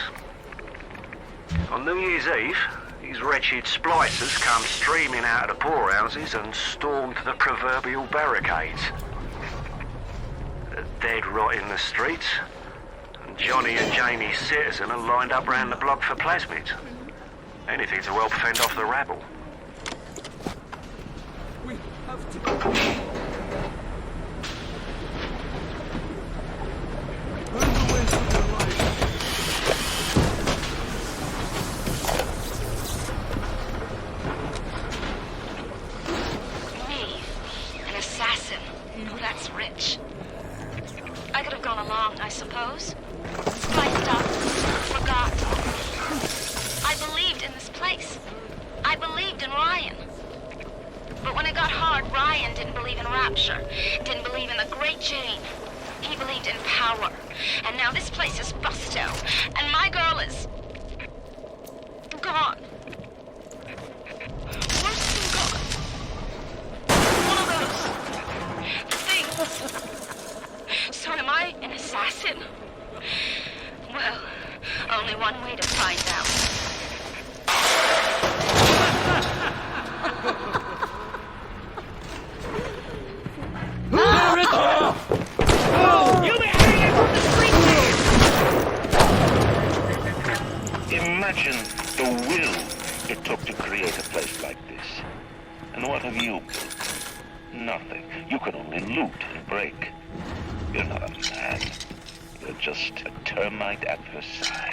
On New Year's Eve, these wretched splicers come streaming out of the poorhouses and stormed the proverbial barricades. The dead rot in the streets, and Johnny and Jamie Citizen are lined up round the block for plasmids. Anything to help fend off the rabble. We have to... I suppose. Spiced up, forgot. I believed in this place. I believed in Ryan. But when it got hard, Ryan didn't believe in rapture, didn't believe in the Great Chain. He believed in power. And now this place is busto, and my girl is... gone. Worse than gone. One of those things. So am I an assassin? Well, only one way to find out. You be hanging from the street! Imagine the will it took to create a place like this. And what have you built? Nothing. You can only loot and break. You're not a man. You're just a termite adversary.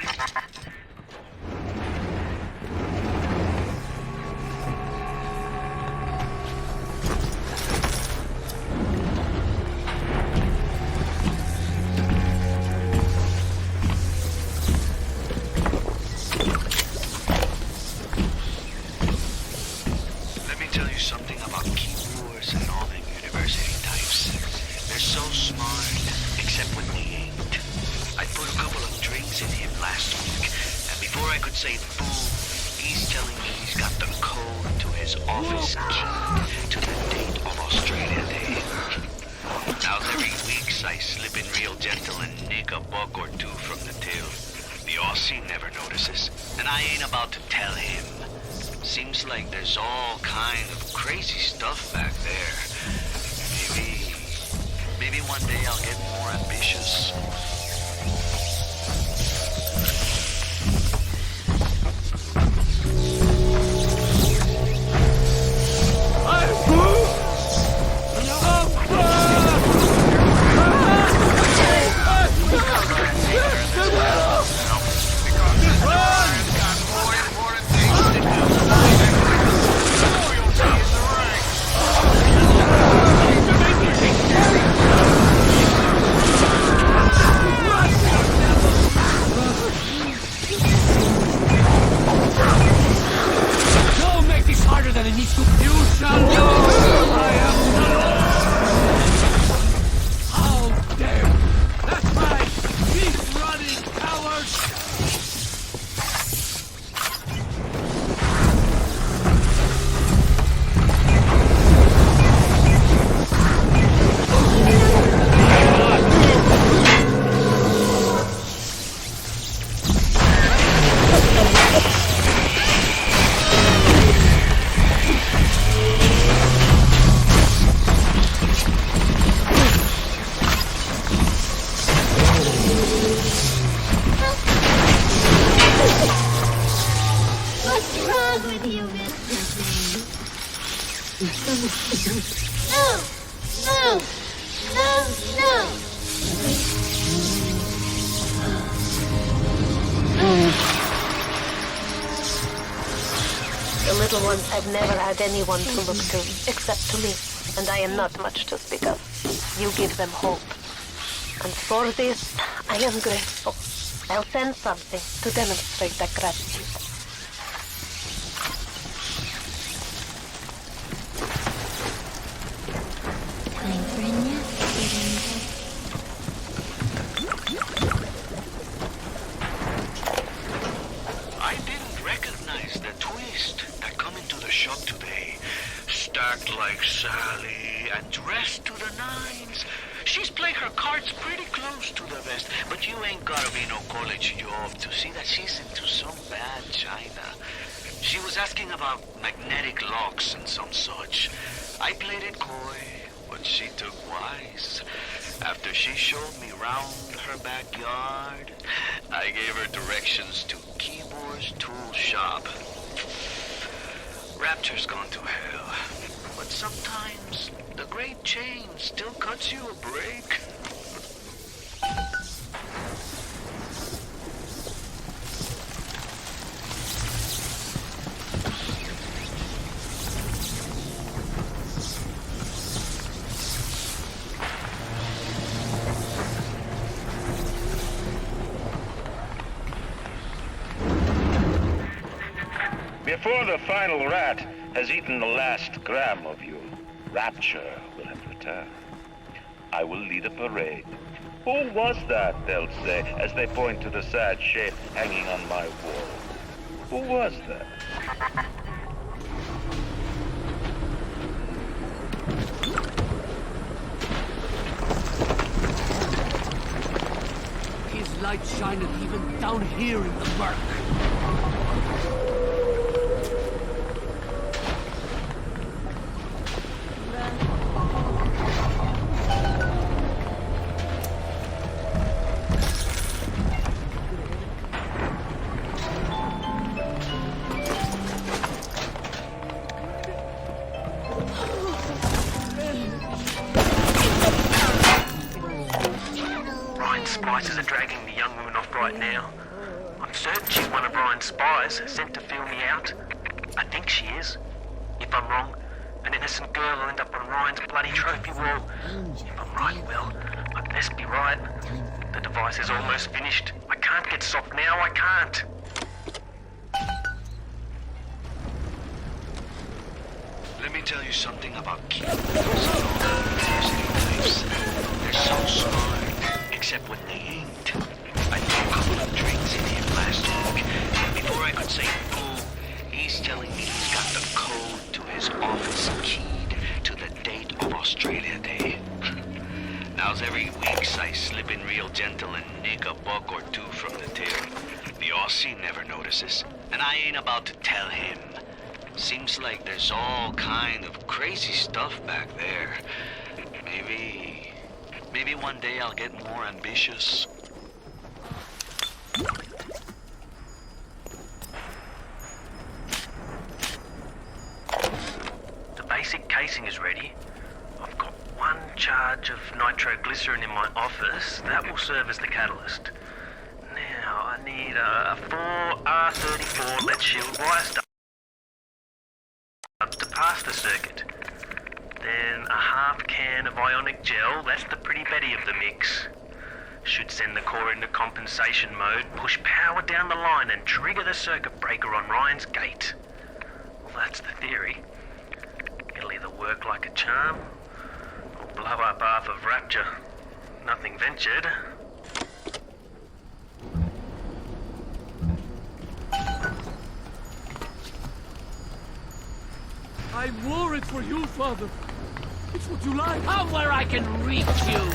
Let me tell you something about keyboards and all them university types. They're so smart, except when they ain't. I put a couple of drinks in him last week, and before I could say boom, he's telling me he's got the code to his office key to the date of Australia Day. Now every weeks I slip in real gentle and nick a buck or two from the till. The Aussie never notices, and I ain't about to tell him. Seems like there's all kind of crazy stuff back there. Maybe one day I'll get more ambitious. No! No! No! The little ones have never had anyone to look to, except to me, and I am not much to speak of. You give them hope. And for this, I am grateful. I'll send something to demonstrate that gratitude. Time for a nap, I didn't recognize the twist that come into the shop today. Stacked like Sally and dressed to the nines. She's playing her cards pretty close to the vest, but you ain't gotta be no college job to see that she's into some bad china. She was asking about magnetic locks and some such. I played it coy, but she took wise. After she showed me round her backyard, I gave her directions to Keyboard's tool shop. Rapture's gone to hell, but sometimes the great chain still cuts you a break. Before the final rat has eaten the last gram of you, Rapture will have returned. I will lead a parade. Who was that, they'll say, as they point to the sad shape hanging on my wall. Who was that? His light shineth even down here in the murk. Sent to fill me out. I think she is. If I'm wrong, an innocent girl will end up on Ryan's bloody trophy wall. If I'm right, well, I best be right. The device is almost finished. I can't get soft now, I can't. Let me tell you something about keyboards and all types. They're so smart, except when they ain't. I threw a couple of drinks in him last week. Before I could say boo, he's telling me he's got the code to his office keyed to the date of Australia Day. Now's every week I slip in real gentle and nick a buck or two from the till. The Aussie never notices, and I ain't about to tell him. Seems like there's all kind of crazy stuff back there. Maybe one day I'll get more ambitious. The basic casing is ready. I've got one charge of nitroglycerin in my office. That will serve as the catalyst. Now I need a 4R34 lead shield wire stub to pass the circuit. Then a half can of ionic gel. That's the pretty Betty of the mix. Should send the core into compensation mode, push power down the line and trigger the circuit breaker on Ryan's gate. Well, that's the theory. It'll either work like a charm or blow up half of Rapture. Nothing ventured. I wore it for you, Father. It's what you like. Come where I can reach you.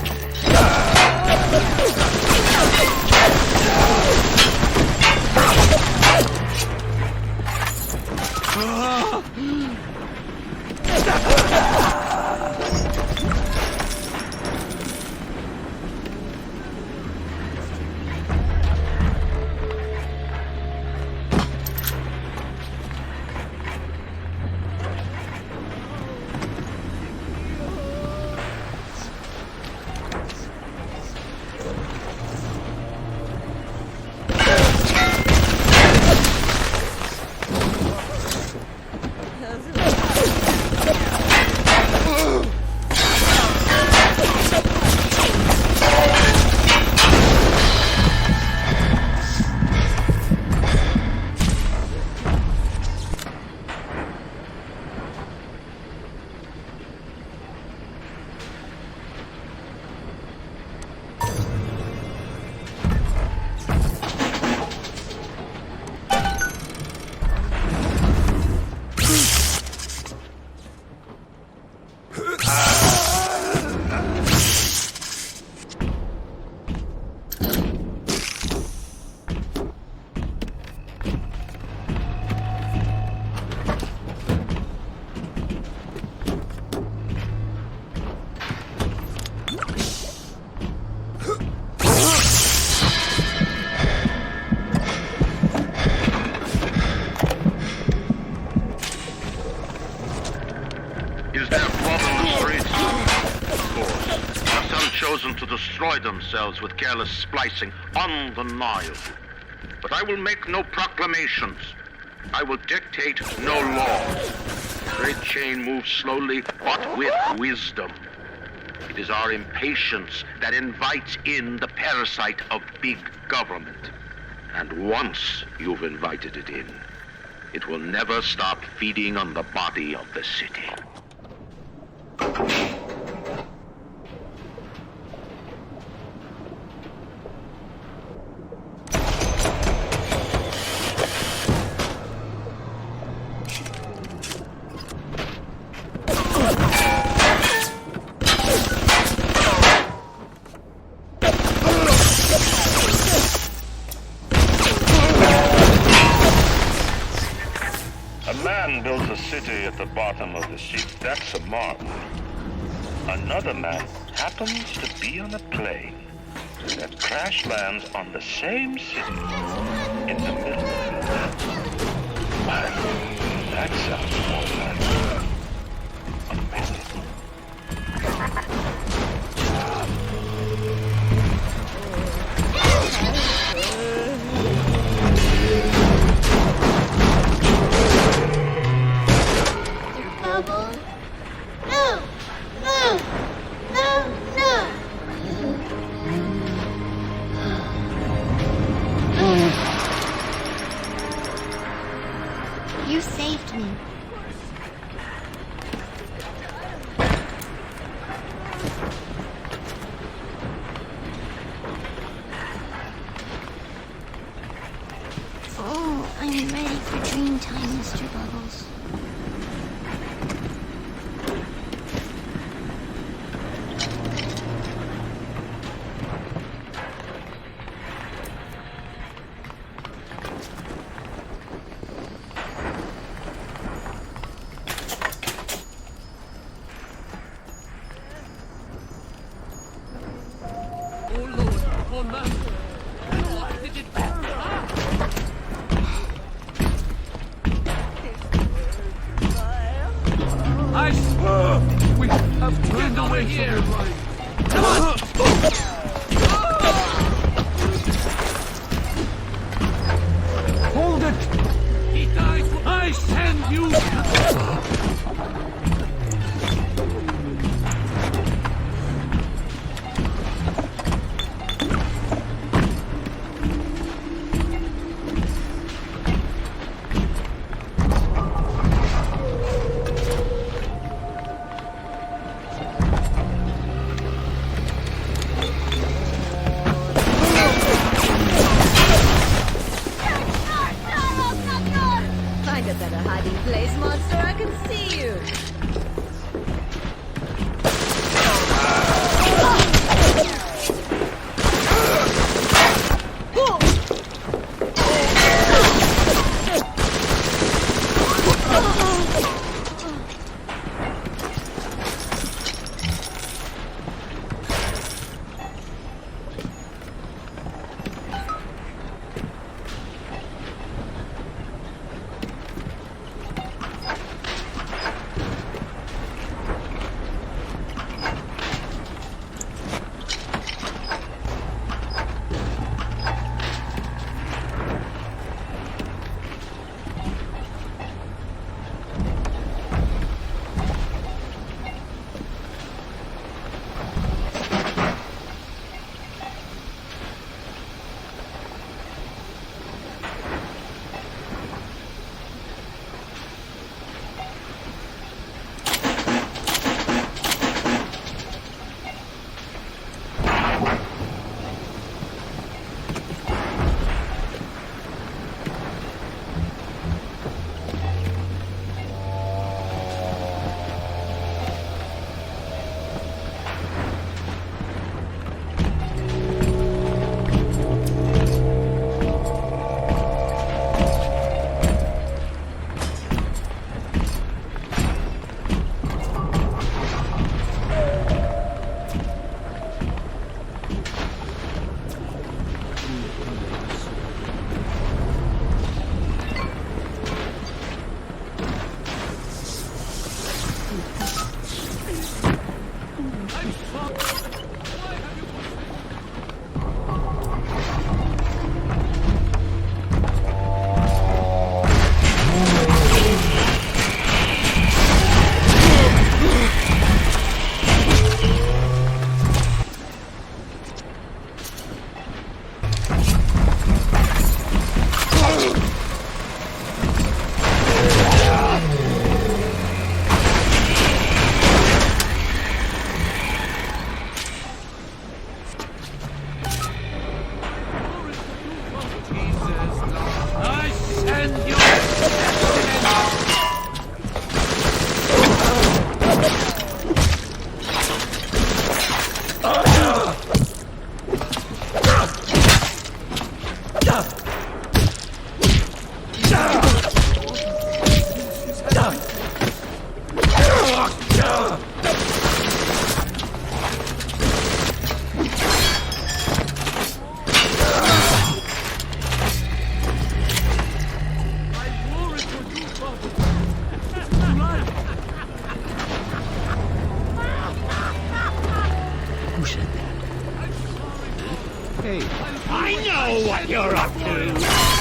To destroy themselves with careless splicing on the Nile. But I will make no proclamations. I will dictate no laws. The great chain moves slowly, but with wisdom. It is our impatience that invites in the parasite of big government. And once you've invited it in, it will never stop feeding on the body of the city. At the bottom of the sea, that's a marvel. Another man happens to be on a plane that crash lands on the same city in the middle of the night. That sounds more like a miracle. You saved me. Oh, I'm ready for dream time, Mr. Bubbles. Hey. I know what you're up to!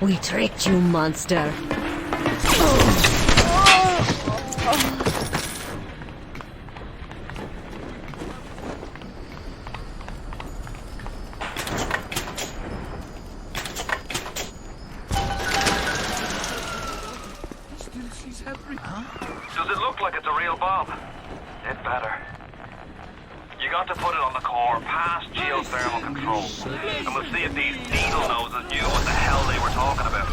We tricked you, monster. Does it look like it's a real bomb? It better. You got to put it on the core, past geothermal control. And we'll see if these needle noses knew what the hell they were talking about.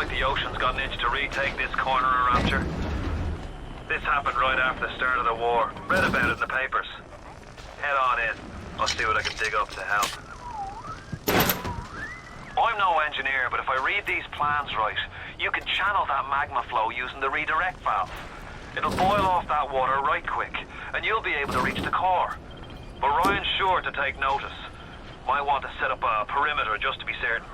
The ocean's got an itch to retake this corner of Rapture. This happened right after the start of the war. Read about it in the papers. Head on in. I'll see what I can dig up to help. I'm no engineer, but if I read these plans right, you can channel that magma flow using the redirect valve. It'll boil off that water right quick, and you'll be able to reach the core. But Ryan's sure to take notice. Might want to set up a perimeter just to be certain.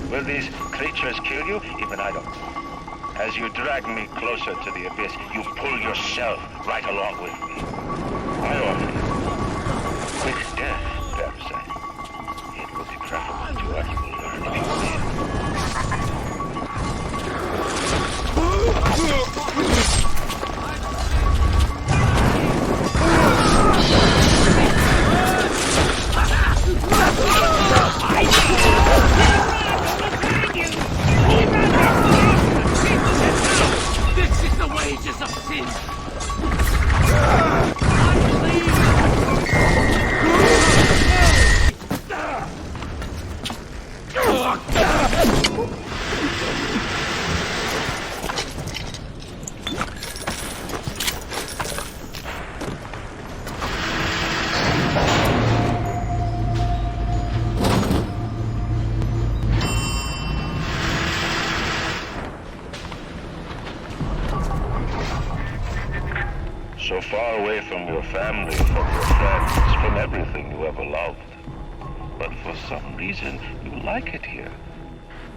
Will these creatures kill you? Even I don't. As you drag me closer to the abyss, you pull yourself right along with me. I offer you quick death, perhaps. It will be preferable to what you will learn if you live. This is the wages of sin! So far away from your family, from your friends, from everything you ever loved. But for some reason, you like it here.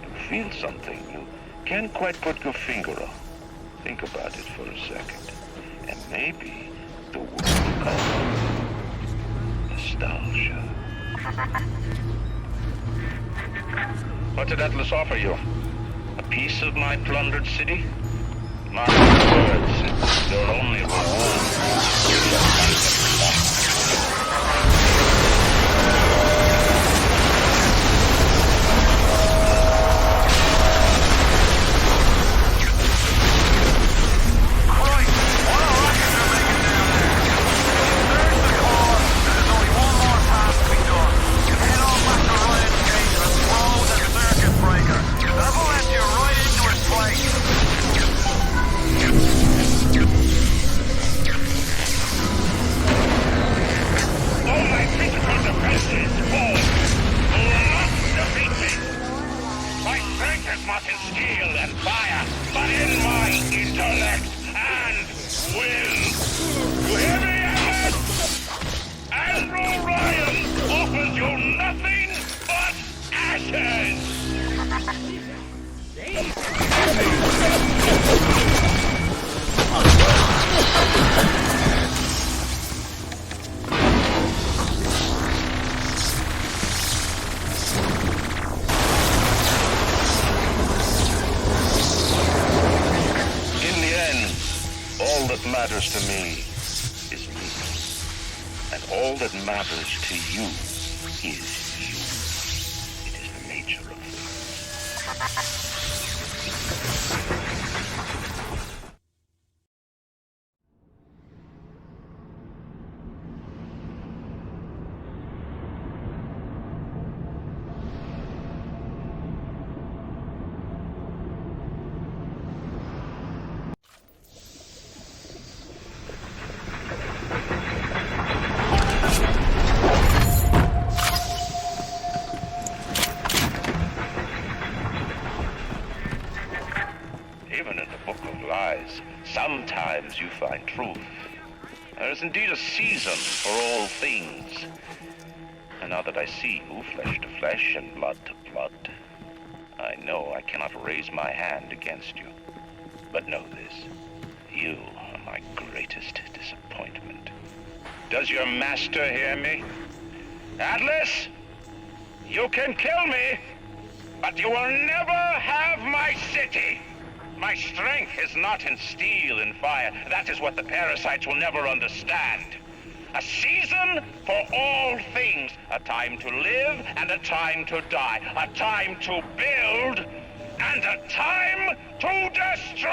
You feel something you can't quite put your finger on. Think about it for a second. And maybe the word will come. Nostalgia. What did Atlas offer you? A piece of my plundered city? Mark my words, it's your only reward. Matters to me is me, and all that matters to you is you. It is the nature of things. Sometimes you find truth. There is indeed a season for all things. And now that I see you, flesh to flesh and blood to blood, I know I cannot raise my hand against you. But know this, you are my greatest disappointment. Does your master hear me? Atlas, you can kill me, but you will never have my city. My strength is not in steel and fire. That is what the parasites will never understand. A season for all things. A time to live and a time to die. A time to build and a time to destroy!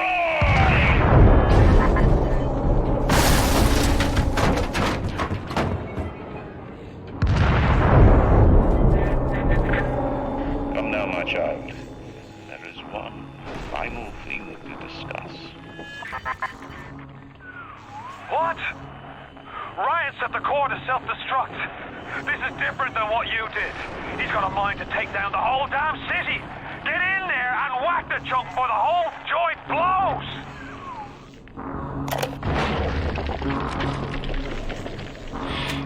Come now, my child. There is one final thing to discuss. What? Ryan set the core to self-destruct. This is different than what you did. He's got a mind to take down the whole damn city. Get in there and whack the chunk before the whole joint blows!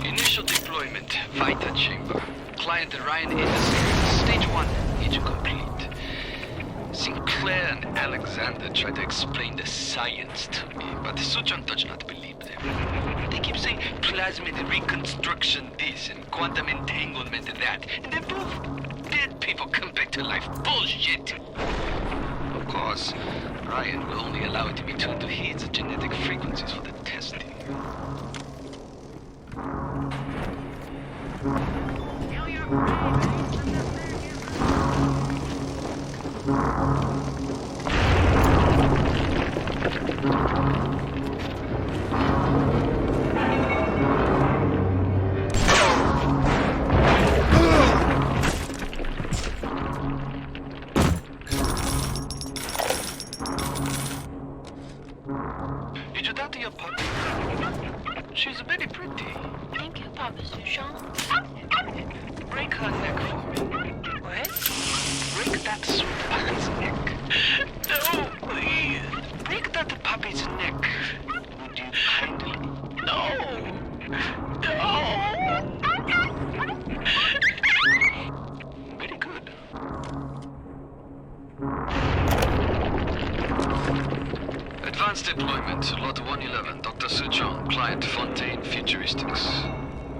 Initial deployment, Vita Chamber. Client Ryan Industries, Stage 1, agent complete. Sinclair and Alexander tried to explain the science to me, but Suchon does not believe them. They keep saying plasmid reconstruction this and quantum entanglement that, and then poof, dead people come back to life. Bullshit! Of course, Ryan will only allow it to be tuned to his genetic frequencies for the testing. Did you talk to your puppy? She's very pretty. Thank you, Papa Sushon. Break her neck for me. What? Break that sweet pant's neck. No, please. Break that puppy's neck. Would you kindly? Advanced deployment, Lot 111, Dr. Suchong, client Fontaine Futuristics.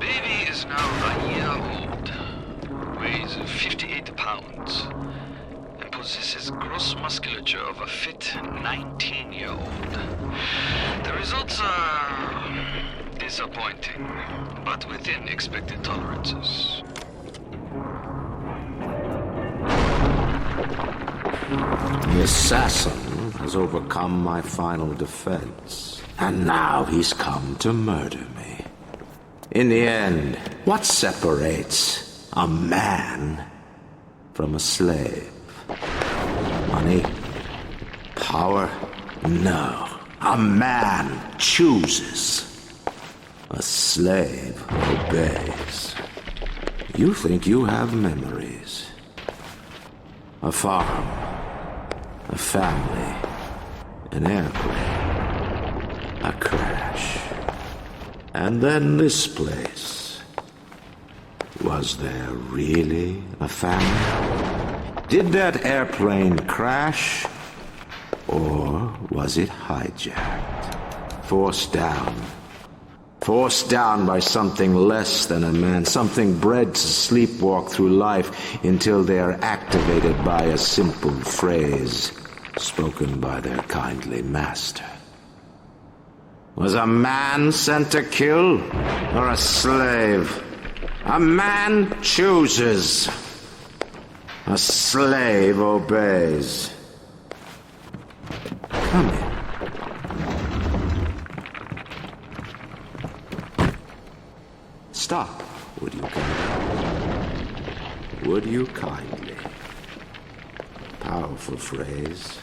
Baby is now a year old, weighs 58 pounds, and possesses gross musculature of a fit 19-year-old. The results are disappointing, but within expected tolerances. The assassin has overcome my final defense, and now he's come to murder me. In the end, what separates a man from a slave? Money? Power? No. A man chooses. A slave obeys. You think you have memories. A farm. A family. An airplane. A crash. And then this place. Was there really a family? Did that airplane crash? Or was it hijacked? Forced down. Forced down by something less than a man, something bred to sleepwalk through life until they are activated by a simple phrase spoken by their kindly master. Was a man sent to kill, or a slave? A man chooses. A slave obeys. Come in. Stop, would you kindly? Would you kindly? Powerful phrase.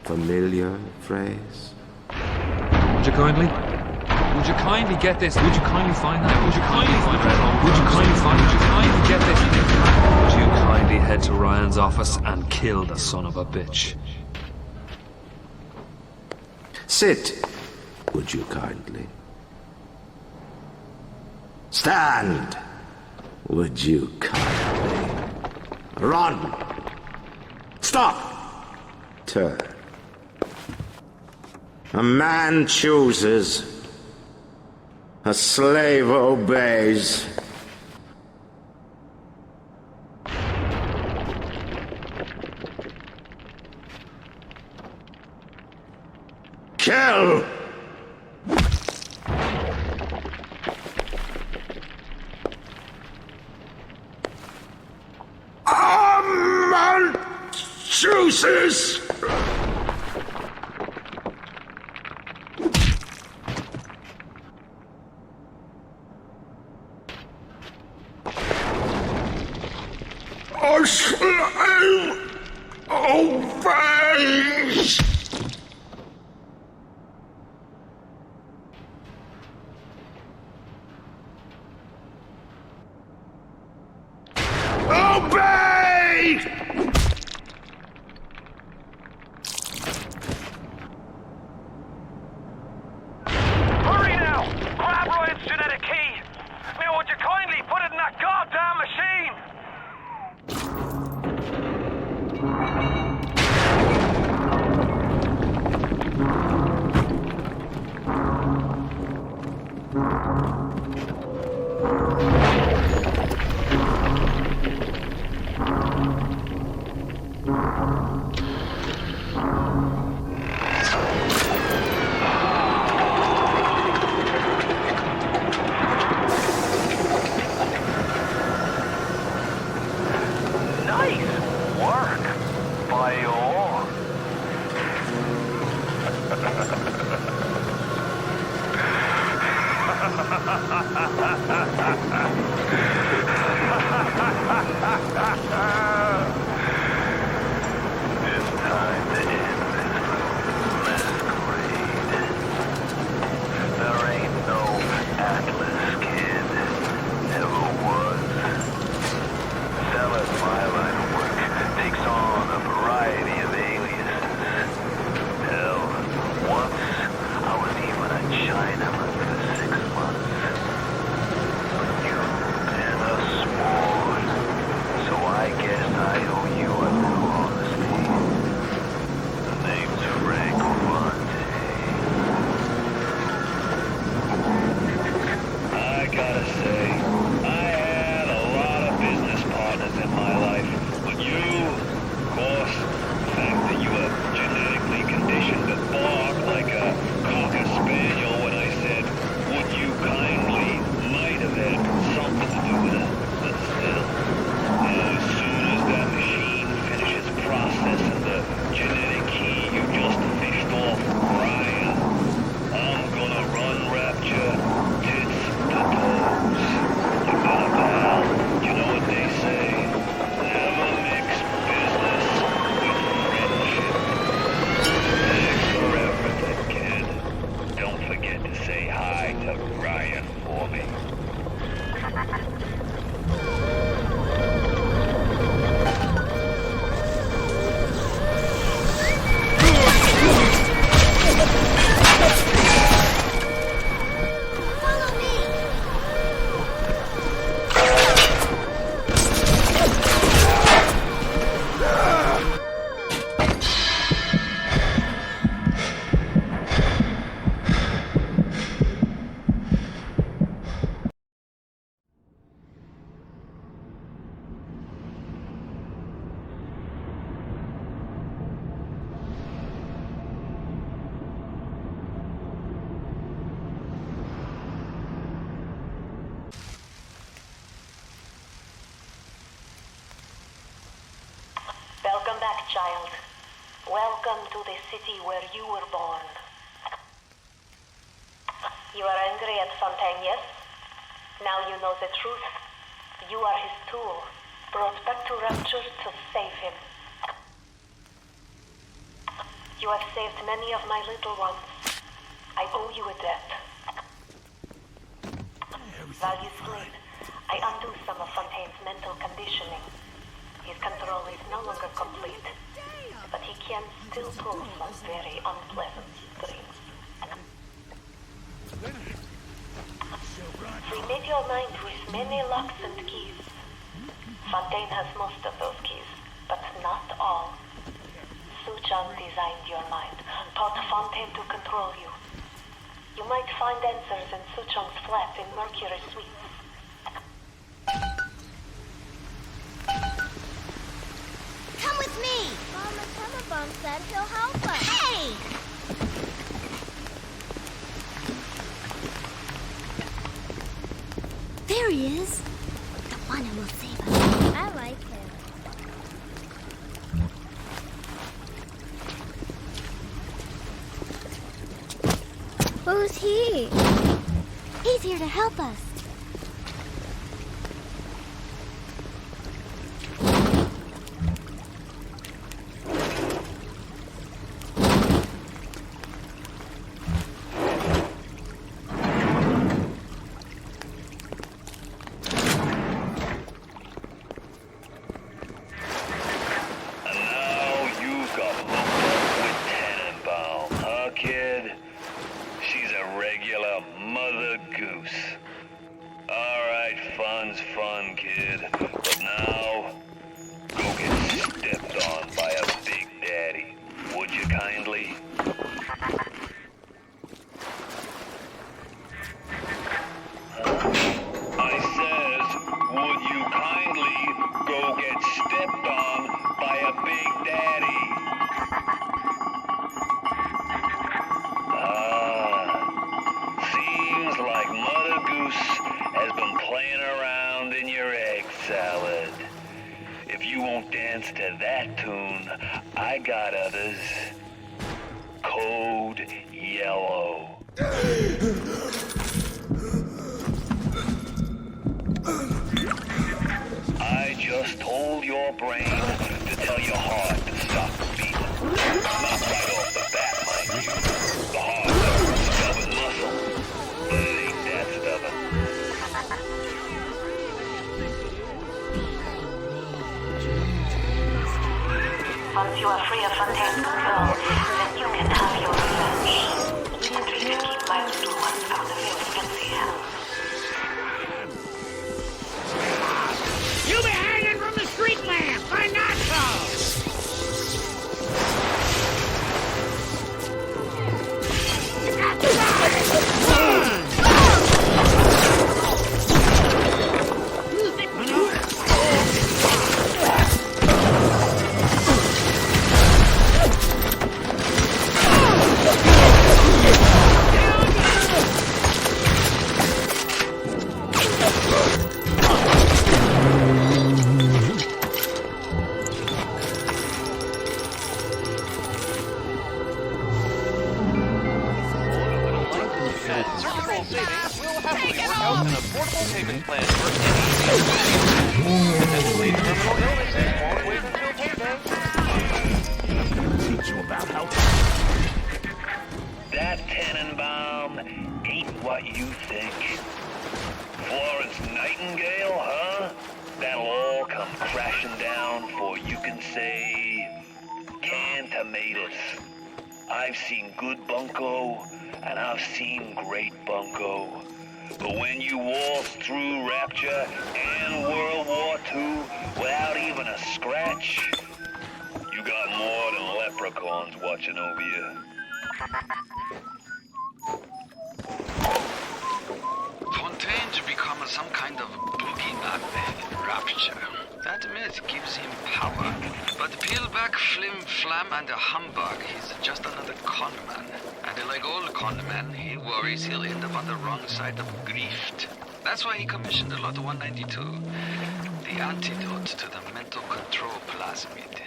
Familiar phrase. Would you kindly? Would you kindly get this? Would you kindly find that? Would you kindly find that? Would you kindly find? Would you kindly get this? Would you kindly head to Ryan's office and kill the son of a bitch? Sit, would you kindly? Stand, would you kindly? Run! Stop! Turn. A man chooses. A slave obeys. Kill! A man chooses! A slave obeys! Obey! Hurry now! Grab Ryan's genetic key! Now would you kindly put it in that goddamn machine? Child, welcome to the city where you were born. You are angry at Fontaine, yes? Now you know the truth. You are his tool, brought back to Rapture to save him. You have saved many of my little ones. I owe you a debt. While you sleep, I undo some of Fontaine's mental conditioning. His control is no longer complete, but he can still pull some very unpleasant strings. We made your mind with many locks and keys. Fontaine has most of those keys, but not all. Suchong designed your mind, taught Fontaine to control you. You might find answers in Suchong's flat in Mercury Suites. Come with me! Mama Telephone said he'll help us. Hey! There he is. The one who will save us. I like him. Who's he? He's here to help us. To that tune, I got others. Code Yellow. I just told your brain to tell your heart to stop beating. Not right off the bat, mind you. The heart's a stubborn muscle, but it ain't that stubborn. Once you are free of Fontaine's control, then you can have your revenge. And we can keep my little ones out of your filthy hell. You be hanging from the street lamp, or not so? You got to run! That Tannenbaum ain't what you think. Florence Nightingale, huh? That'll all come crashing down for you can say canned tomatoes. I've seen good bunco, and I've seen great bunco. But when you waltz through Rapture and World War II without even a scratch, you got more than leprechauns watching over you. Fontaine's become some kind of boogeyman in Rapture. That myth gives him power. But peel back flim flam and a humbug, he's just another conman. And like all conmen, he worries he'll end up on the wrong side of grief. That's why he commissioned Lot 192. The the antidote to the mental control plasmid.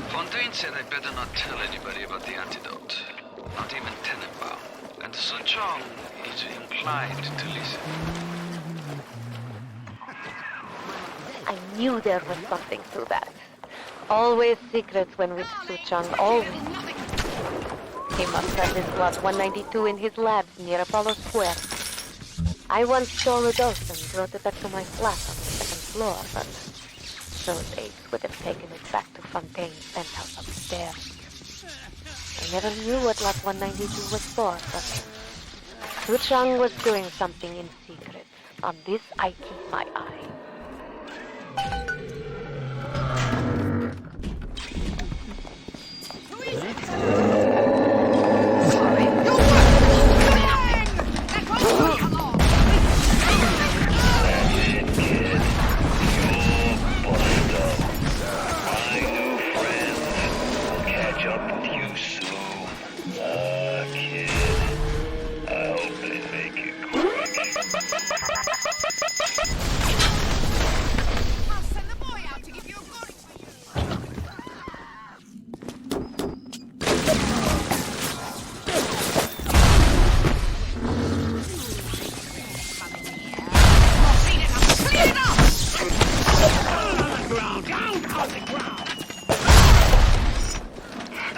Fontaine said I better not tell anybody about the antidote. Not even Tenenbaum. And Suchong is inclined to listen. I knew there was something to that. Always secrets when with Suchong, always. He must have this Lot 192 in his labs near Apollo Square. I once stole a dose and brought it back to my flat on the second floor, but those apes would have taken it back to Fontaine's penthouse upstairs. I never knew what Lot 192 was for, but Suchong was doing something in secret. On this I keep my eye.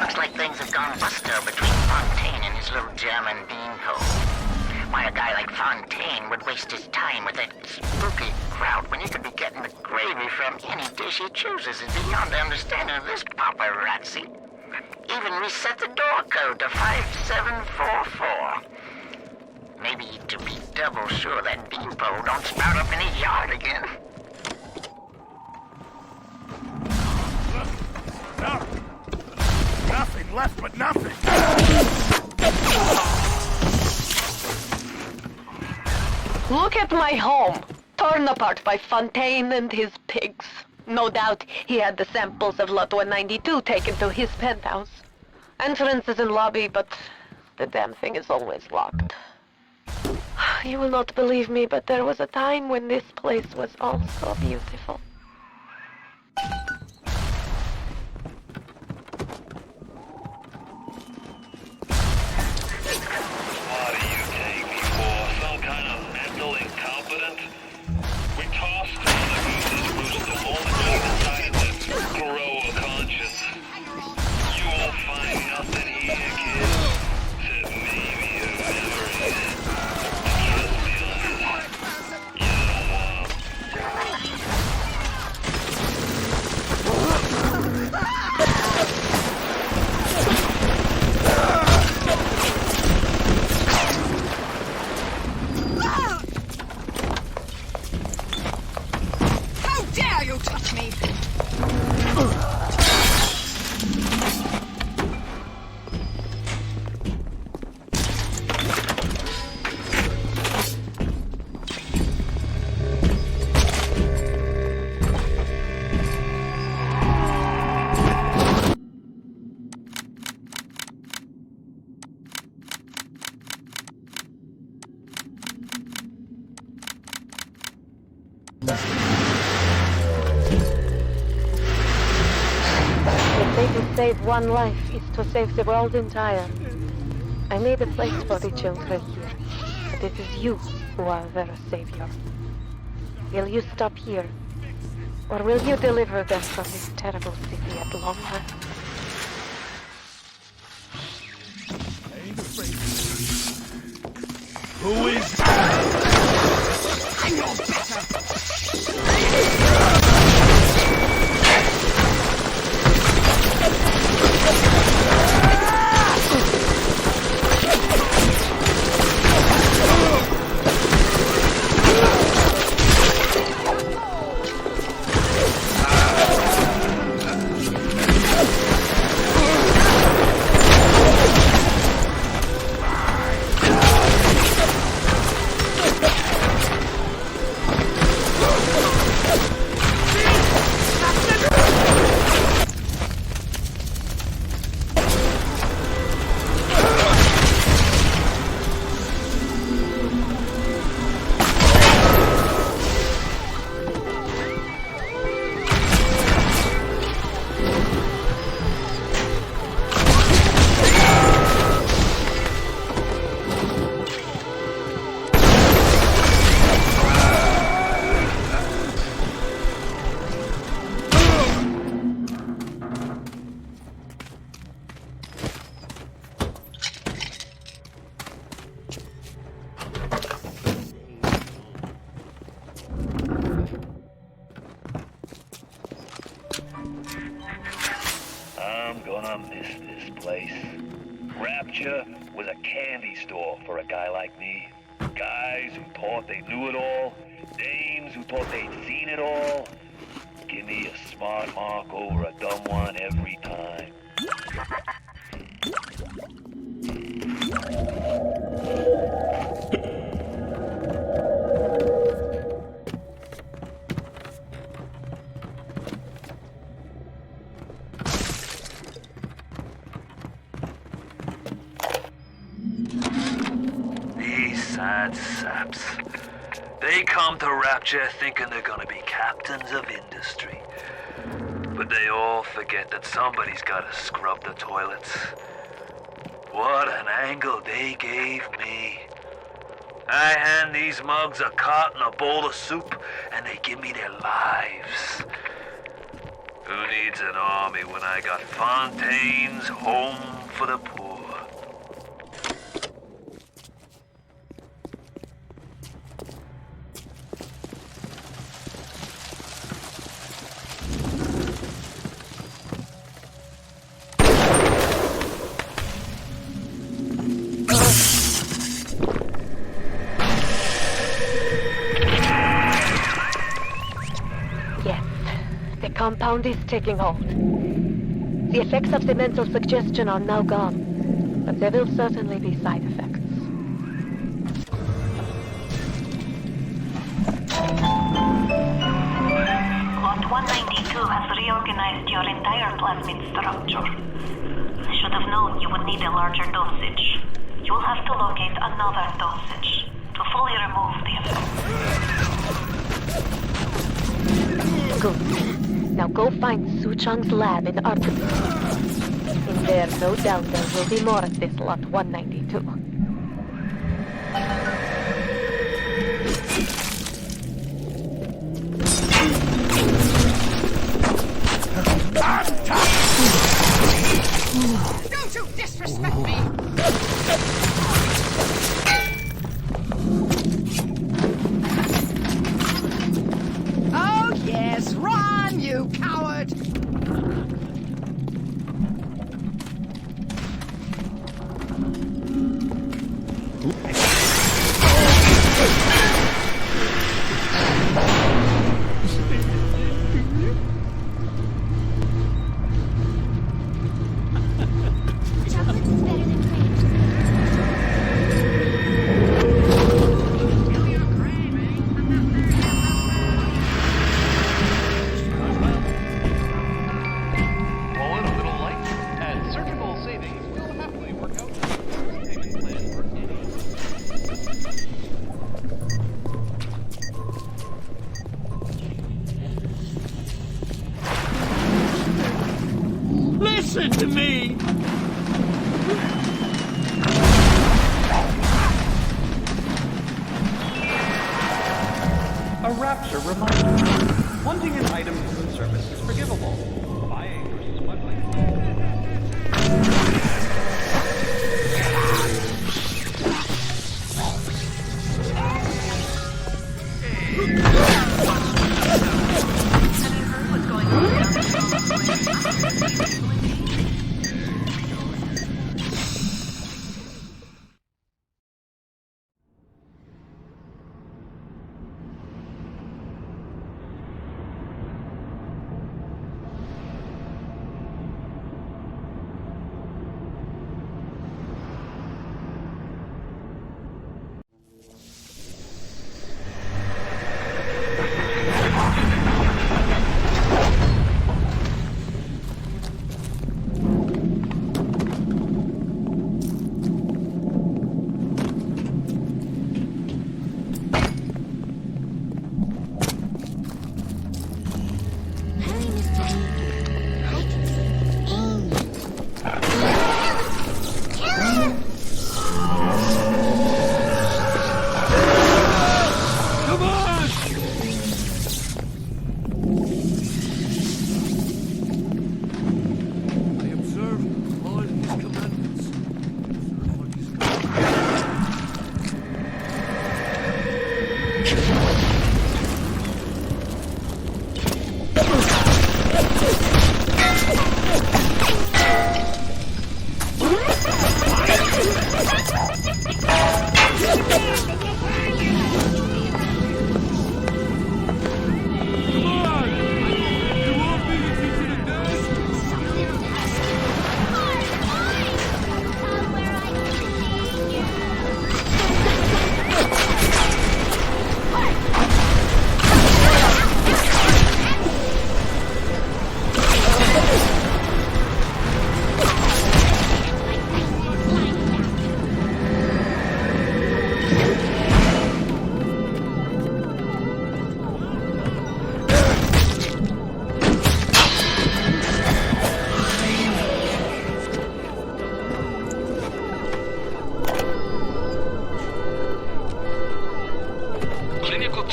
Looks like things have gone buster between Fontaine and his little German beanpole. Why a guy like Fontaine would waste his time with that spooky crowd when he could be getting the gravy from any dish he chooses is beyond the understanding of this paparazzi. Even reset the door code to 5744. Maybe to be double sure that beanpole don't spout up in his yard again. Nothing left but nothing. Look at my home, torn apart by Fontaine and his pigs. No doubt he had the samples of Lot 192 taken to his penthouse. Entrance is in lobby, but the damn thing is always locked. You will not believe me, but there was a time when this place was all so beautiful. What do you take me for? Some kind of mental incompetent? We tossed all the gooses roost the moment we decided to grow a conscience. You won't find nothing here, kid. Except maybe a memory. Trust me on this. You don't want 'em. How dare you touch me! To save one life is to save the world entire. I made a place for the children here, but it is you who are their savior. Will you stop here, or will you deliver them from this terrible city at long last? Who is... I know better! place. Rapture was a candy store for a guy like me. Guys who thought they knew it all, dames who thought they'd seen it all. Give me a smart mark over a dumb one every time. These sad saps. They come to Rapture thinking they're gonna be captains of industry. But they all forget that somebody's gotta scrub the toilets. What an angle they gave me. I hand these mugs a cot and a bowl of soup, and they give me their lives. Who needs an army when I got Fontaine's Home for the Poor? Compound is taking hold. The effects of the mental suggestion are now gone, but there will certainly be side effects. Lot 192 has reorganized your entire plasmid structure. I should have known you would need a larger dosage. You'll have to locate another dosage to fully remove the effect. Good. Now go find Suchong's lab in Arkansas. In there, no doubt there will be more of this Lot 192. Don't you disrespect me! Oh yes, run, you coward!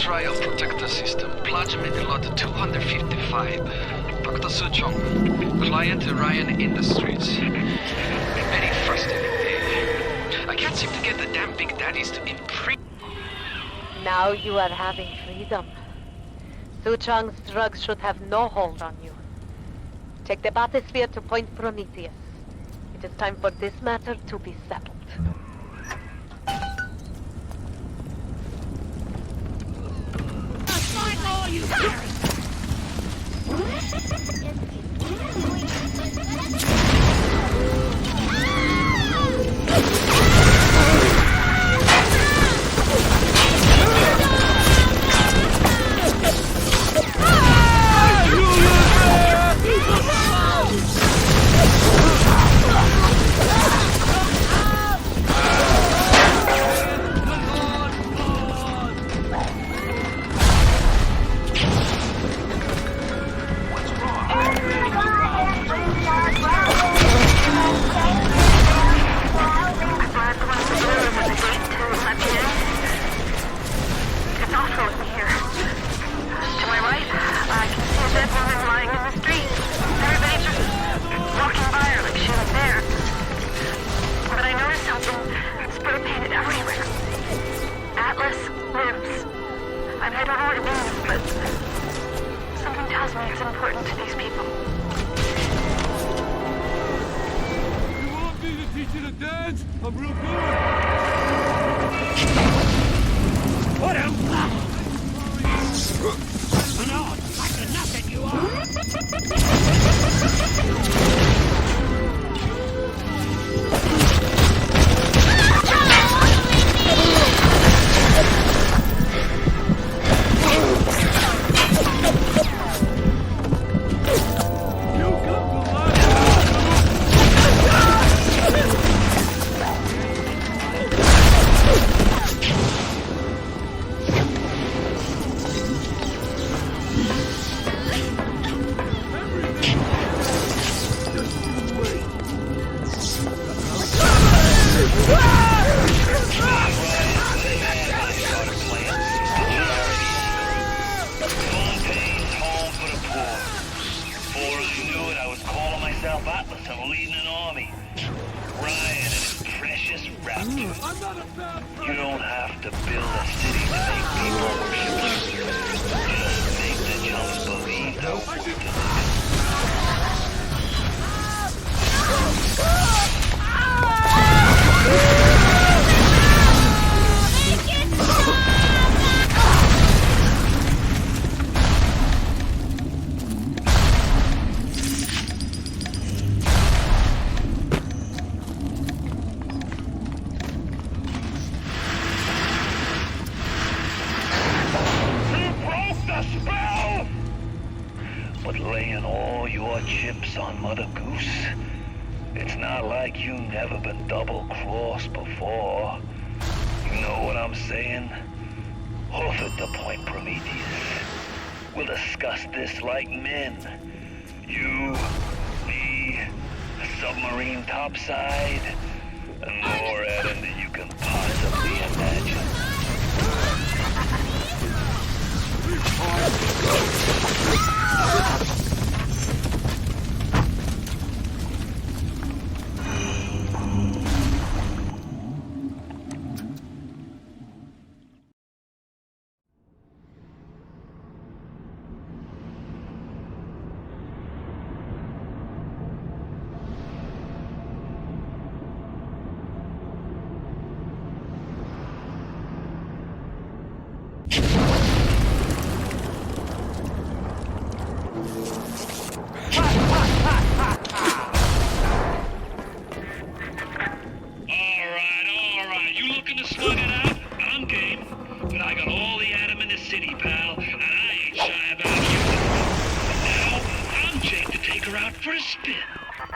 trial protector system. Plasmid lot 255. Dr. Suchong, client Ryan Industries. Very frustrating. I can't seem to get the damn big daddies to imprint. Now you are having freedom. Suchong's drugs should have no hold on you. Take the bathysphere to Point Prometheus. It is time for this matter to be settled. All you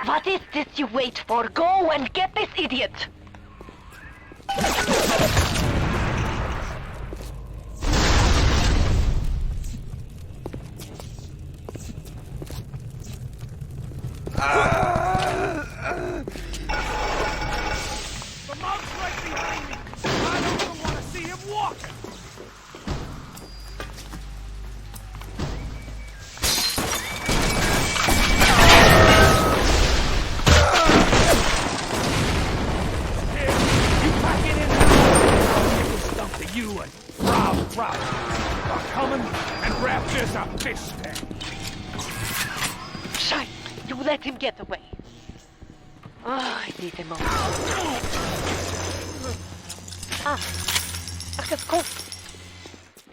What is this you wait for? Go and get this idiot! him get away. Oh, I need a moment. Of course.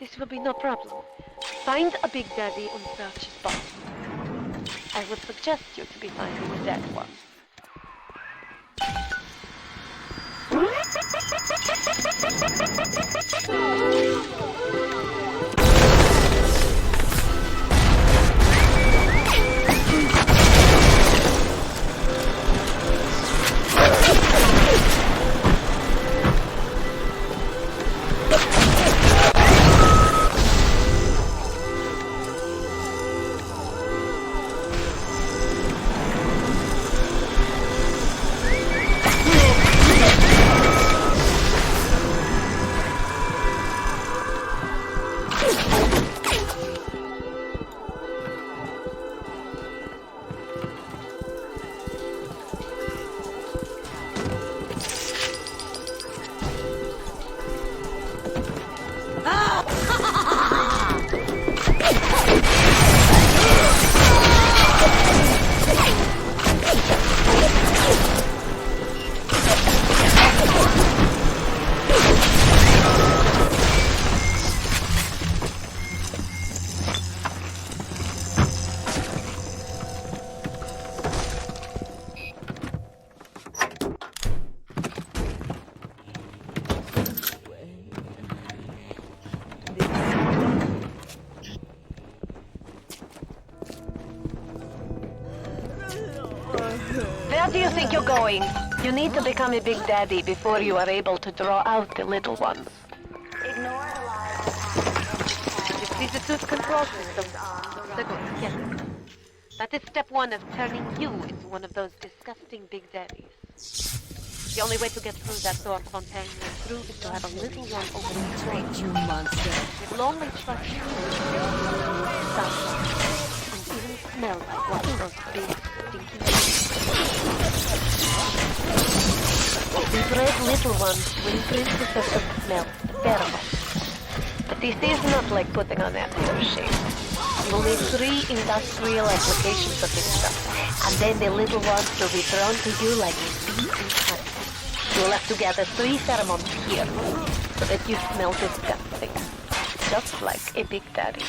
This will be no problem. Find a Big Daddy and search his box. I would suggest you to be finding a dead one. Where do you think you're going? You need to become a Big Daddy before you are able to draw out the little ones. Ignore the lies. You see the tooth control system? So good, yes. That is step one of turning you into one of those disgusting Big Daddies. The only way to get through that door Fontaine went through is to have a little one open the train. You monster. It will only trust you. Stop. And even smell like one of those big, stinky These red little ones will increase the sense of smell. Terrible. But this is not like putting on aftershave. You will need 3 industrial applications of this stuff, and then the little ones will be thrown to you like a bee in honey. You will have to gather 3 pheromones here, so that you smell disgusting. Just like a Big Daddy.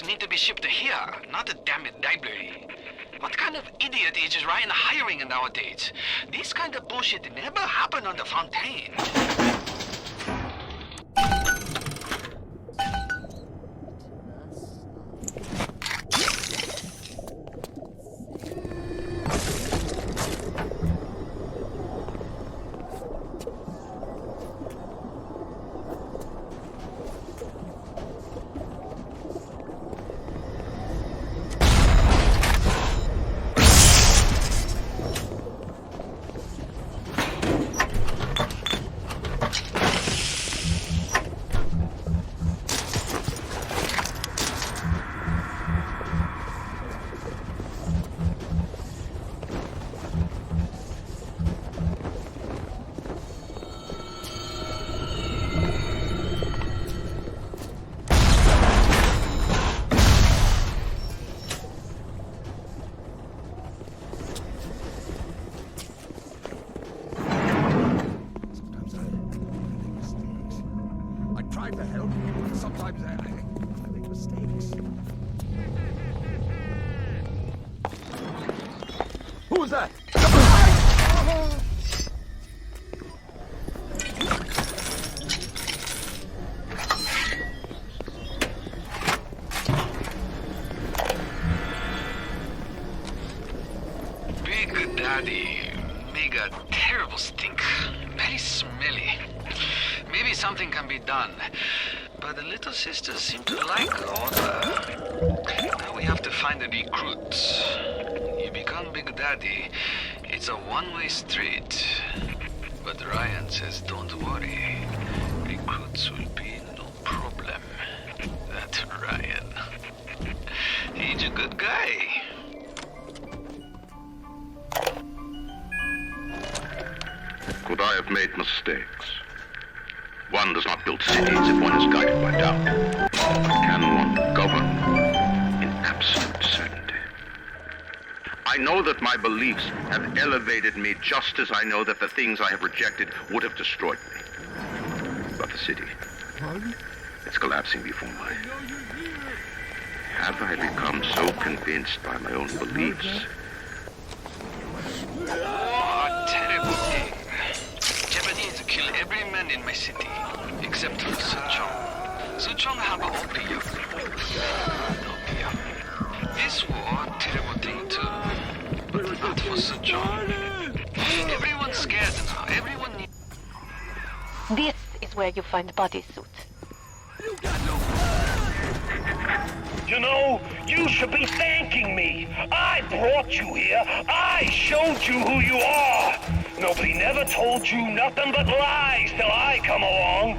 Need to be shipped to here, not a damn library. What kind of idiot is Ryan hiring nowadays? This kind of bullshit never happened on the Fontaine. Who's that? daddy make a terrible stink. Very smelly. Maybe something can be done. But the little sisters seem to like order. Now we have to find the recruits. You become Big Daddy, it's a one-way street. But Ryan says don't worry. Recruits will be no problem. That's Ryan. He's a good guy. Could I have made mistakes? One does not build cities if one is guided by doubt. But can one govern in absolute certainty? I know that my beliefs have elevated me just as I know that the things I have rejected would have destroyed me. But the city, it's collapsing before my eyes. Have I become so convinced by my own beliefs? Oh, terrible thing. Japanese to kill every man in my city, except for Suchong. Suchong have opium. This war, terrible thing too. But not for Suchong. Everyone's scared now. Everyone needs... This is where you find bodysuit. You know, you should be thanking me. I brought you here. I showed you who you are. Nobody never told you nothing but lies till I come along.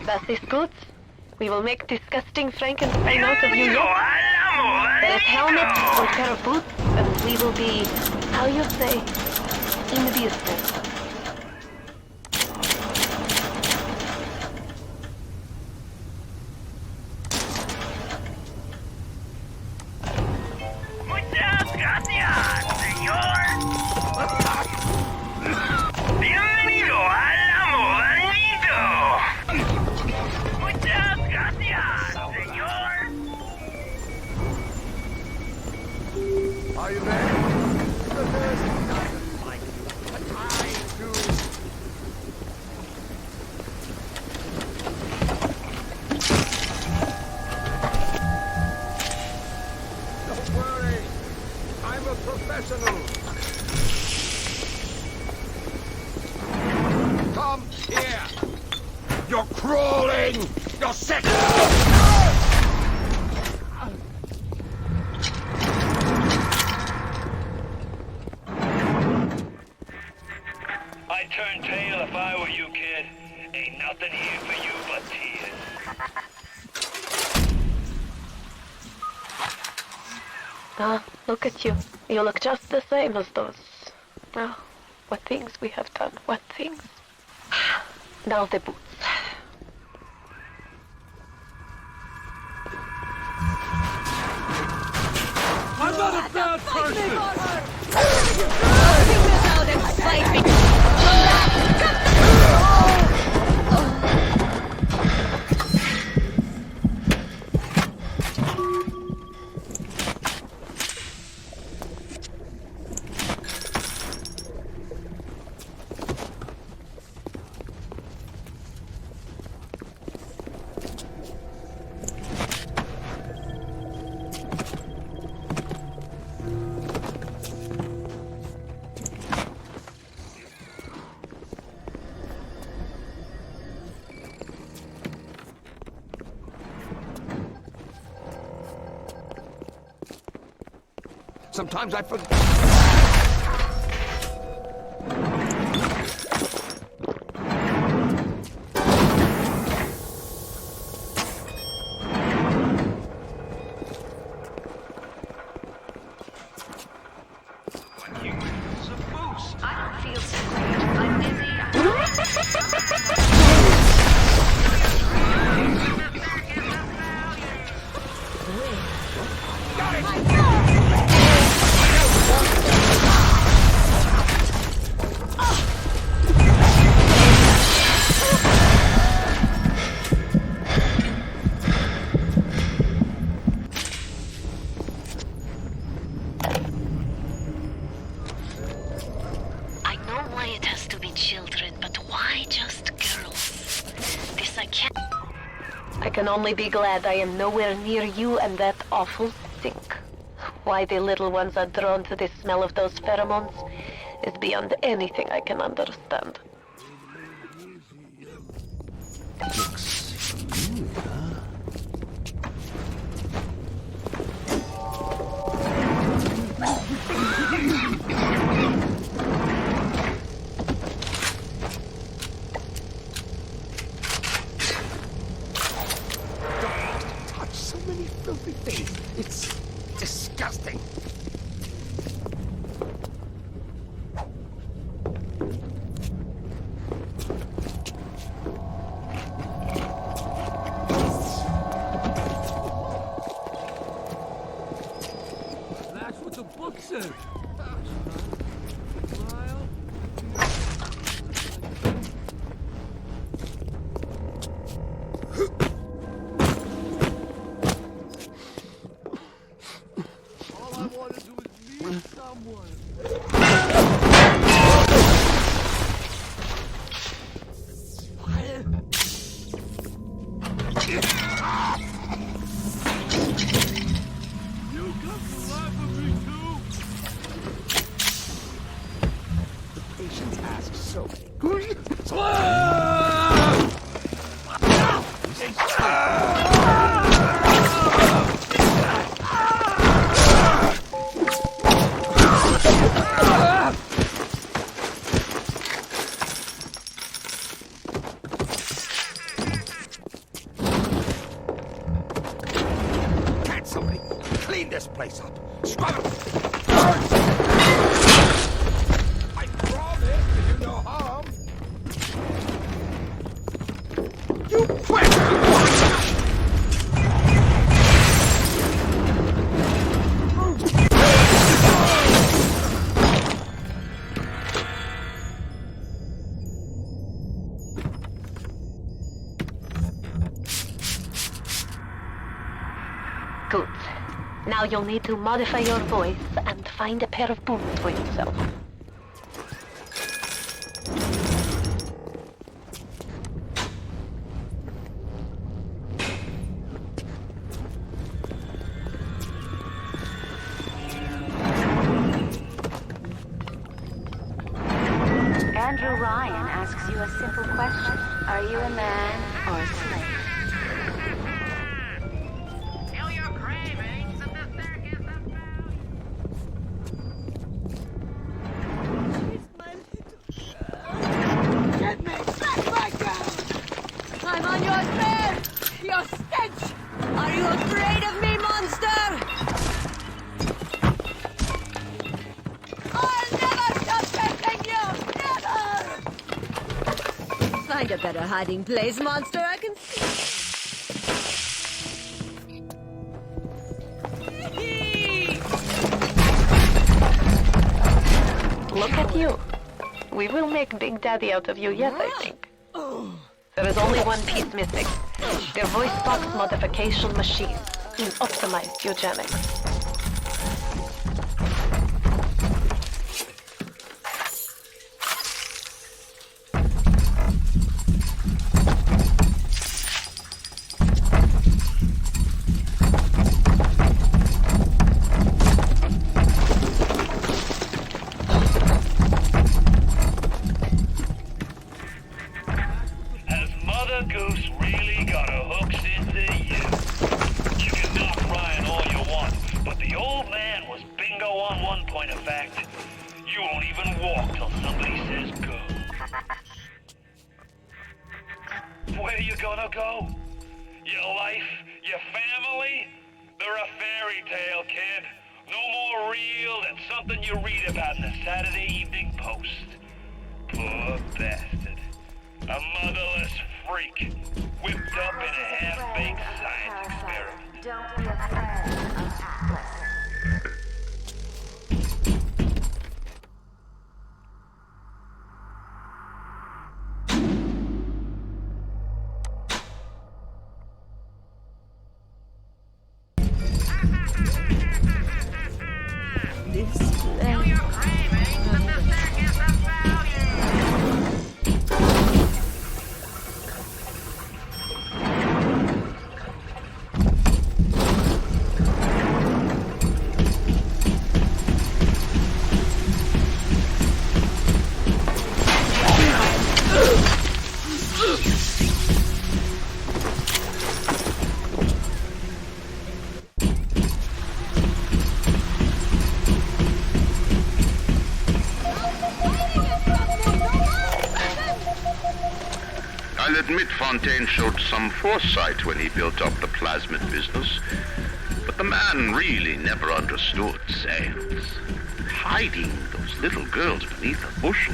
Das ist gut. We will make disgusting Frankenstein out of you yet. There's helmet or pair of boots, and we will be, how you say, in business. I'd turn tail if I were you, kid. Ain't nothing here for you but tears. Ah, look at you. You look just the same as those. Oh, what things we have done. What things. Now the boots. I'm not a bad person! You will out and fight me! Sometimes I forget. I can only be glad I am nowhere near you and that awful sink. Why the little ones are drawn to the smell of those pheromones is beyond anything I can understand. Looks familiar. Don't touch so many filthy things. It's disgusting. That's what the book said. All I want to do is meet someone. You come to laugh at me too? Patients ask so Can't somebody clean this place up? Scrub it! I promise to do no harm. You quit! Good. Now you'll need to modify your voice and find a pair of boots for yourself. Andrew Ryan asks you a simple question. Are you a man or a slave? Get me back down! I'm on your trail! Your stench! Are you afraid of me, monster? I'll never stop chasing you! Never! Find a better hiding place, monster. I can see. Look at you. We will make Big Daddy out of you yet, I think. There is only one piece missing. Their voice box modification machine in optimized eugenics. Has Mother Goose really got her hooks into you? You can knock Ryan all you want, but the old man was bingo on one point of fact. You won't even walk till somebody says go. Where you gonna go? Your life? Your family? They're a fairy tale, kid. No more real than something you read about in the Saturday Evening Post. Poor bastard. A motherless freak, whipped up in a half-baked science experiment. Don't be afraid of Atlas. Fontaine showed some foresight when he built up the plasmid business. But the man really never understood sales. Hiding those little girls beneath a bushel.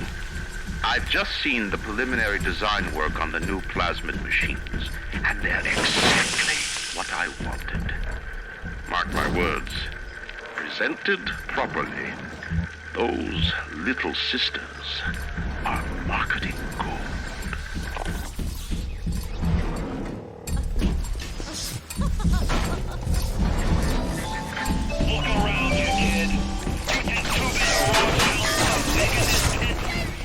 I've just seen the preliminary design work on the new plasmid machines, and they're exactly what I wanted. Mark my words. Presented properly, those little sisters are marketing gold. Look around you, kid. You think too big watermelons are big in this pit?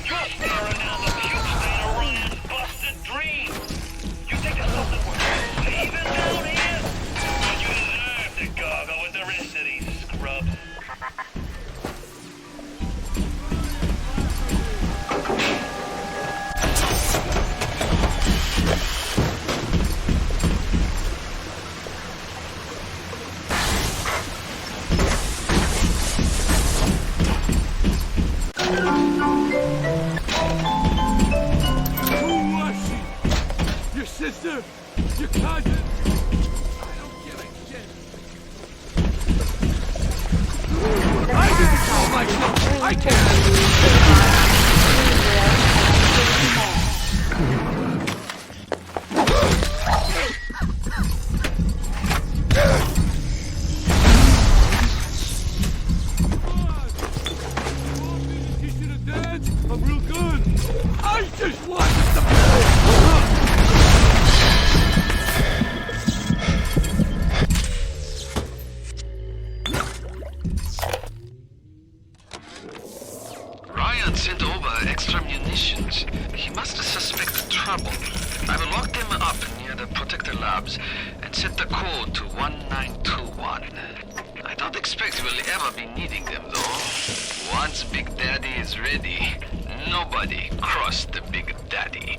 You're staring down the puke stain of Ryan's busted dream. You think there's something worth saving down here? Well, you deserve to gargle with the rest of these scrubs. Sister, your cousin. I don't give a shit. I didn't call myself. I can't. I'm real good. I just wanted to play. Sent over extra munitions. He must have suspected trouble. I will lock them up near the protector labs and set the code to 1921. I don't expect we'll ever be needing them though. Once Big Daddy is ready, nobody cross the Big Daddy.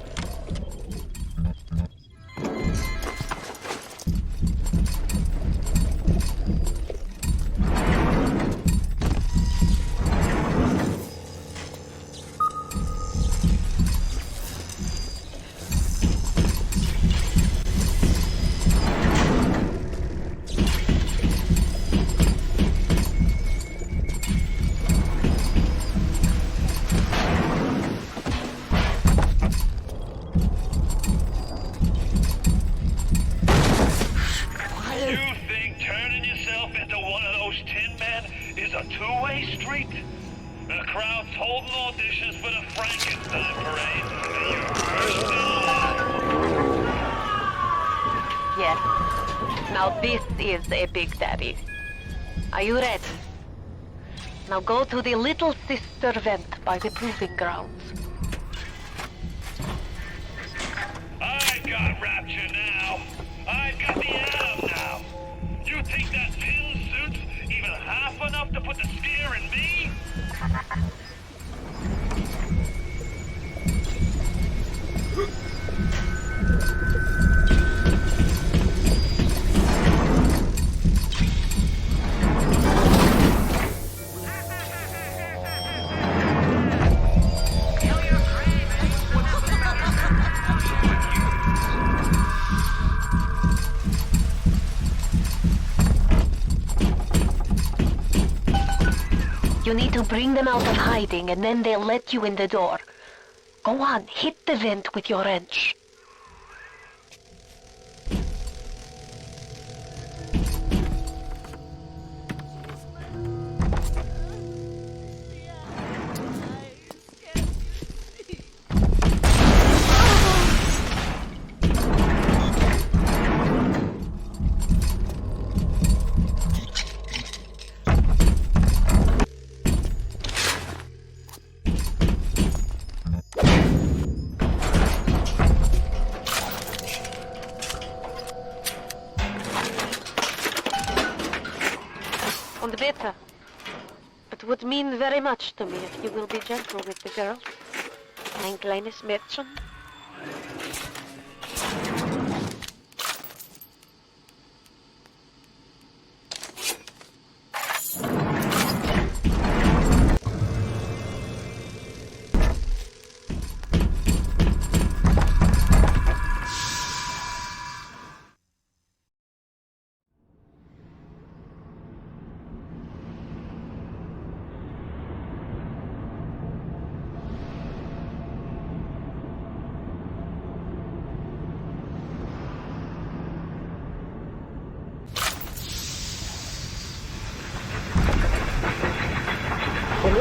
Is a Big Daddy. Are you ready? Now go to the Little Sister vent by the proving grounds. I got Rapture now. I got the Atom now. You think that pin suit's even half enough to put the scare in me? You need to bring them out of hiding and then they'll let you in the door. Go on, hit the vent with your wrench. It would mean very much to me if you will be gentle with the girls. Ein kleines Mädchen.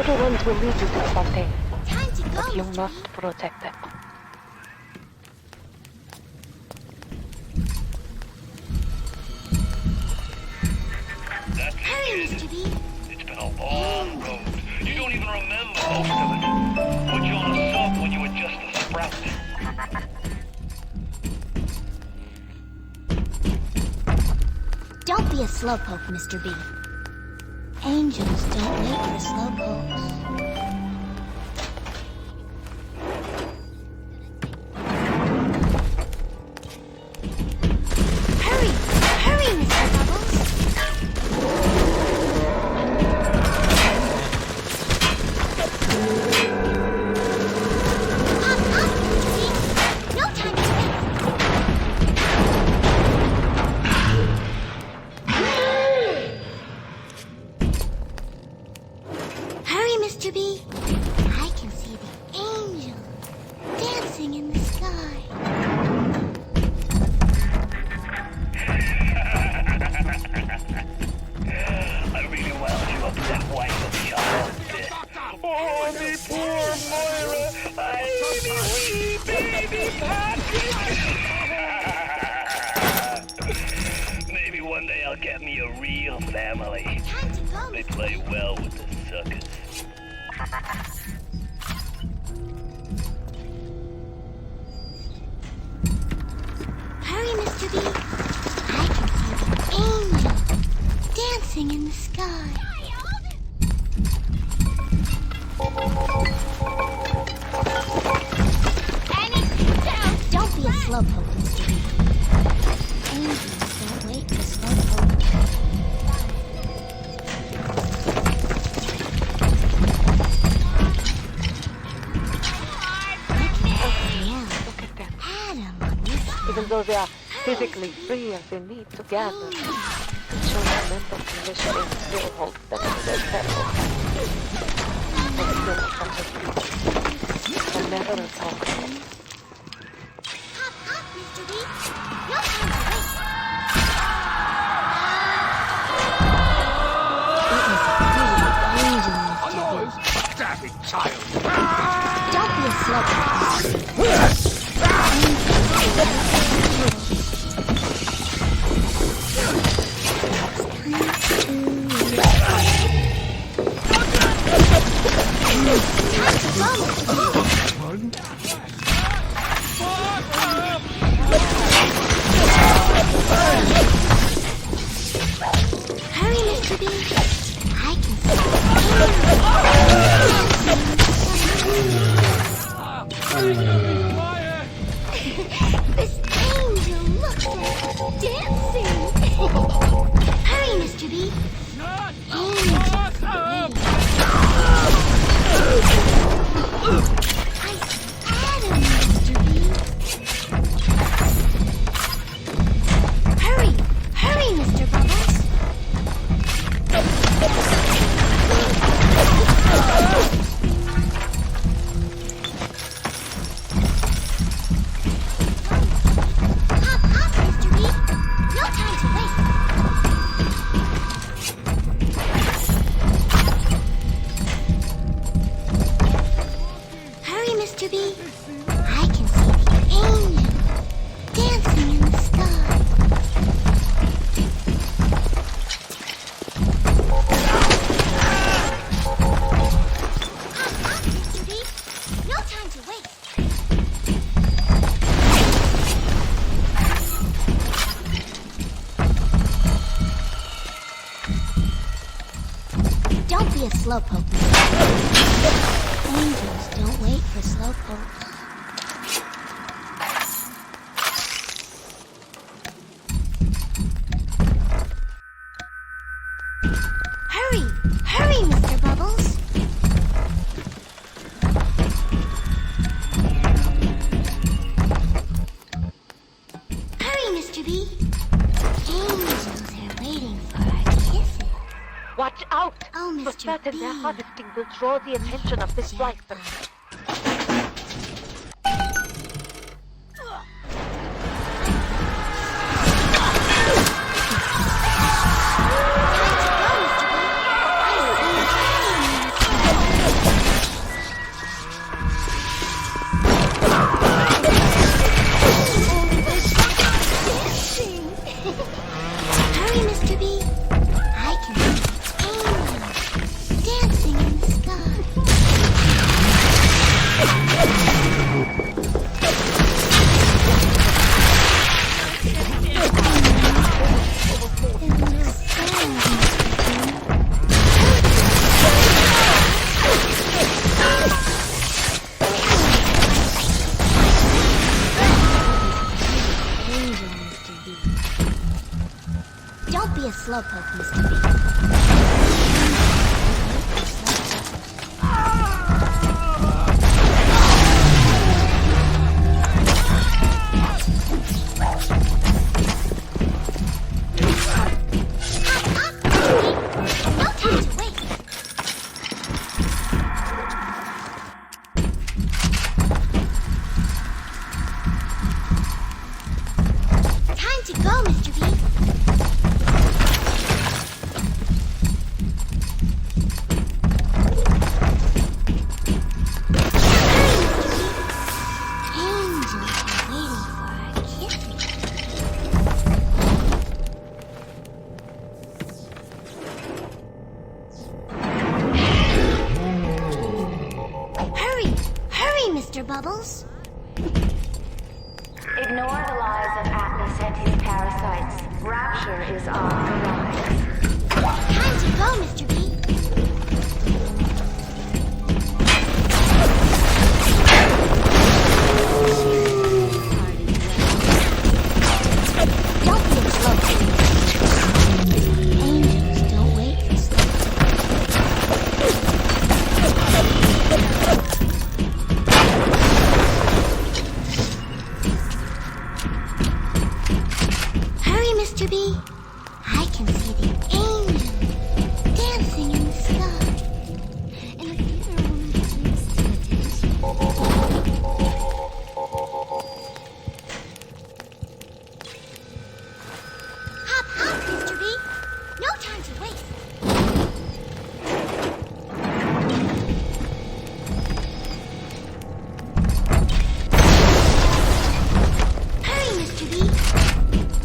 other ones will lead you to Fontaine. Time to go, But you Mr. must protect them. Hurry, Mr. B. It's been a long road. You don't even remember most of it. Put you on a sub when you were just a sprout. Don't be a slowpoke, Mr. B. Angels don't wait for slowpokes. Hurry! Hurry, Mr. Bubbles! Up, Mr. B! No time to waste! Hurry, Mr. B! I can see the angel dancing in the sky. I really wound you up that wife of child. Oh, me poor Moira. Me wee baby Patrick. Maybe one day I'll get me a real family. They play well with the suckers. Hurry, Mr. B! I can see the angel dancing in the sky. Don't be a slowpoke, Mr. B. Angels don't wait for slowpokes. Look at them. Adam on this Even though they are physically free and they need to gather, it shows their mental condition still holds them in their temple. They still become the people. And never talk. Hop, hop, Mr. B. No time to waste. It was really angel, Mr. B. Damn it, child! Don't be a slowpoke, Mr. B. Hurry, Mr. B. I can This angel, look at dancing. Hurry, Mr. B. Angels waiting. Adam, Mr. B. Hurry, hurry, Mr. Bubbles. Hop, hop, Mr. B. No time to waste. Hurry, Mr. B. I can see the angel dancing in the sky. Hop, hop, Mr. B. No time to waste. Don't be a slowpoke, Mr. B. Angels don't wait for slowpokes. Hurry! Hurry, Mr. Bubbles! Hurry, Mr. B! Angels are waiting for our kisses. Watch out! Oh, For Mr. certain, B. their harvesting will draw the attention of this blighter. Time to go, Mr. B. I see you. Don't be a slowpoke, Mr. B. Bubbles? Ignore the lies of Atlas and his parasites. Rapture is on the rise. Time to go, Mr. B. Don't be a slowpoke. Angels don't wait for Mr. B, I can see the angel dancing in the sky. And if the other woman gets used to it, hop, hop, Mr. B. No time to waste. Hurry, Mr. B.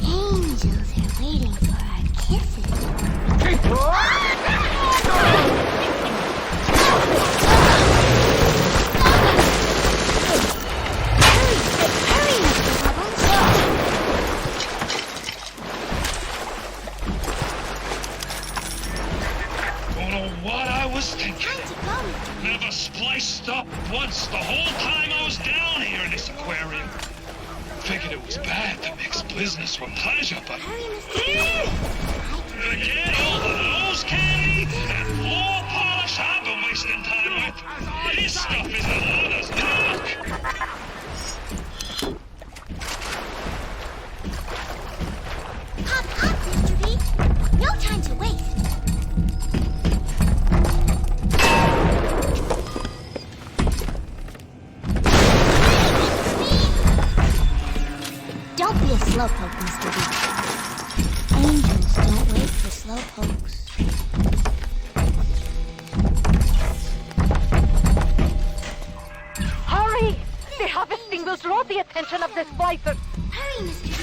Angels are waiting for our kisses. Hurry, Mr. Bubbles. Don't know what I was thinking. Time to go, Mr. Never spliced up once the whole time I was down here in this aquarium. Figured it was bad to mix business with pleasure, but forget all the nose candy and floor polish I've been wasting time with. This stuff is a lover's knock. Hop, hop, Mr. B. No time to waste. Don't be a slowpoke, Mr. B. Angels don't wait for slowpokes. Hurry! The harvesting will draw the attention of this viper. Hurry, Mr. B.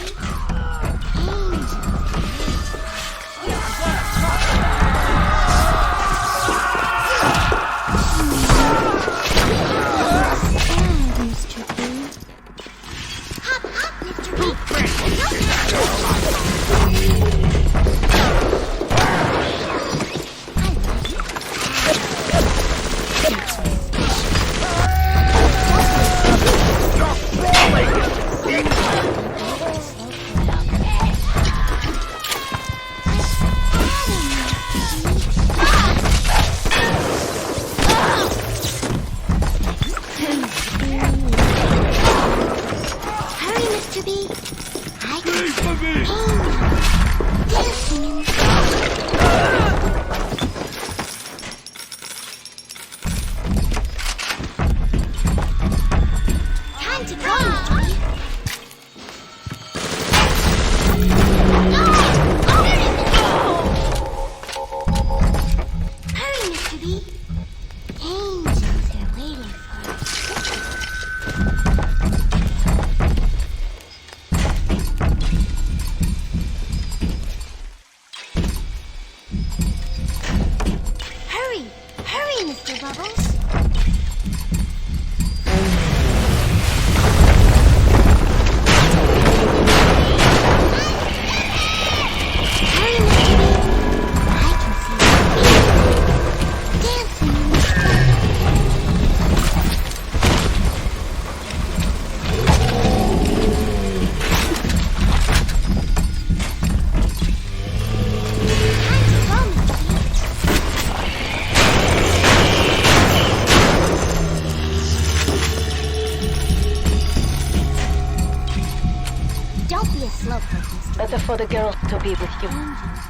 for the girls to be with you.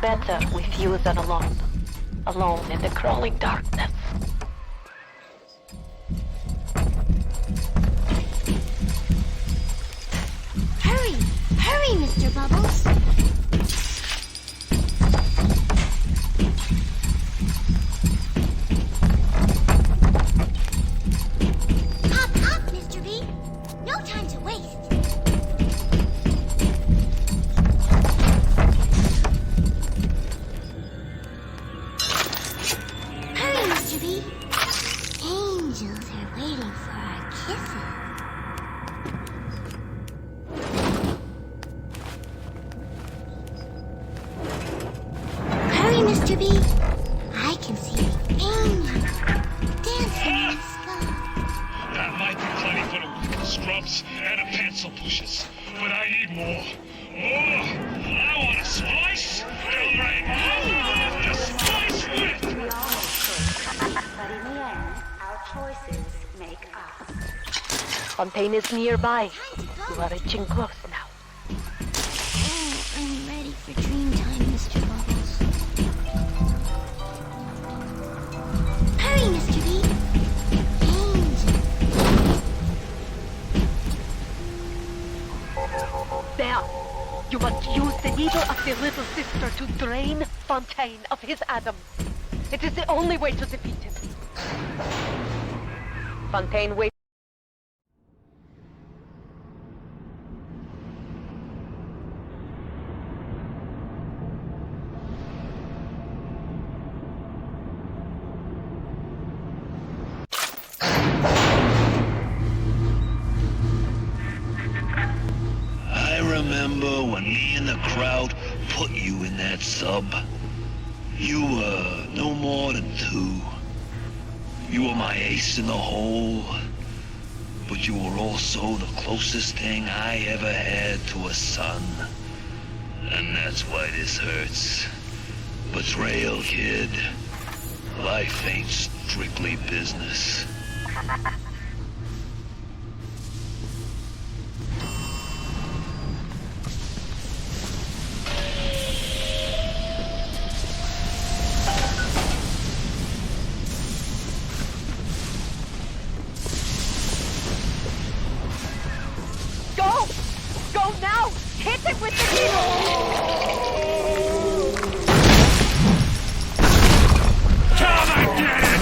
Better with you than alone. Alone in the crawling darkness. Hurry! Hurry, Mr. Bubbles! Up, Mr. B! No time to waste! Hurry, Mr. B! Angels are waiting for our kisses. Hurry, Mr. B! I can see the angels dancing in the sky. That might be plenty for the wicked scrubs and the pencil pushers, but I need more. More! I want a slice! And right now, the slice with! But in the end, our choices make us. Fontaine is nearby. You are reaching close now. Oh, I'm ready for dream time, Mr. Bubbles. Hurry, Mr. B! There! You must use the needle of the little sister to drain Fontaine of his Adam. It is the only way to defeat him. Fontaine, wait. I remember when me and the crowd put you in that sub. You were no more than 2. You were my ace in the hole, but you were also the closest thing I ever had to a son. And that's why this hurts. Betrayal, kid. Life ain't strictly business. Go! Go now! Hit it with the needle! Come and get it!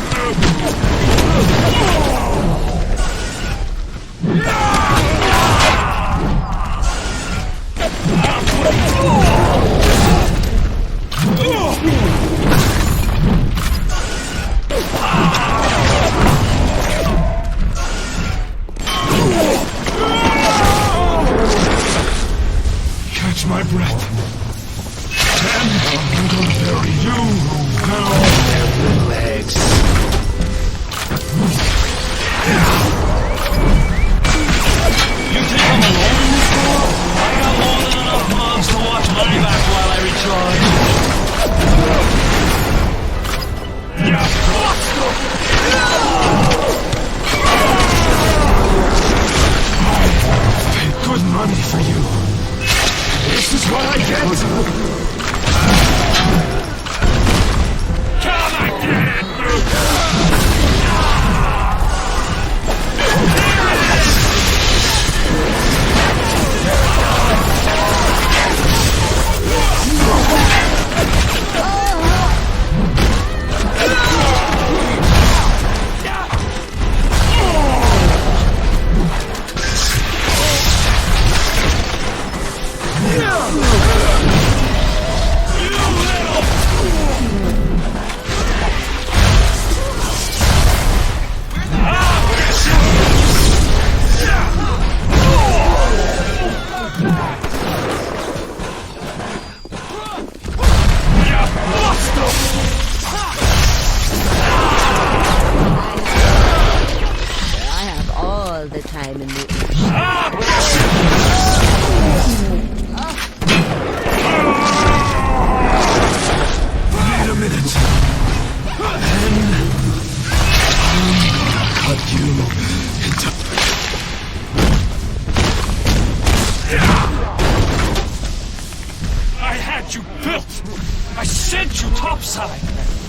I sent you topside.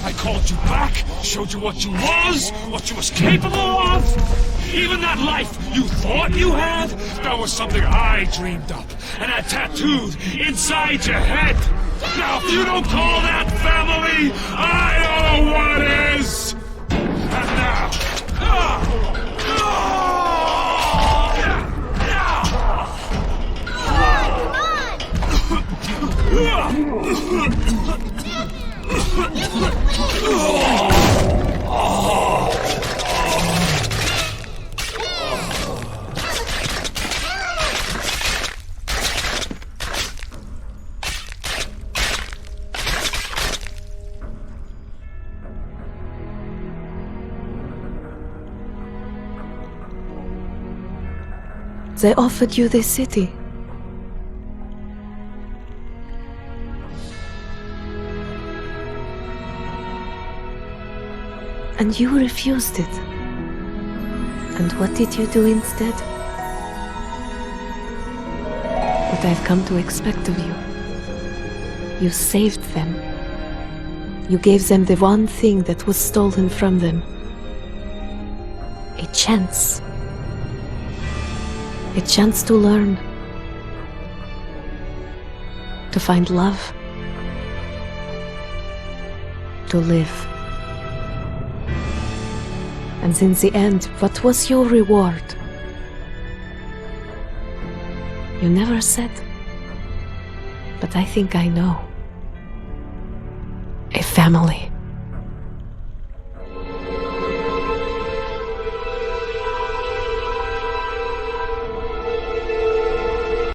I called you back, showed you what you was capable of. Even that life you thought you had, that was something I dreamed up and had tattooed inside your head. Now, if you don't call that family, I don't know what is. And now, They offered you this city. And you refused it. And what did you do instead? What I've come to expect of you. You saved them. You gave them the one thing that was stolen from them. A chance. A chance to learn. To find love. To live. And in the end, what was your reward? You never said. But I think I know. A family.